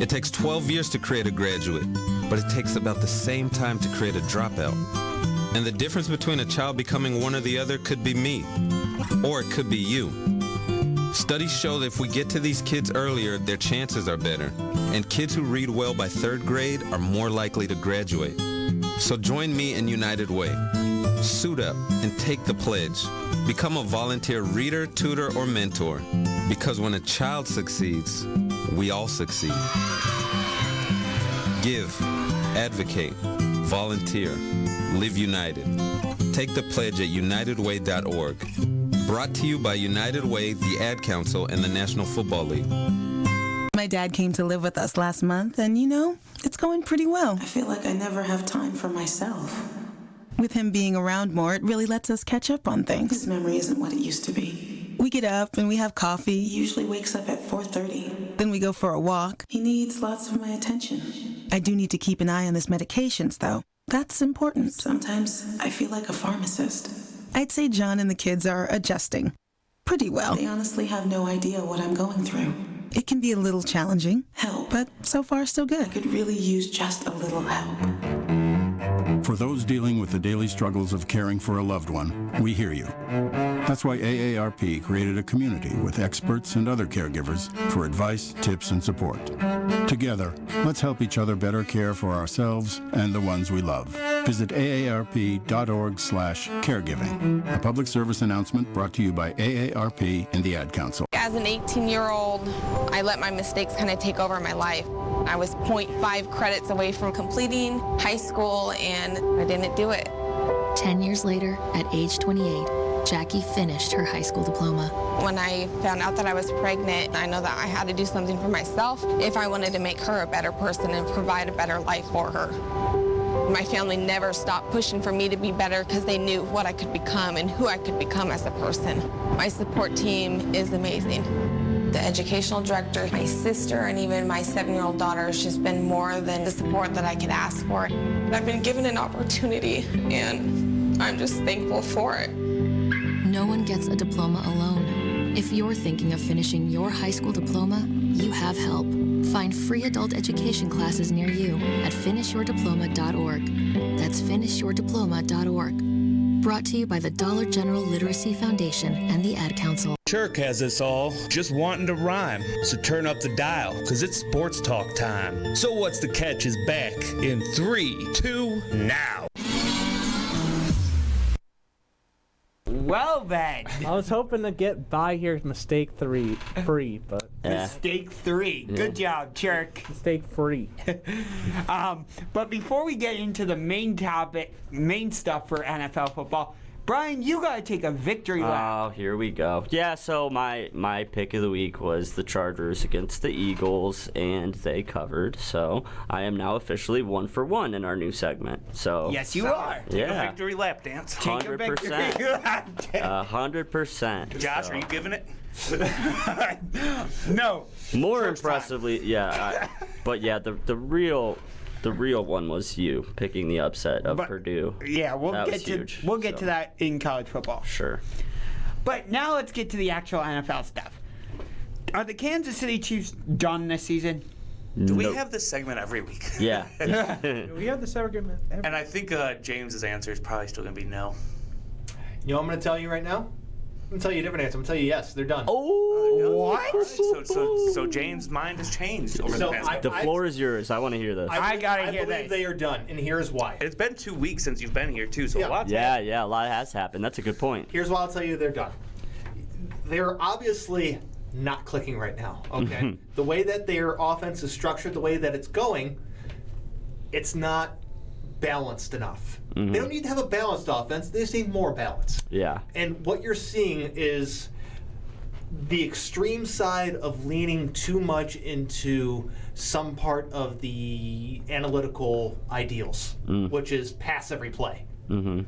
It takes 12 years to create a graduate, but it takes about the same time to create a dropout. And the difference between a child becoming one or the other could be me, or it could be you. Studies show that if we get to these kids earlier, their chances are better. And kids who read well by 3rd grade are more likely to graduate. So join me in United Way. Suit up and take the pledge. Become a volunteer reader, tutor, or mentor. Because when a child succeeds, we all succeed. Give, advocate, volunteer, live united. Take the pledge at unitedway.org. Brought to you by United Way, the Ad Council, and the National Football League. My dad came to live with us last month, and it's going pretty well. I feel like I never have time for myself. With him being around more, it really lets us catch up on things. His memory isn't what it used to be. We get up and we have coffee. He usually wakes up at 4:30. Then we go for a walk. He needs lots of my attention. I do need to keep an eye on his medications, though. That's important. Sometimes I feel like a pharmacist. I'd say John and the kids are adjusting pretty well. They honestly have no idea what I'm going through. It can be a little challenging, but so far so good. I could really use just a little help. For those dealing with the daily struggles of caring for a loved one, we hear you. That's why AARP created a community with experts and other caregivers for advice, tips, and support. Together, let's help each other better care for ourselves and the ones we love. Visit aarp.org/caregiving. A public service announcement brought to you by AARP and the Ad Council. As an 18-year-old, I let my mistakes kind of take over my life. I was 0.5 credits away from completing high school, and I didn't do it. 10 years later, at age 28, Jackie finished her high school diploma. When I found out that I was pregnant, I know that I had to do something for myself if I wanted to make her a better person and provide a better life for her. My family never stopped pushing for me to be better because they knew what I could become and who I could become as a person. My support team is amazing. The educational director, my sister, and even my 7-year-old daughter has just been more than the support that I could ask for. I've been given an opportunity, and I'm just thankful for it. No one gets a diploma alone. If you're thinking of finishing your high school diploma, you have help. Find free adult education classes near you at finishyourdiploma.org. That's finishyourdiploma.org. Brought to you by the Dollar General Literacy Foundation and the Ad Council. Churk has us all just wanting to rhyme, so turn up the dial, because it's sports talk time. So What's the Catch is back in 3, 2, now. Well then. I was hoping to get by here with mistake free, but mistake 3. Good job, Churk. Mistake free. But before we get into the main topic, main stuff for NFL football, Bryan, you gotta take a victory lap. Oh, here we go. Yeah, so my pick of the week was the Chargers against the Eagles, and they covered. So I am now officially 1 for 1 in our new segment. So yes, you are. Take a victory lap dance. 100%. 100%. Josh, are you giving it? No. More impressively, but the real one was you picking the upset of Purdue. Yeah, we'll get to that in college football. Sure. But now let's get to the actual NFL stuff. Are the Kansas City Chiefs done this season? Do we have this segment every week? Yeah. We have this segment every And I think James's answer is probably still going to be no. You know what I'm going to tell you right now? I'm going to tell you a different answer. I'm going to tell you yes, they're done. What? Right, so James' mind has changed over the past. The floor is yours. I want to hear this. I believe they are done, and here's why. It's been 2 weeks since you've been here, too, so a lot. Yeah, a lot has happened. That's a good point. Here's why I'll tell you they're done. They're obviously not clicking right now, okay? The way that their offense is structured, the way that it's going, it's not balanced enough. Mm-hmm. They don't need to have a balanced offense. They just need more balance. Yeah. And what you're seeing is the extreme side of leaning too much into some part of the analytical ideals, which is pass every play. Mm-hmm.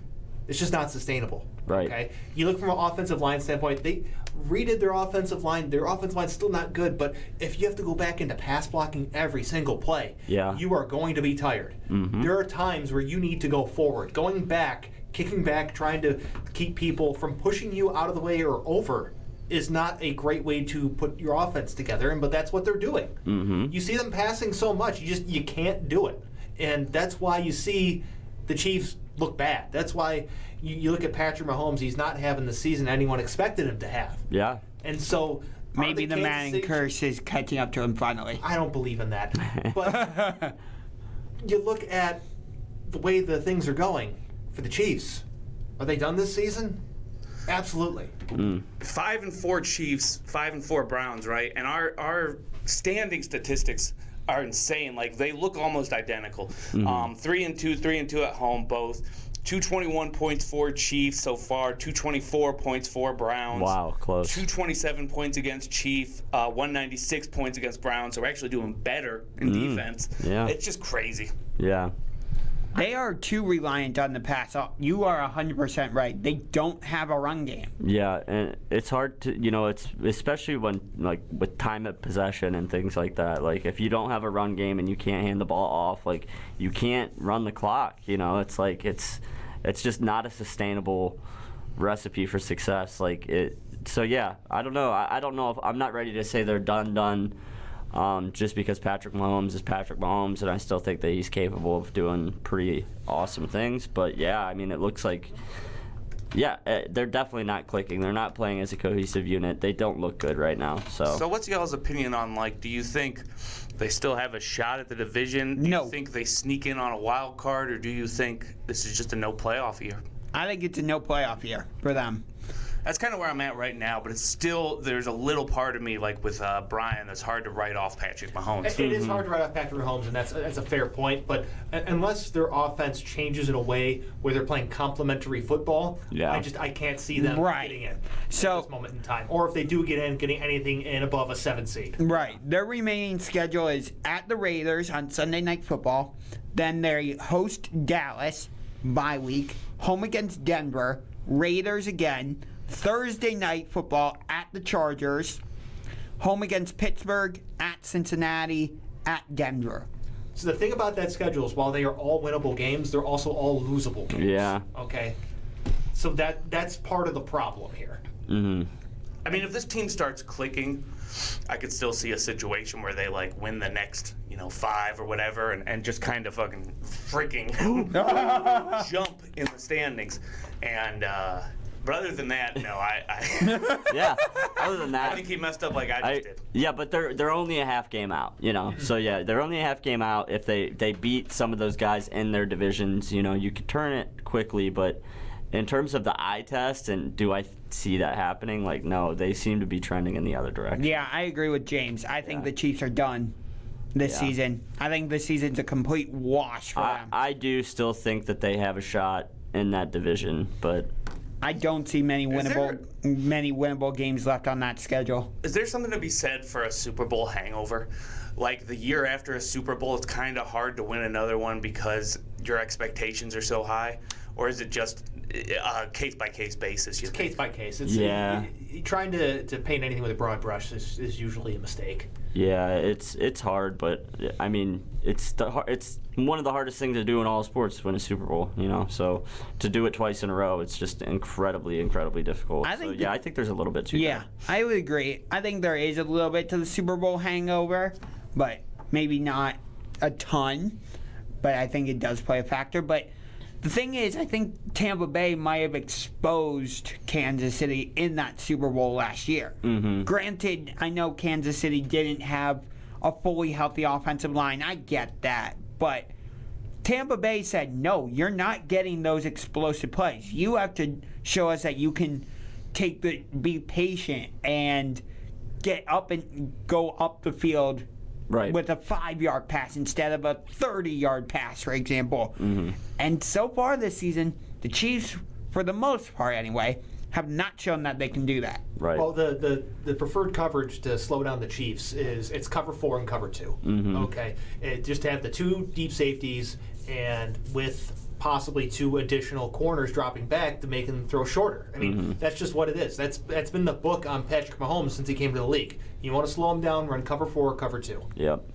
It's just not sustainable. Right. Okay. You look from an offensive line standpoint, they redid their offensive line. Their offensive line's still not good, but if you have to go back into pass blocking every single play, you are going to be tired. Mm-hmm. There are times where you need to go forward. Going back, kicking back, trying to keep people from pushing you out of the way or over is not a great way to put your offense together, but that's what they're doing. Mm-hmm. You see them passing so much, you can't do it. And that's why you see the Chiefs look bad. That's why you look at Patrick Mahomes, he's not having the season anyone expected him to have. Yeah. And so maybe the Manning curse is catching up to him finally. I don't believe in that. But you look at the way the things are going for the Chiefs. Are they done this season? Absolutely. 5-4 Chiefs, 5-4 Browns, right? And our standing statistics are insane. Like, they look almost identical. 3-2 at home, both. 221 points for Chiefs so far, 224 points for Browns. Wow, close. 227 points against Chiefs, 196 points against Browns. So we're actually doing better in defense. Yeah. It's just crazy. Yeah. They are too reliant on the pass. You are 100% right. They don't have a run game. Yeah, and it's hard to, it's especially when, like, with time of possession and things like that. Like, if you don't have a run game and you can't hand the ball off, like, you can't run the clock. It's like it's just not a sustainable recipe for success. So yeah, I don't know. I don't know if I'm not ready to say they're done. Just because Patrick Mahomes is Patrick Mahomes, and I still think that he's capable of doing pretty awesome things. But yeah, I mean, it looks like, they're definitely not clicking. They're not playing as a cohesive unit. They don't look good right now. So what's y'all's opinion on, do you think they still have a shot at the division? Do you think they sneak in on a wild card, or do you think this is just a no playoff year? I think it's a no playoff year for them. That's kind of where I'm at right now, but it's still, there's a little part of me, like with Bryan, that's hard to write off Patrick Mahomes. It is hard to write off Patrick Mahomes, and that's a fair point, but unless their offense changes in a way where they're playing complementary football, I can't see them getting in at this moment in time. Or if they do getting anything in above a 7 seed. Right. Their remaining schedule is at the Raiders on Sunday Night Football, then they host Dallas, bye week, home against Denver, Raiders again, Thursday Night Football at the Chargers, home against Pittsburgh, at Cincinnati, at Denver. So the thing about that schedule is while they are all winnable games, they're also all losable games. Yeah. Okay? So that's part of the problem here. Mm-hmm. I mean, if this team starts clicking, I could still see a situation where they win the next 5 or whatever, and just kind of fucking freaking jump in the standings. And but other than that, no, yeah. Other than that, I think he messed up like I just did. Yeah, but they're only a half game out, So yeah, they're only a half game out. If they beat some of those guys in their divisions, you could turn it quickly. But in terms of the eye test, and do I see that happening? No, they seem to be trending in the other direction. Yeah, I agree with James. I think the Chiefs are done this season. I think this season's a complete wash for them. I do still think that they have a shot in that division, but I don't see many winnable games left on that schedule. Is there something to be said for a Super Bowl hangover? The year after a Super Bowl, it's kind of hard to win another one because your expectations are so high? Or is it just a case-by-case basis? It's case by case. Trying to paint anything with a broad brush is usually a mistake. Yeah, it's hard, but I mean, it's one of the hardest things to do in all sports, win a Super Bowl. So to do it twice in a row, it's just incredibly, incredibly difficult. I think there's a little bit to that. I would agree. I think there is a little bit to the Super Bowl hangover, but maybe not a ton. But I think it does play a factor. But the thing is, I think Tampa Bay might have exposed Kansas City in that Super Bowl last year. Mm-hmm. Granted, I know Kansas City didn't have a fully healthy offensive line. I get that. But Tampa Bay said, no, you're not getting those explosive plays. You have to show us that you can be patient and get up and go up the field with a 5-yard pass instead of a 30-yard pass, for example. Mm-hmm. And so far this season, the Chiefs, for the most part anyway, have not shown that they can do that. Right. Well, the preferred coverage to slow down the Chiefs it's cover 4 and cover 2. Mm-hmm. Okay, just to have the 2 deep safeties and with possibly 2 additional corners dropping back to make them throw shorter. I mean, that's just what it is. That's been the book on Patrick Mahomes since he came to the league. You want to slow him down, run cover 4, cover 2. Yep.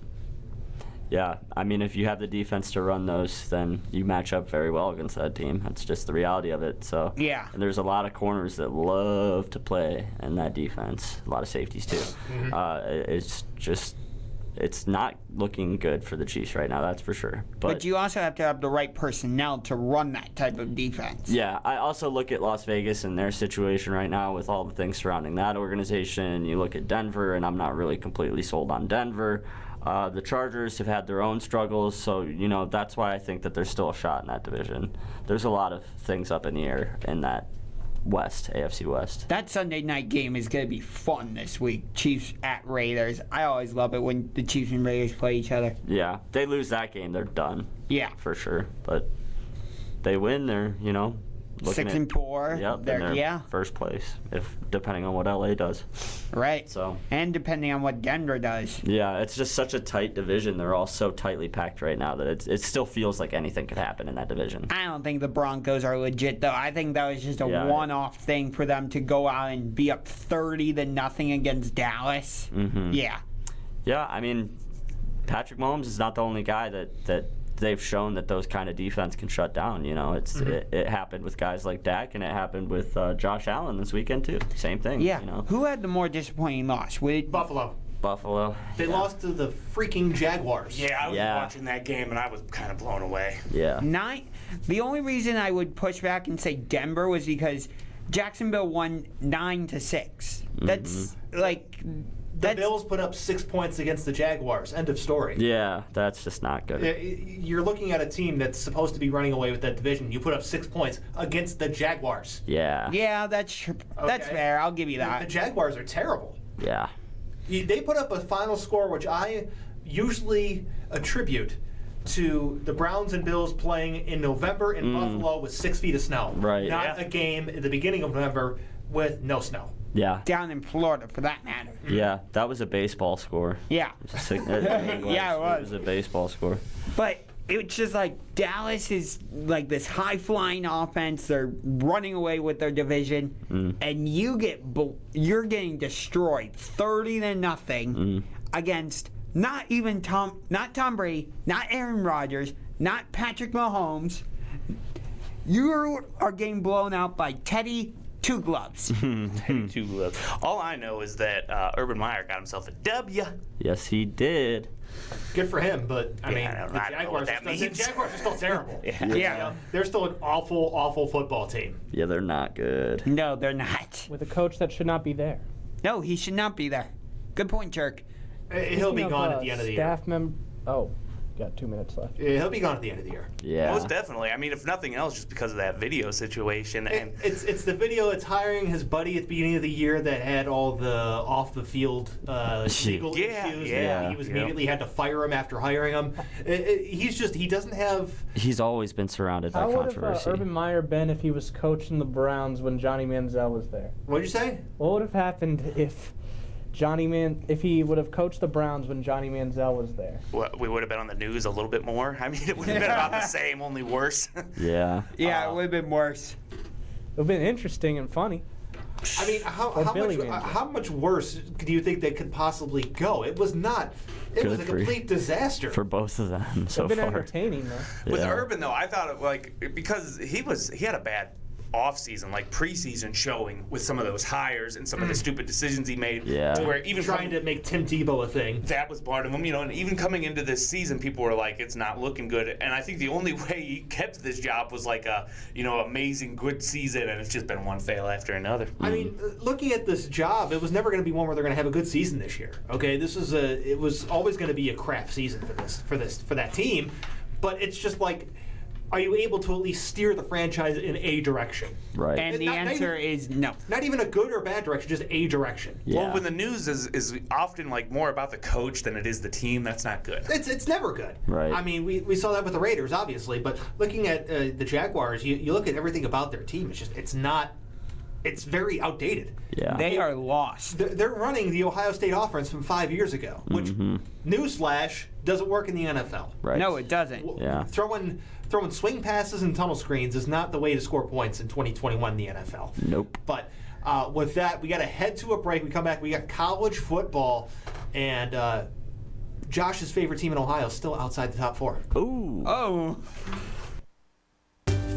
Yeah, I mean, if you have the defense to run those, then you match up very well against that team. That's just the reality of it. So yeah, and there's a lot of corners that love to play in that defense. A lot of safeties too. Mm-hmm. It's not looking good for the Chiefs right now. That's for sure. But you also have to have the right personnel to run that type of defense. Yeah, I also look at Las Vegas and their situation right now with all the things surrounding that organization. You look at Denver, and I'm not really completely sold on Denver. The Chargers have had their own struggles, so that's why I think that there's still a shot in that division. There's a lot of things up in the air in that AFC West. That Sunday night game is going to be fun this week. Chiefs at Raiders. I always love it when the Chiefs and Raiders play each other. Yeah, they lose that game, they're done. Yeah, for sure. But they win, they're, looking 6-4. Yep, they're first place, if depending on what LA does. Right. So. And depending on what Denver does. Yeah, it's just such a tight division. They're all so tightly packed right now that it still feels like anything could happen in that division. I don't think the Broncos are legit, though. I think that was just a one-off thing for them to go out and be up 30-0 against Dallas. Mm-hmm. Yeah. Yeah, I mean, Patrick Mahomes is not the only guy that they've shown that those kind of defense can shut down. It happened with guys like Dak, and it happened with Josh Allen this weekend too. Same thing. Yeah. Who had the more disappointing loss? Buffalo. They lost to the freaking Jaguars. Yeah, I was watching that game, and I was kind of blown away. Yeah. The only reason I would push back and say Denver was because Jacksonville won 9-6. That's The Bills put up 6 points against the Jaguars. End of story. Yeah, that's just not good. You're looking at a team that's supposed to be running away with that division. You put up 6 points against the Jaguars. Yeah. Yeah, that's fair. I'll give you that. The Jaguars are terrible. Yeah. They put up a final score, which I usually attribute to the Browns and Bills playing in November in Buffalo with 6 feet of snow. Right. Not a game at the beginning of November with no snow. Yeah. Down in Florida, for that matter. Yeah, that was a baseball score. Yeah. Yeah, it was. It was a baseball score. But it's just like Dallas is like this high-flying offense. They're running away with their division, and you're getting destroyed 30-0 against not Tom Brady, not Aaron Rodgers, not Patrick Mahomes. You are getting blown out by Teddy Two Gloves. Teddy Two Gloves. All I know is that Urban Meyer got himself a W. Yes, he did. Good for him, but I don't know what that means. The Jaguars are still terrible. Yeah. They're still an awful, awful football team. Yeah, they're not good. No, they're not. With a coach that should not be there. No, he should not be there. Good point, Churk. He'll be gone at the end of the year. Oh, got 2 minutes left. Yeah, he'll be gone at the end of the year. Yeah. Most definitely. I mean, if nothing else, just because of that video situation. And it's the video. It's hiring his buddy at the beginning of the year that had all the off the field legal issues. Yeah. He was immediately had to fire him after hiring him. He doesn't have. He's always been surrounded by How controversy. would have Urban Meyer been if he was coaching the Browns when Johnny Manziel was there? What'd you say? What would have happened if if he would have coached the Browns when Johnny Manziel was there? We would have been on the news a little bit more. I mean, it would have been about the same, only worse. Yeah. Yeah, it would have been worse. It would have been interesting and funny. I mean, how much worse do you think they could possibly go? It was not. It was a complete disaster for both of them so been far. Entertaining though. With Urban though, I thought because he had a bad off-season, like preseason showing with some of those hires and some of the stupid decisions he made. Yeah. To where even trying to make Tim Tebow a thing. That was part of him, and even coming into this season, people were like, it's not looking good. And I think the only way he kept this job was like a, amazing good season, and it's just been one fail after another. I mean, looking at this job, it was never going to be one where they're going to have a good season this year. Okay, it was always going to be a crap season for that team, but it's just like, are you able to at least steer the franchise in a direction? Right. And the answer is no. Not even a good or bad direction, just a direction. Yeah. Well, when the news is often like more about the coach than it is the team, that's not good. It's never good. Right. I mean, we saw that with the Raiders, obviously, but looking at the Jaguars, you look at everything about their team. It's very outdated. Yeah. They are lost. They're running the Ohio State offense from 5 years ago, which, newsflash, doesn't work in the NFL. Right. No, it doesn't. Yeah. Throwing swing passes and tunnel screens is not the way to score points in 2021 in the NFL. Nope. But with that, we got to head to a break. We come back, we got college football, and Josh's favorite team in Ohio is still outside the top 4. Ooh. Oh.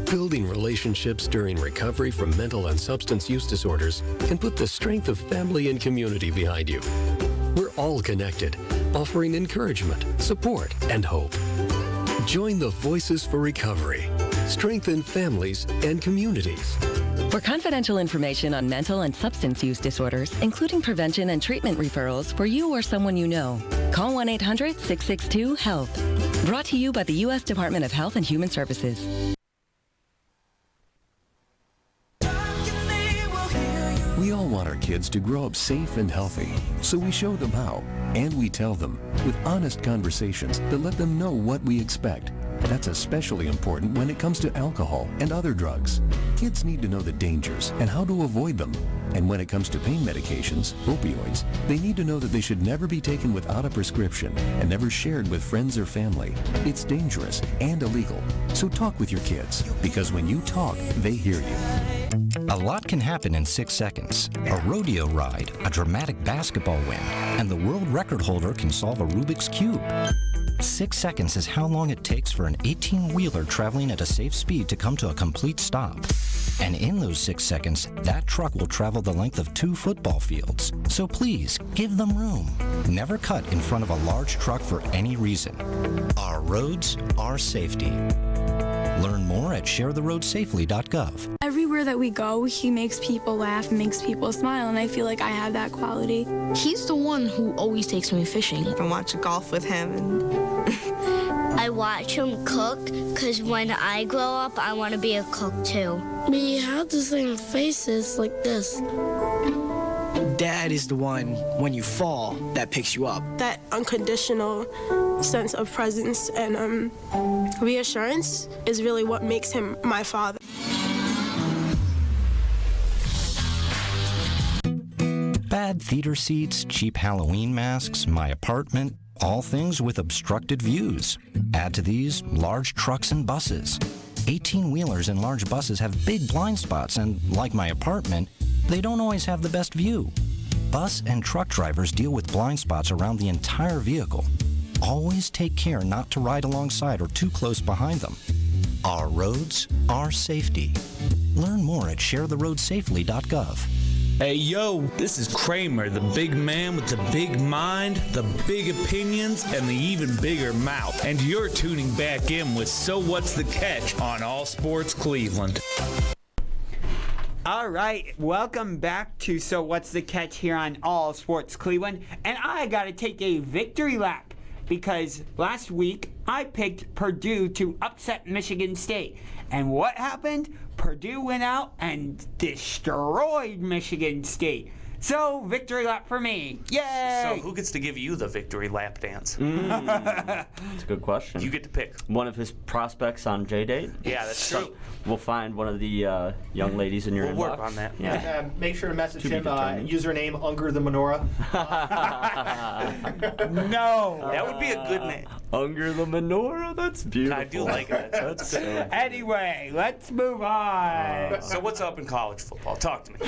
Building relationships during recovery from mental and substance use disorders can put the strength of family and community behind you. We're all connected, offering encouragement, support, and hope. Join the Voices for Recovery. Strengthen families and communities. For confidential information on mental and substance use disorders, including prevention and treatment referrals for you or someone you know, call 1-800-662-HEALTH. Brought to you by the U.S. Department of Health and Human Services. We all want our kids to grow up safe and healthy, so we show them how, and we tell them with honest conversations that let them know what we expect That's especially important when it comes to alcohol and other drugs. Kids need to know the dangers and how to avoid them. And when it comes to pain medications, opioids, they need to know that they should never be taken without a prescription and never shared with friends or family. It's dangerous and illegal. So talk with your kids, because when you talk, they hear you. A lot can happen in 6 seconds. A rodeo ride, a dramatic basketball win, and the world record holder can solve a Rubik's Cube. 6 seconds is how long it takes for an 18-wheeler traveling at a safe speed to come to a complete stop. And in those 6 seconds, that truck will travel the length of 2 football fields. So please, give them room. Never cut in front of a large truck for any reason. Our roads, our safety. Learn more at sharetheroadsafely.gov. Everywhere that we go, he makes people laugh and makes people smile, and I feel like I have that quality. He's the one who always takes me fishing. I watch golf with him. I watch him cook, because when I grow up, I want to be a cook too. We have the same faces like this. Dad is the one, when you fall, that picks you up. That unconditional sense of presence and reassurance is really what makes him my father. Bad theater seats, cheap Halloween masks, my apartment, all things with obstructed views. Add to these large trucks and buses. 18-wheelers and large buses have big blind spots, and like my apartment, they don't always have the best view. Bus and truck drivers deal with blind spots around the entire vehicle. Always take care not to ride alongside or too close behind them. Our roads, our safety. Learn more at sharetheroadsafely.gov. Hey yo, this is Kramer, the big man with the big mind, the big opinions, and the even bigger mouth. And you're tuning back in with So What's the Catch on All Sports Cleveland. All right, welcome back to So What's the Catch here on All Sports Cleveland. And I got to take a victory lap because last week I picked Purdue to upset Michigan State. And what happened? Purdue went out and destroyed Michigan State. So, victory lap for me. Yay! So, who gets to give you the victory lap dance? That's a good question. You get to pick. One of his prospects on J-Date? Yeah, that's true. We'll find one of the young ladies in your inbox. We'll work on that. Yeah. Make sure to message him, username Unger the Menorah. No! That would be a good name. Unger the Menorah? That's beautiful. I do like it. That's good. Anyway, let's move on. So what's up in college football? Talk to me.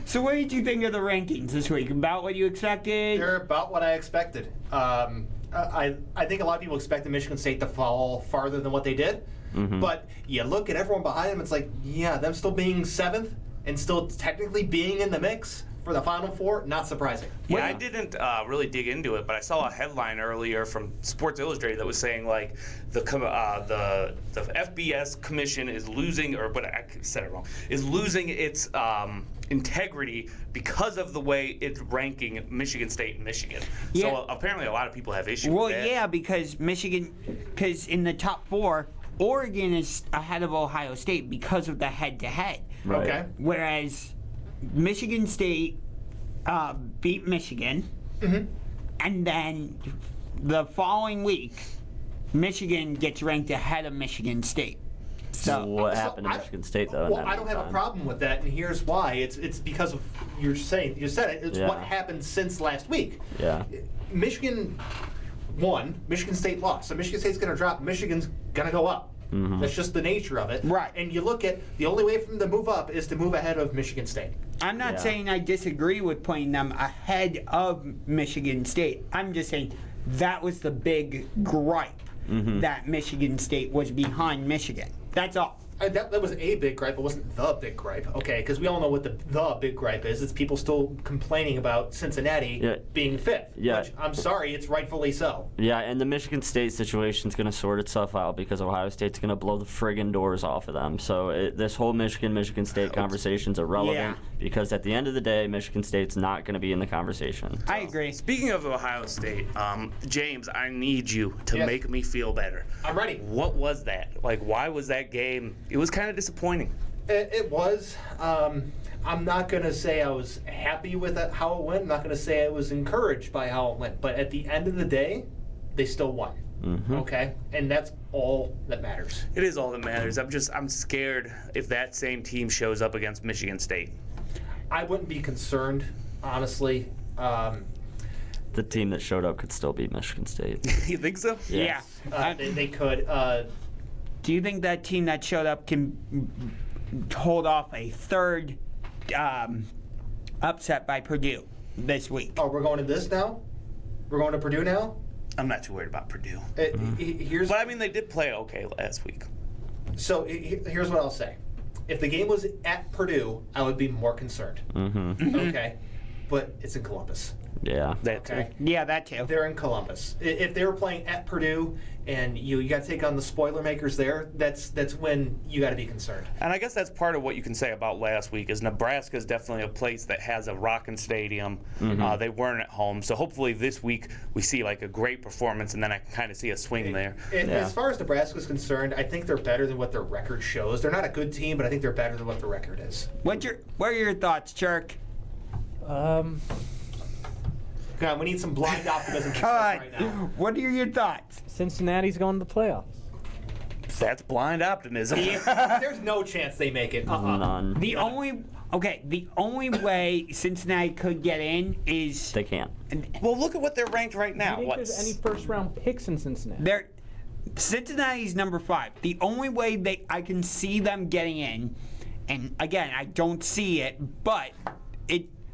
So what did you think of the rankings this week? About what you expected? They're about what I expected. I think a lot of people expected Michigan State to fall farther than what they did. Mm-hmm. But you look at everyone behind them, it's like, yeah, them still being 7th and still technically being in the mix for the Final Four, not surprising. Yeah, I didn't really dig into it, but I saw a headline earlier from Sports Illustrated that was saying like the FBS commission is losing, or but I said it wrong, is losing its integrity because of the way it's ranking Michigan State and Michigan. Yeah. So apparently a lot of people have issues Well, with that. yeah, because in the top 4, Oregon is ahead of Ohio State because of the head-to-head. Right. Okay. Whereas Michigan State beat Michigan, and then the following week, Michigan gets ranked ahead of Michigan State. So what happened to Michigan State, though? Well, I don't have a problem with that, and here's why. It's because of you said it. It's what happened since last week. Yeah. Michigan won. Michigan State lost. So Michigan State's going to drop. Michigan's going to go up. Mm-hmm. That's just the nature of it. Right. And you look at the only way for them to move up is to move ahead of Michigan State. I'm not saying I disagree with putting them ahead of Michigan State. I'm just saying that was the big gripe, that Michigan State was behind Michigan. That's all. That was a big gripe. It wasn't the big gripe, okay? Because we all know what the big gripe is. It's people still complaining about Cincinnati being 5th. Yeah. Which, I'm sorry, it's rightfully so. Yeah, and the Michigan State situation's going to sort itself out because Ohio State's going to blow the friggin' doors off of them. So this whole Michigan State conversation's irrelevant because at the end of the day, Michigan State's not going to be in the conversation. I agree. Speaking of Ohio State, James, I need you to make me feel better. I'm ready. What was that? Like, why was that game? It was kind of disappointing. It was. I'm not going to say I was happy with how it went. I'm not going to say I was encouraged by how it went. But at the end of the day, they still won. Okay, and that's all that matters. It is all that matters. I'm scared if that same team shows up against Michigan State. I wouldn't be concerned, honestly. The team that showed up could still beat Michigan State. You think so? Yeah. They could. Do you think that team that showed up can hold off a third upset by Purdue this week? Oh, we're going to this now? We're going to Purdue now? I'm not too worried about Purdue. But I mean, they did play okay last week. So here's what I'll say. If the game was at Purdue, I would be more concerned. Okay? But it's in Columbus. Yeah. Okay. Yeah, that too. They're in Columbus. If they were playing at Purdue and you got to take on the spoiler makers there, that's when you got to be concerned. And I guess that's part of what you can say about last week is Nebraska is definitely a place that has a rocking stadium. They weren't at home, so hopefully this week we see like a great performance, and then I can kind of see a swing there. As far as Nebraska is concerned, I think they're better than what their record shows. They're not a good team, but I think they're better than what the record is. What are your thoughts, Churk? God, we need some blind optimism God, right now. what are your thoughts? Cincinnati's going to the playoffs. That's blind optimism. There's no chance they make it. None. The only way Cincinnati could get in is They can't. Well, look at what they're ranked right now. Do you think there's any first-round picks in Cincinnati? Cincinnati's number 5. The only way I can see them getting in, and again, I don't see it, but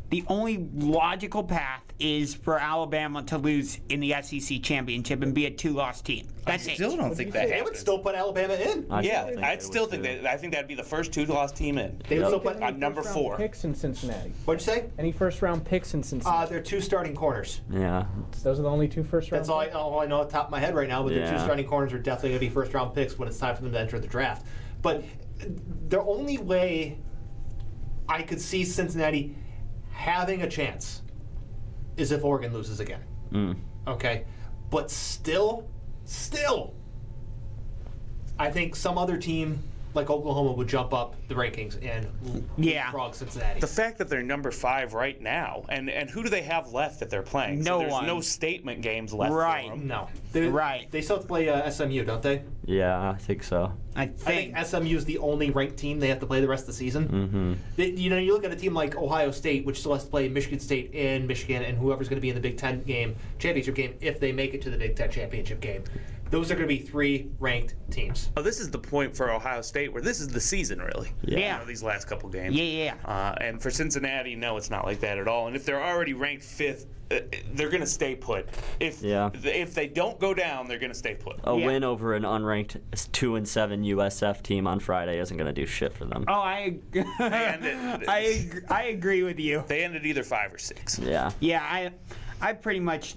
the only logical path is for Alabama to lose in the SEC championship and be a 2-loss team. That's it. I still don't think that happens. They would still put Alabama in. I'd still think that. I think that'd be the first 2-loss team in. They would still put on number 4. Picks in Cincinnati. What'd you say? Any first-round picks in Cincinnati? They're 2 starting corners. Yeah. Those are the only 2 first-round. That's all I know off the top of my head right now. But their 2 starting corners are definitely going to be first-round picks when it's time for them to enter the draft. But the only way I could see Cincinnati having a chance is if Oregon loses again. Okay? But still, I think some other team like Oklahoma would jump up the rankings and leapfrog Cincinnati. The fact that they're number 5 right now, and who do they have left that they're playing? So there's no statement games left for them. No. They still have to play SMU, don't they? Yeah, I think so. I think SMU is the only ranked team they have to play the rest of the season. You look at a team like Ohio State, which still has to play Michigan State in Michigan, and whoever's going to be in the Big Ten championship game, if they make it to the Big Ten championship game. Those are going to be 3 ranked teams. Oh, this is the point for Ohio State where this is the season, really. Yeah. These last couple games. Yeah. And for Cincinnati, no, it's not like that at all. And if they're already ranked 5th, they're going to stay put. If they don't go down, they're going to stay put. A win over an unranked 2-7 USF team on Friday isn't going to do shit for them. Oh, I agree with you. They ended either 5 or 6. Yeah. Yeah, I pretty much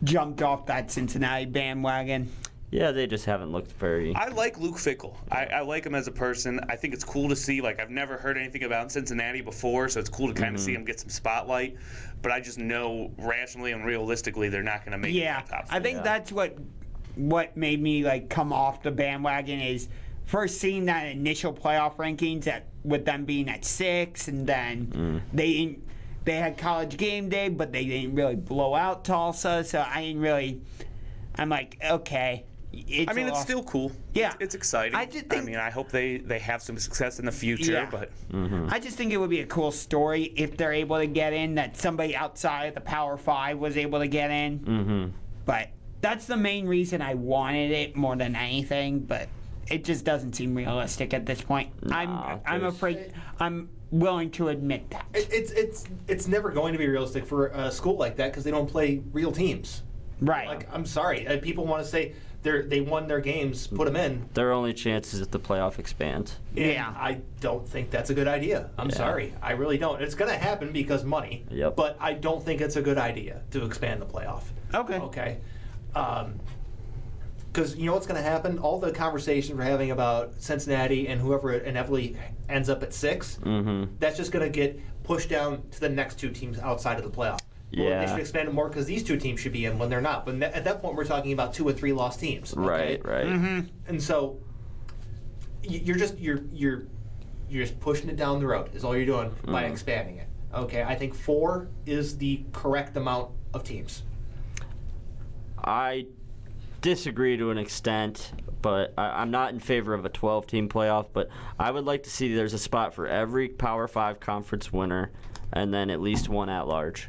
jumped off that Cincinnati bandwagon. Yeah, they just haven't looked very... I like Luke Fickell. I like him as a person. I think it's cool to see. I've never heard anything about Cincinnati before, so it's cool to kind of see him get some spotlight. But I just know rationally and realistically they're not going to make it to the top 4. I think that's what made me come off the bandwagon is first seeing that initial playoff rankings with them being at 6, and then they had College Game Day, but they didn't really blow out Tulsa, so I'm like, okay. It's still cool. Yeah. It's exciting. I hope they have some success in the future, but I just think it would be a cool story if they're able to get in, that somebody outside of the Power 5 was able to get in. But that's the main reason I wanted it more than anything, but it just doesn't seem realistic at this point. I'm afraid I'm willing to admit that. It's never going to be realistic for a school like that because they don't play real teams. Right. I'm sorry. People want to say they won their games, put them in. Their only chance is if the playoff expands. Yeah. I don't think that's a good idea. I'm sorry. I really don't. It's going to happen because money. Yep. But I don't think it's a good idea to expand the playoff. Okay. Because you know what's going to happen? All the conversations we're having about Cincinnati and whoever inevitably ends up at 6, that's just going to get pushed down to the next 2 teams outside of the playoff. Yeah. They should expand it more because these 2 teams should be in when they're not. But at that point, we're talking about 2 and 3 lost teams. Okay? Right. And so you're just pushing it down the road. Is all you're doing by expanding it. Okay. I think 4 is the correct amount of teams. I disagree to an extent, but I'm not in favor of a 12-team playoff, but I would like to see there's a spot for every Power 5 conference winner and then at least one at-large.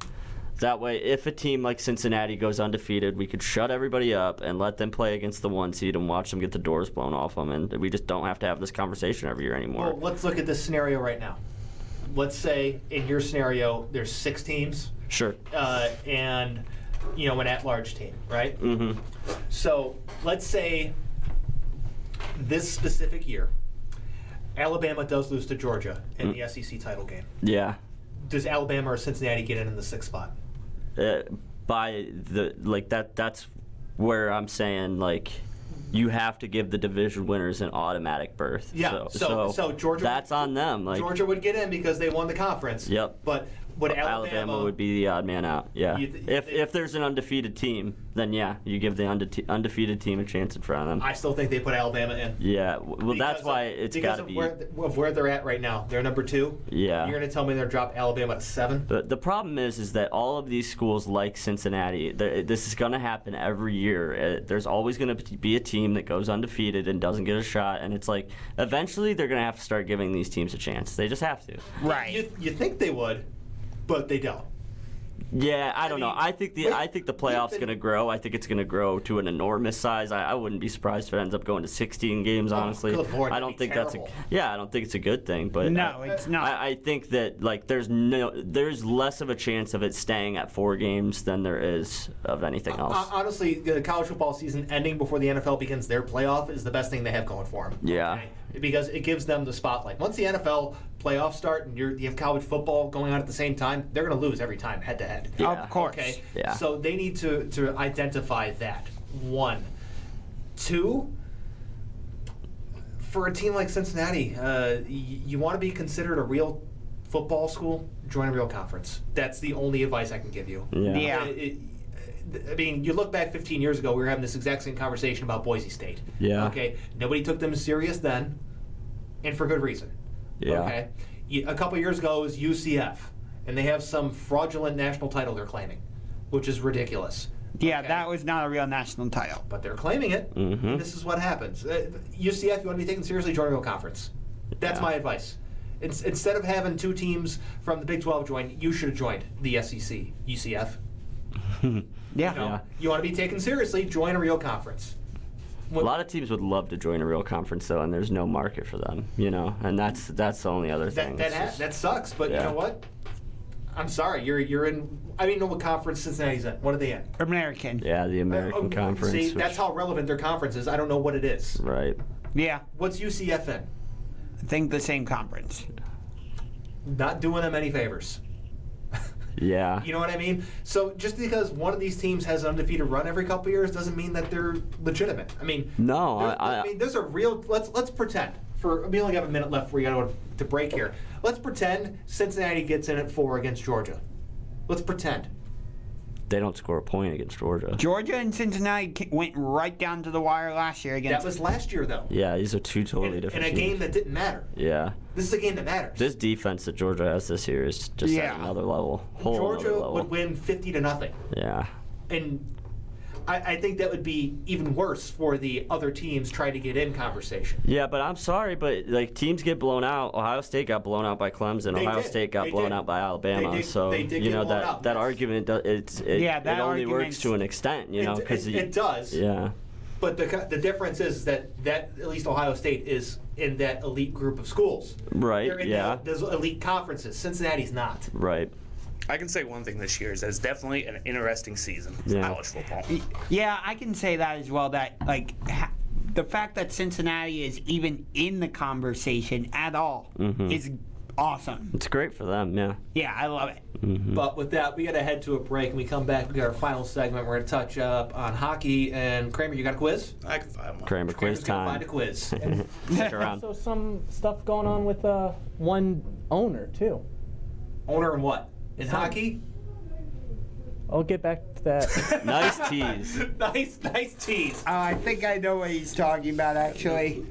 That way, if a team like Cincinnati goes undefeated, we could shut everybody up and let them play against the 1 seed and watch them get the doors blown off them, and we just don't have to have this conversation every year anymore. Well, let's look at this scenario right now. Let's say in your scenario there's 6 teams. Sure. And an at-large team, right? Mm-hmm. So let's say this specific year, Alabama does lose to Georgia in the SEC title game. Yeah. Does Alabama or Cincinnati get in the 6th spot? That's where I'm saying you have to give the division winners an automatic berth. Yeah. So Georgia. That's on them. Georgia would get in because they won the conference. Yep. But would Alabama would be the odd man out. Yeah. If there's an undefeated team, then yeah, you give the undefeated team a chance in front of them. I still think they put Alabama in. Yeah. Well, that's why it's got to be. Of where they're at right now, they're number 2. Yeah. You're going to tell me they're dropped Alabama to 7? The problem is that all of these schools like Cincinnati, this is going to happen every year. There's always going to be a team that goes undefeated and doesn't get a shot, and it's like eventually they're going to have to start giving these teams a chance. They just have to. Right. You think they would, but they don't. Yeah, I don't know. I think the playoff's going to grow. I think it's going to grow to an enormous size. I wouldn't be surprised if it ends up going to 16 games. Honestly, good Lord, I don't think terrible. I don't think it's a good thing. But no, it's not. I think that there's less of a chance of it staying at 4 games than there is of anything else. Honestly, the college football season ending before the NFL begins their playoff is the best thing they have going for them. Yeah. Okay? Because it gives them the spotlight. Once the NFL playoffs start and you have college football going on at the same time, they're going to lose every time head to head. Yeah. Of course. Okay. Yeah. So they need to identify that. 1. 2. For a team like Cincinnati, you want to be considered a real football school, join a real conference. That's the only advice I can give you. Yeah. I mean, you look back 15 years ago, we were having this exact same conversation about Boise State. Yeah. Okay. Nobody took them serious then, and for good reason. Yeah. Okay. A couple years ago, it was UCF, and they have some fraudulent national title they're claiming, which is ridiculous. Yeah, that was not a real national title. But they're claiming it, and this is what happens. UCF, you want to be taken seriously, join a real conference. That's my advice. Instead of having 2 teams from the Big 12 join, you should have joined the SEC, UCF. Yeah. You want to be taken seriously, join a real conference. A lot of teams would love to join a real conference, though, and there's no market for them, and that's the only other thing. That sucks, but you know what? I'm sorry, you're in. I don't even know what conference Cincinnati's in. What are they in? American. Yeah, the American Conference. See, that's how relevant their conference is. I don't know what it is. Right. Yeah. What's UCF in? I think the same conference. Not doing them any favors. Yeah. You know what I mean? So just because one of these teams has an undefeated run every couple years doesn't mean that they're legitimate. I mean, no. I mean, there's a real. Let's pretend. We only have a minute left before we got to break here. Let's pretend Cincinnati gets in at 4 against Georgia. Let's pretend. They don't score a point against Georgia. Georgia and Cincinnati went right down to the wire last year against. That was last year, though. Yeah, these are 2 totally different teams. In a game that didn't matter. Yeah. This is a game that matters. This defense that Georgia has this year is just at another level. Georgia would win 50-0. Yeah. And I think that would be even worse for the other teams trying to get in conversation. Yeah, but I'm sorry, but teams get blown out. Ohio State got blown out by Clemson. Ohio State got blown out by Alabama. That argument it only works to an extent, because it does. Yeah. But the difference is that at least Ohio State is in that elite group of schools. Right. They're in those elite conferences. Cincinnati's not. Right. I can say one thing this year is that it's definitely an interesting season for college football. Yeah, I can say that as well. That the fact that Cincinnati is even in the conversation at all is awesome. It's great for them. Yeah. Yeah, I love it. But with that, we got to head to a break. When we come back, we got our final segment. We're going to touch up on hockey. And Kramer, you got a quiz? I can find one. Kramer quiz time. Find a quiz. Stick around. Also, some stuff going on with one owner too. Owner in what? In hockey? I'll get back to that. Nice tease. Nice tease. I think I know what he's talking about, actually.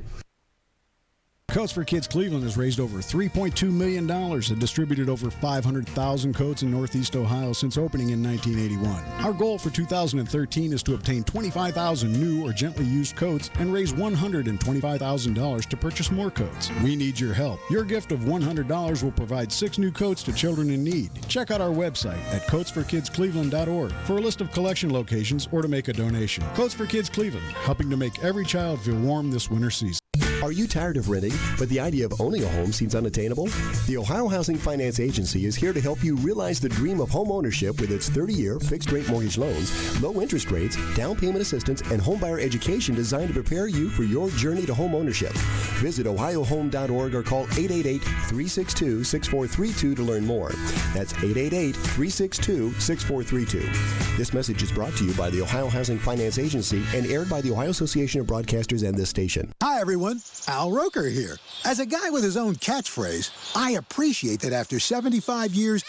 Coats for Kids Cleveland has raised over $3.2 million and distributed over 500,000 coats in Northeast Ohio since opening in 1981. Our goal for 2013 is to obtain 25,000 new or gently used coats and raise $125,000 to purchase more coats. We need your help. Your gift of $100 will provide 6 new coats to children in need. Check out our website at coatsforkidscleveland.org for a list of collection locations or to make a donation. Coats for Kids Cleveland, helping to make every child feel warm this winter season. Are you tired of renting, but the idea of owning a home seems unattainable? The Ohio Housing Finance Agency is here to help you realize the dream of home ownership with its 30-year fixed-rate mortgage loans, low interest rates, down payment assistance, and homebuyer education designed to prepare you for your journey to home ownership. Visit ohiohome.org or call 888-362-6432 to learn more. That's 888-362-6432. This message is brought to you by the Ohio Housing Finance Agency and aired by the Ohio Association of Broadcasters and this station. Hi, everyone. Al Roker here. As a guy with his own catchphrase, I appreciate that after 75 years,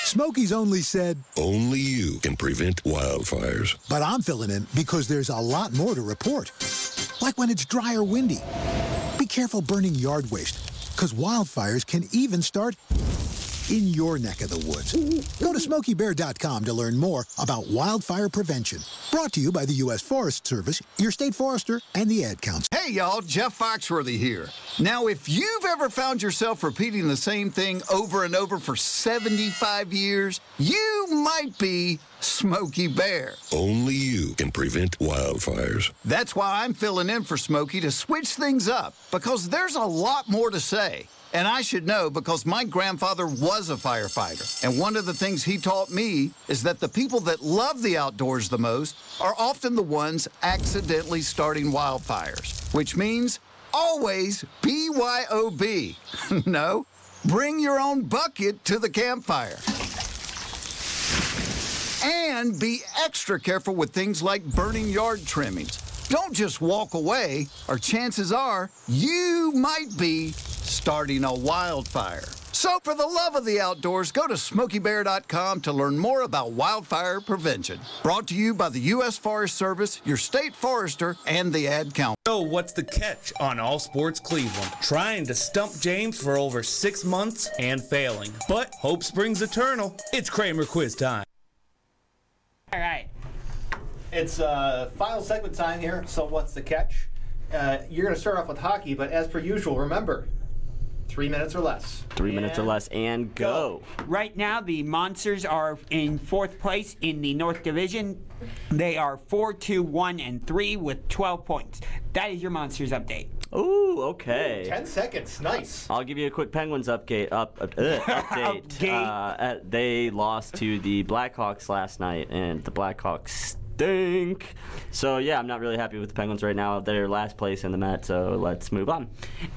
Smokey's only said, "Only you can prevent wildfires." But I'm filling in because there's a lot more to report. Like when it's dry or windy. Be careful burning yard waste, because wildfires can even start in your neck of the woods. Go to SmokeyBear.com to learn more about wildfire prevention. Brought to you by the U.S. Forest Service, your state forester, and the Ad Council. Hey, y'all, Jeff Foxworthy here. Now, if you've ever found yourself repeating the same thing over and over for 75 years, you might be Smokey Bear. Only you can prevent wildfires. That's why I'm filling in for Smokey to switch things up, because there's a lot more to say. And I should know because my grandfather was a firefighter. And one of the things he taught me is that the people that love the outdoors the most are often the ones accidentally starting wildfires, which means always BYOB. No, bring your own bucket to the campfire. And be extra careful with things like burning yard trimmings. Don't just walk away, or chances are you might be starting a wildfire. So for the love of the outdoors, go to SmokeyBear.com to learn more about wildfire prevention. Brought to you by the U.S. Forest Service, your state forester, and the Ad Council. So what's the catch on All Sports Cleveland? Trying to stump James for over 6 months and failing. But hope springs eternal. It's Kramer quiz time. All right. It's final segment time here, so what's the catch? You're going to start off with hockey, but as per usual, remember, 3 minutes or less. 3 minutes or less and go. Right now, the Monsters are in 4th place in the North Division. They are 4-2-1-3 with 12 points. That is your Monsters update. Ooh, okay. 10 seconds, nice. I'll give you a quick Penguins update. They lost to the Blackhawks last night, and the Blackhawks stink. So, yeah, I'm not really happy with the Penguins right now. They're last place in the Met, so let's move on.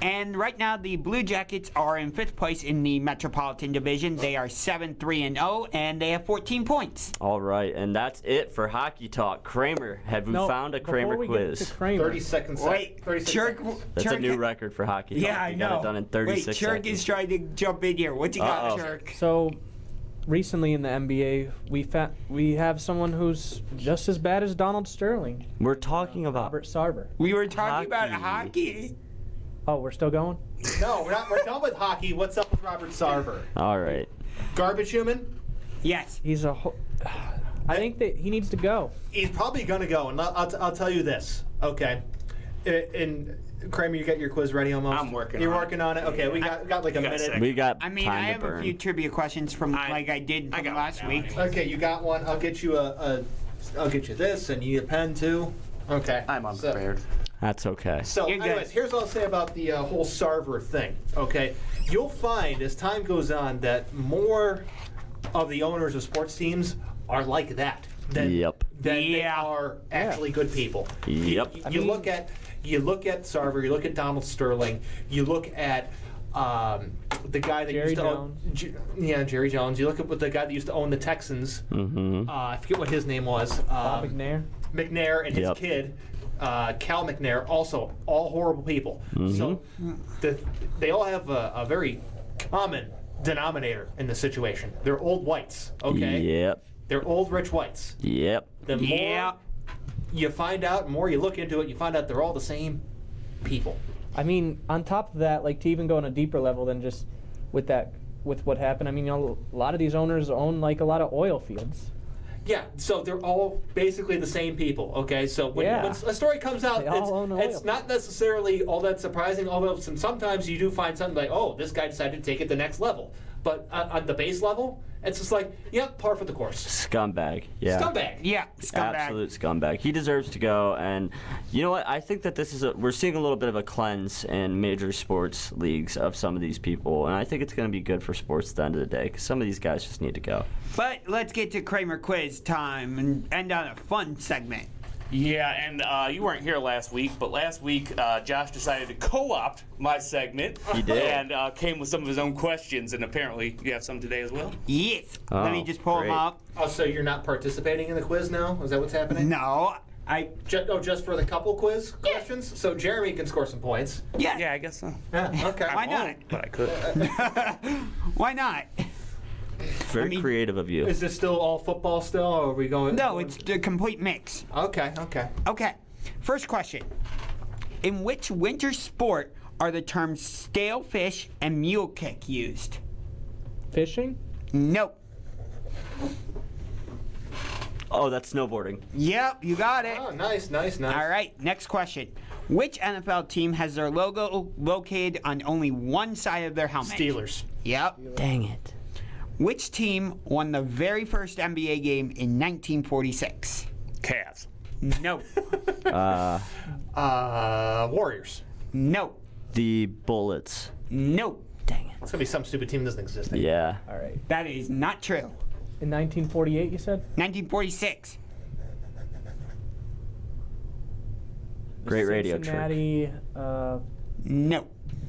And right now, the Blue Jackets are in 5th place in the Metropolitan Division. They are 7-3-0, and they have 14 points. All right, and that's it for Hockey Talk. Kramer, have we found a Kramer quiz? 30 seconds. Wait, 30 Churk, seconds. That's a new record for Hockey Talk. Yeah, I know. Got it done in 36 Wait, Churk seconds. is trying to jump in here. What you got, Churk? So, recently in the NBA, we have someone who's just as bad as Donald Sterling. We're talking about Robert Sarver. We were talking about hockey. Oh, we're still going? No, we're not. We're done with hockey. What's up with Robert Sarver? All right. Garbage human? Yes. He's a I think that he needs to go. He's probably going to go, and I'll tell you this. Okay. And Kramer, you got your quiz ready almost? I'm working You're on it. working on it? Okay, we got like a minute. We got I mean, time I to have burn. a few trivia questions from like I did from last week. Okay, you got one. I'll get you I'll get you this, and you need a pen too. Okay. I'm unprepared. That's okay. So, You're good. anyways, here's what I'll say about the whole Sarver thing. Okay, you'll find as time goes on that more of the owners of sports teams are like that than they are actually good people. Yep. You look at Sarver, you look at Donald Sterling, you look at the guy that used to own Jerry Jones. You look at the guy that used to own the Texans. Mm-hmm. I forget what his name was. Bob McNair. McNair and his kid, Cal McNair, also all horrible people. Mm-hmm. So they all have a very common denominator in the situation. They're old whites. Okay. Yep. They're old rich whites. Yep. The more you find out, the more you look into it, you find out they're all the same people. I mean, on top of that, like to even go on a deeper level than just with what happened. I mean, you know, a lot of these owners own like a lot of oil fields. Yeah, so they're all basically the same people, okay? So when a story comes out, it's not necessarily all that surprising, although sometimes you do find something like, oh, this guy decided to take it the next level. But on the base level, it's just like, yep, par for the course. Scumbag. Yeah. Scumbag. Yeah, scumbag. Absolute scumbag. He deserves to go. And you know what? I think that we're seeing a little bit of a cleanse in major sports leagues of some of these people. And I think it's going to be good for sports at the end of the day because some of these guys just need to go. But let's get to Kramer quiz time and end on a fun segment. Yeah, and you weren't here last week, but last week Josh decided to co-opt my segment. He did. And came with some of his own questions, and apparently you have some today as well? Yes. Oh, let me just pull them up. Oh, so you're not participating in the quiz now? Is that what's happening? No. Just for the couple quiz questions? So Jeremy can score some points. Yeah. Yeah, I guess so. Yeah, okay. Why not? won't, but I could. Why not? Very creative of you. Is this still all football still, or are we going? No, it's the complete mix. Okay. Okay. First question. In which winter sport are the terms stale fish and mule kick used? Fishing? Nope. Oh, that's snowboarding. Yep, you got it. Oh, nice. All right, next question. Which NFL team has their logo located on only one side of their helmet? Steelers. Yep. Dang it. Which team won the very first NBA game in 1946? Cavs. No. Warriors. No. The Bullets. No. Dang it. It's gonna be some stupid team that doesn't exist anymore. Yeah. All right. That is not true. In 1948, you said? 1946. Great radio trick. Cincinnati. No.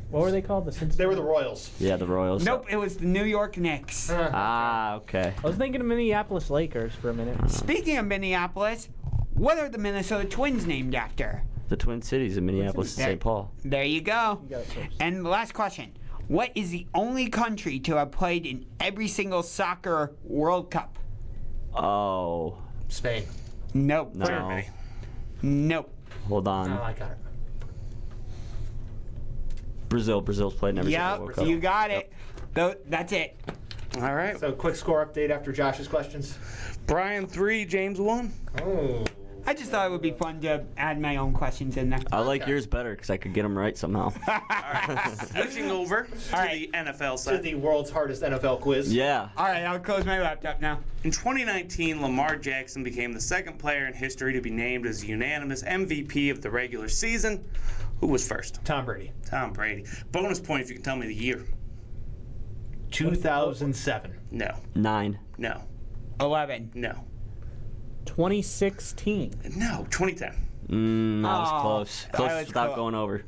What were they called? The Cincinnati. They were the Royals. Yeah, the Royals. Nope, it was the New York Knicks. Okay. I was thinking of Minneapolis Lakers for a minute. Speaking of Minneapolis, what are the Minnesota Twins named after? The Twin Cities of Minneapolis and St. Paul. There you go. You got it close. And the last question. What is the only country to have played in every single soccer World Cup? Oh. Spain. Nope. No. Germany. Nope. Hold on. Oh, I got it. Brazil's played in every single Yep, World Cup. you got it. That's it. All right. So quick score update after Josh's questions. Bryan 3, James 1. Oh. I just thought it would be fun to add my own questions in there. I like yours better because I could get them right somehow. All right. Switching over to the NFL To side. the world's hardest NFL quiz. Yeah. All right, I'll close my laptop now. In 2019, Lamar Jackson became the second player in history to be named as unanimous MVP of the regular season. Who was first? Tom Brady. Tom Brady. Bonus point if you can tell me the year. 2007. No. 9. No. 11. No. 2016. No. 2010. That was close. that Close was without close. going over.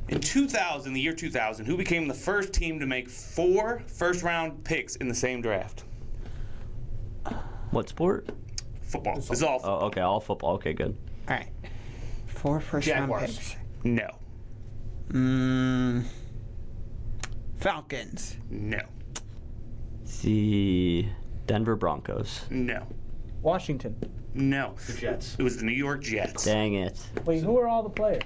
In 2000, the year 2000, who became the first team to make 4 first-round picks in the same draft? What sport? Football. It's all football. Oh, okay. All football. Okay, good. All right. 4 first-round Jaguars. picks. No. Falcons. No. The Denver Broncos. No. Washington. No. The Jets. It was the New York Jets. Dang it. Wait, who are all the players?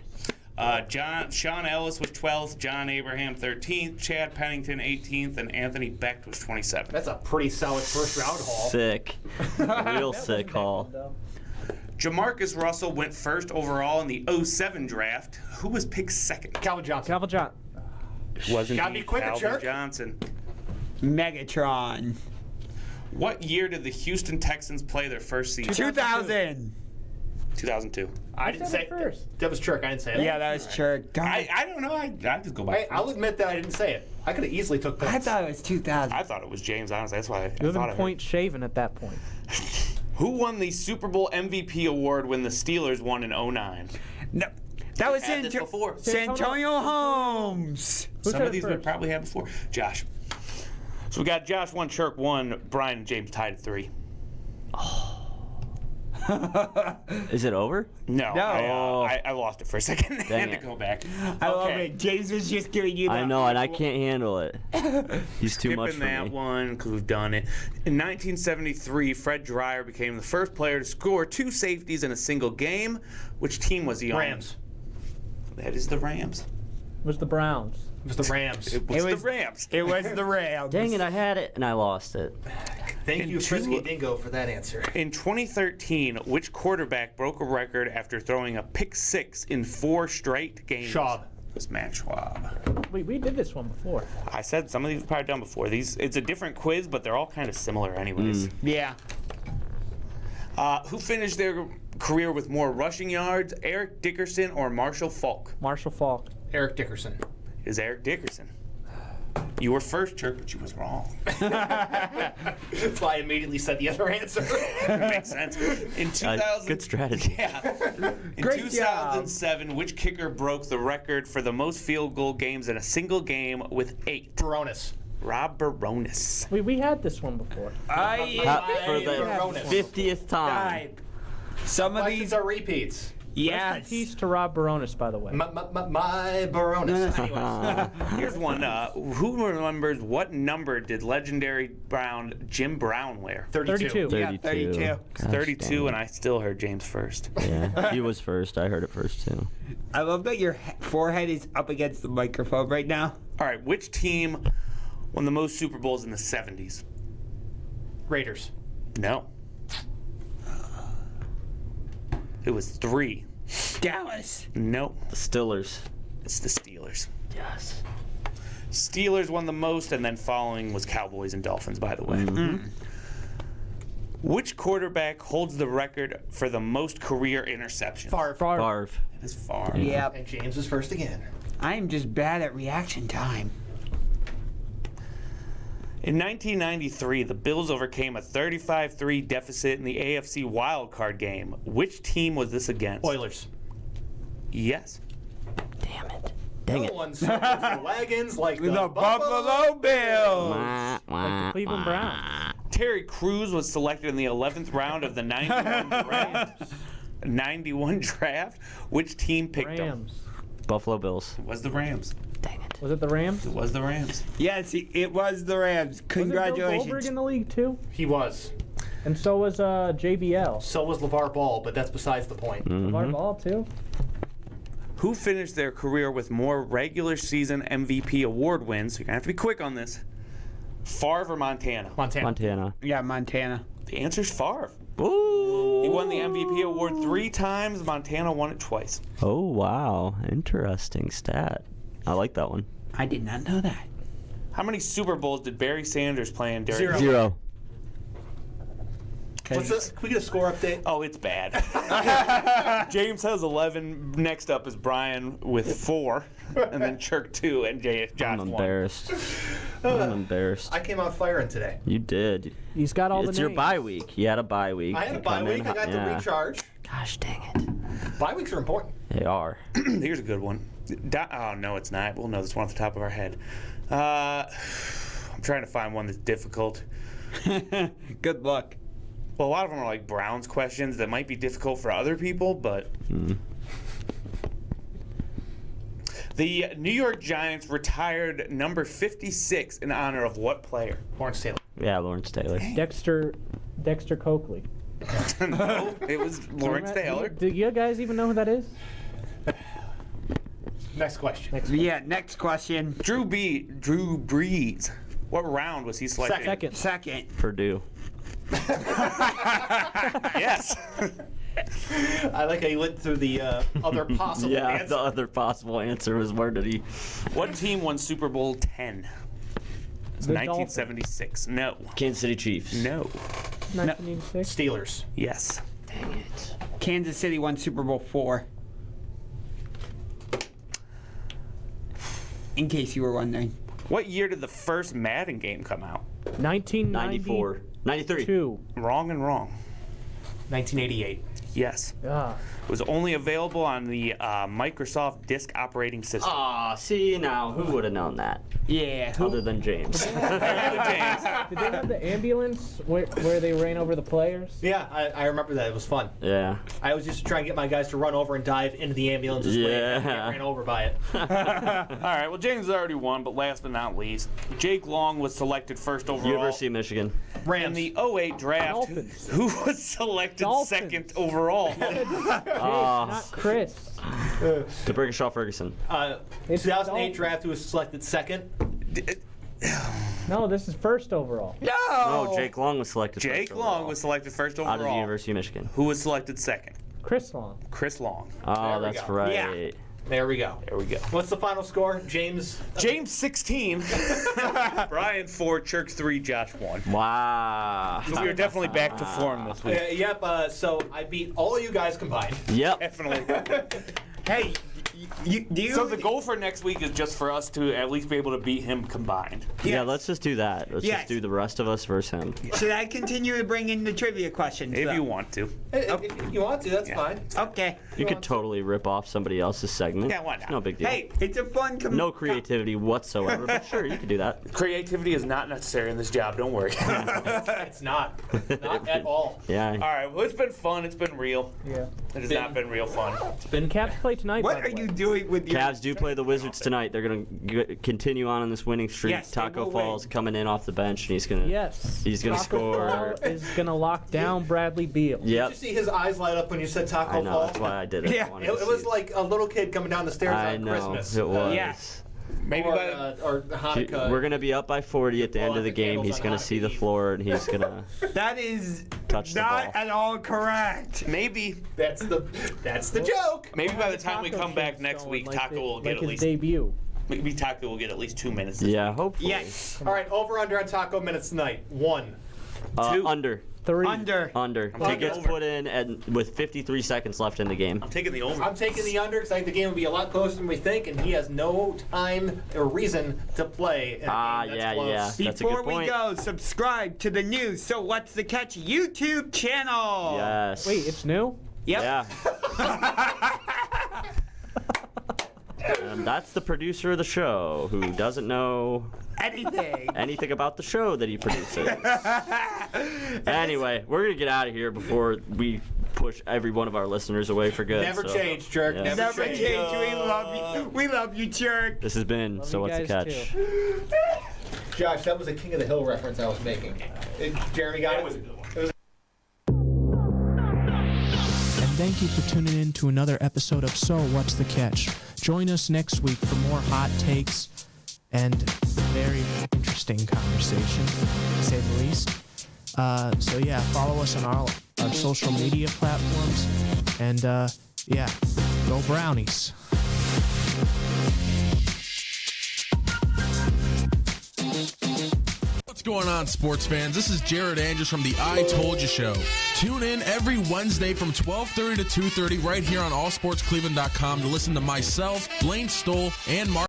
Sean Ellis was 12th, John Abraham 13th, Chad Pennington 18th, and Anthony Becht was 27th. That's a pretty solid first-round haul. Sick. Real sick haul. Jamarcus Russell went first overall in the 07 draft. Who was picked second? Calvin Johnson. Calvin Johnson. Wasn't Gotta be quicker, Calvin Churk. Johnson. Megatron. What year did the Houston Texans play their first season? 2000. 2002. I didn't say it first. That was Churk. I didn't say it. Yeah, that was Churk. I don't know. I just go by. I'll admit that I didn't say it. I could have easily took points. I thought it was 2000. I thought it was James, honestly. That's why I You thought have I been heard. point shaven at that point. Who won the Super Bowl MVP award when the Steelers won in 09? No, that was Had this before. Santonio Holmes. Some of these we probably had before. Josh. So we got Josh 1, Churk 1, Bryan and James tied at 3. Is it over? No. No. I lost it for a second. I had to it. go back. I love it. James was just giving you I the- know, and I can't handle it. He's too much Skipping for that me. one because we've done it. In 1973, Fred Dreyer became the first player to score 2 safeties in a single game. Which team was he on? Rams. that is the Rams. It was the Browns. It was the Rams. It was the Rams. It was the Rams. Dang it, I had it and I lost it. Thank you, Frisky Dingo, for that answer. In 2013, which quarterback broke a record after throwing a pick six in 4 straight games? Schwab. It was Matt Schwab. We did this one before. I said some of these were probably done before. It's a different quiz, but they're all kind of similar anyways. Yeah. Who finished their career with more rushing yards, Eric Dickerson or Marshall Faulk? Marshall Faulk. Eric Dickerson. It is Eric Dickerson. You were first, Churk, but you was wrong. That's why I immediately said the other answer. Makes sense. In 2000, good strategy. Yeah. In Great 2007, which kicker broke the record for the most field goal games in a single game with 8? Baronis. Rob Baronis. We had this one before. For the 50th time. Some of Questions these are repeats. Yes. Rest in peace to Rob Baronis, by the way. My Baronis. Anyways. Here's one. Who remembers what number did legendary Brown Jim Brown wear? 32. Yeah, 32. It's 32, and I still heard James first. Yeah, he was first. I heard it first, too. I love that your forehead is up against the microphone right now. All right, which team won the most Super Bowls in the 70s? Raiders. No. It was 3. Dallas. No. The Stillers. It's the Steelers. Yes. Steelers won the most, and then following was Cowboys and Dolphins, by the way. Which quarterback holds the record for the most career interceptions? Favre. It is Favre. Yep. And James is first again. I am just bad at reaction time. In 1993, the Bills overcame a 35-3 deficit in the AFC wildcard game. Which team was this against? Oilers. Yes. Damn it. Dang No it. one circles the wagons like the Buffalo Bills. Wah, wah, Like the Cleveland wah. Browns. Terry Crews was selected in the 11th round of the 91 draft. Which team picked him? Rams. Buffalo Bills. It was the Rams. Dang it. Was it the Rams? It was the Rams. Yes, it was the Rams. Was it Bill Goldberg Congratulations. in the league, too? He was. And so was JBL. So was LeVar Ball, but that's besides the point. LeVar Ball, too? Who finished their career with more regular season MVP award wins? You're going to have to be quick on this. Favre or Montana? Montana. Yeah, Montana. The answer's Favre. Ooh. He won the MVP award 3 times. Montana won it twice. Oh, wow. Interesting stat. I like that one. I did not know that. How many Super Bowls did Barry Sanders play in during? 0. Can we get a score update? Oh, it's bad. James has 11. Next up is Bryan with 4. And then Churk 2 and Josh 1. I'm embarrassed. I'm embarrassed. I came out firing today. You did. He's got all the It's names. your bye week. You had a bye week. I had a You bye come in week. I got hot- to recharge. Gosh dang it. Bye weeks are important. They are. Here's a good one. Oh, no, it's not. We'll know this one off the top of our head. I'm trying to find one that's difficult. Good luck. Well, a lot of them are like Browns questions that might be difficult for other people, but... The New York Giants retired number 56 in honor of what player? Lawrence Taylor. Yeah, Lawrence Taylor. Dexter Coakley. No, it was Lawrence Taylor. Do you guys even know who that is? Next question. Yeah, next question. Drew Brees. What round was he selected? Second. Purdue. Yes. I like how you went through the other possible Yeah, answer. the other possible answer was where did he? What team won Super Bowl 10? It's The 1976. No. Kansas City Chiefs. No. 1986. Steelers. Yes. Dang it. Kansas City won Super Bowl 4. In case you were wondering. What year did the first Madden game come out? 94. 93. 2. Wrong and wrong. 1988. Yes. Ah. It was only available on the Microsoft Disk Operating System. Aw, see now, who would have known that? Yeah. Other than James. Did they have the ambulance where they ran over the players? Yeah, I remember that. It was fun. Yeah. I always used to try and get my guys to run over and dive into the ambulance and get ran over by it. All right, well, James has already won, but last but not least, Jake Long was selected first overall. University of Michigan. In the 08 draft, Dolphins. who was selected Dolphins. second overall? Jake, not Chris. DeBergishaw Ferguson. 2008 draft, who was selected second. No, this is first overall. No, Jake Long was selected Jake first Long overall. was selected first overall. Out of the University of Michigan. Who was selected second? Chris Long. Chris Long. Oh, that's right. Yeah. There we go. What's the final score? James 16. Bryan 4, Churk 3, Josh 1. Wow. So we are definitely back to form this week. Yep. So I beat all of you guys combined. Yep. Definitely. Hey, So the goal for next week is just for us to at least be able to beat him combined. Yeah, let's just do that. Let's Yes. just do the rest of us versus him. Should I continue to bring in the trivia questions? If though? you want to. If you want to, that's fine. Okay. You could totally rip off somebody else's segment. Yeah, why not? No big deal. Hey, it's a fun. No creativity whatsoever, but sure, you could do that. Creativity is not necessary in this job. Don't worry. It's not. Not at all. Yeah. All right. Well, it's been fun. It's been real. Yeah. It has not been real fun. Cavs play tonight. What by are the way. you doing with your? Cavs do play the Wizards tonight. They're going to continue on this winning streak. Yes, they Taco will Fall's win. coming in off the bench, and he's going to Yes. He's going to Taco score. Fall is going to lock down Bradley Beal. Did you Yep. see his eyes light up when you said Taco I know. Fall? That's why I did it. Yeah, I wanted it to was see like a little kid coming down the stairs I on know. Christmas. It was. Yes. Maybe or, by or Hanukkah. We're going to be up by 40 at the end of the game. He's going to see the floor, and he's going to That is touch the not ball. at all correct. Maybe. That's the joke. Maybe by the time we Taco come back shit's next going week, like Taco will get like at his least. debut. Maybe Taco will get at least 2 minutes. This Yeah, hopefully. Yes. All right, over under on Taco minutes tonight. 1. 2. Under. 3. Under. He taking gets over. put in and with 53 seconds left in the game. I'm taking the over. I'm taking the under because I think the game will be a lot closer than we think, and he has no time or reason to play in a game that's close. yeah. That's a Before good we point. go, subscribe to the new So What's the Catch YouTube channel. Yes. Wait, it's new? Yep. Yeah. And that's the producer of the show who doesn't know anything about the show that he produces. Anyway, we're going to get out of here before we push every one of our listeners away for good. Never change, Churk. Yeah. Never change. We love you. We love you, Churk. This has been So What's the Catch? Josh, that was a King of the Hill reference I was making. Jeremy got it. was a good one. And thank you for tuning in to another episode of So What's the Catch? Join us next week for more hot takes and very interesting conversation, to say the least. So yeah, follow us on all our social media platforms, and yeah, go Brownies. What's going on, sports fans? This is Jared Andrews from the I Told You Show. Tune in every Wednesday from 12:30 to 2:30 right here on allsportscleveland.com to listen to myself, Blaine Stoll, and Mark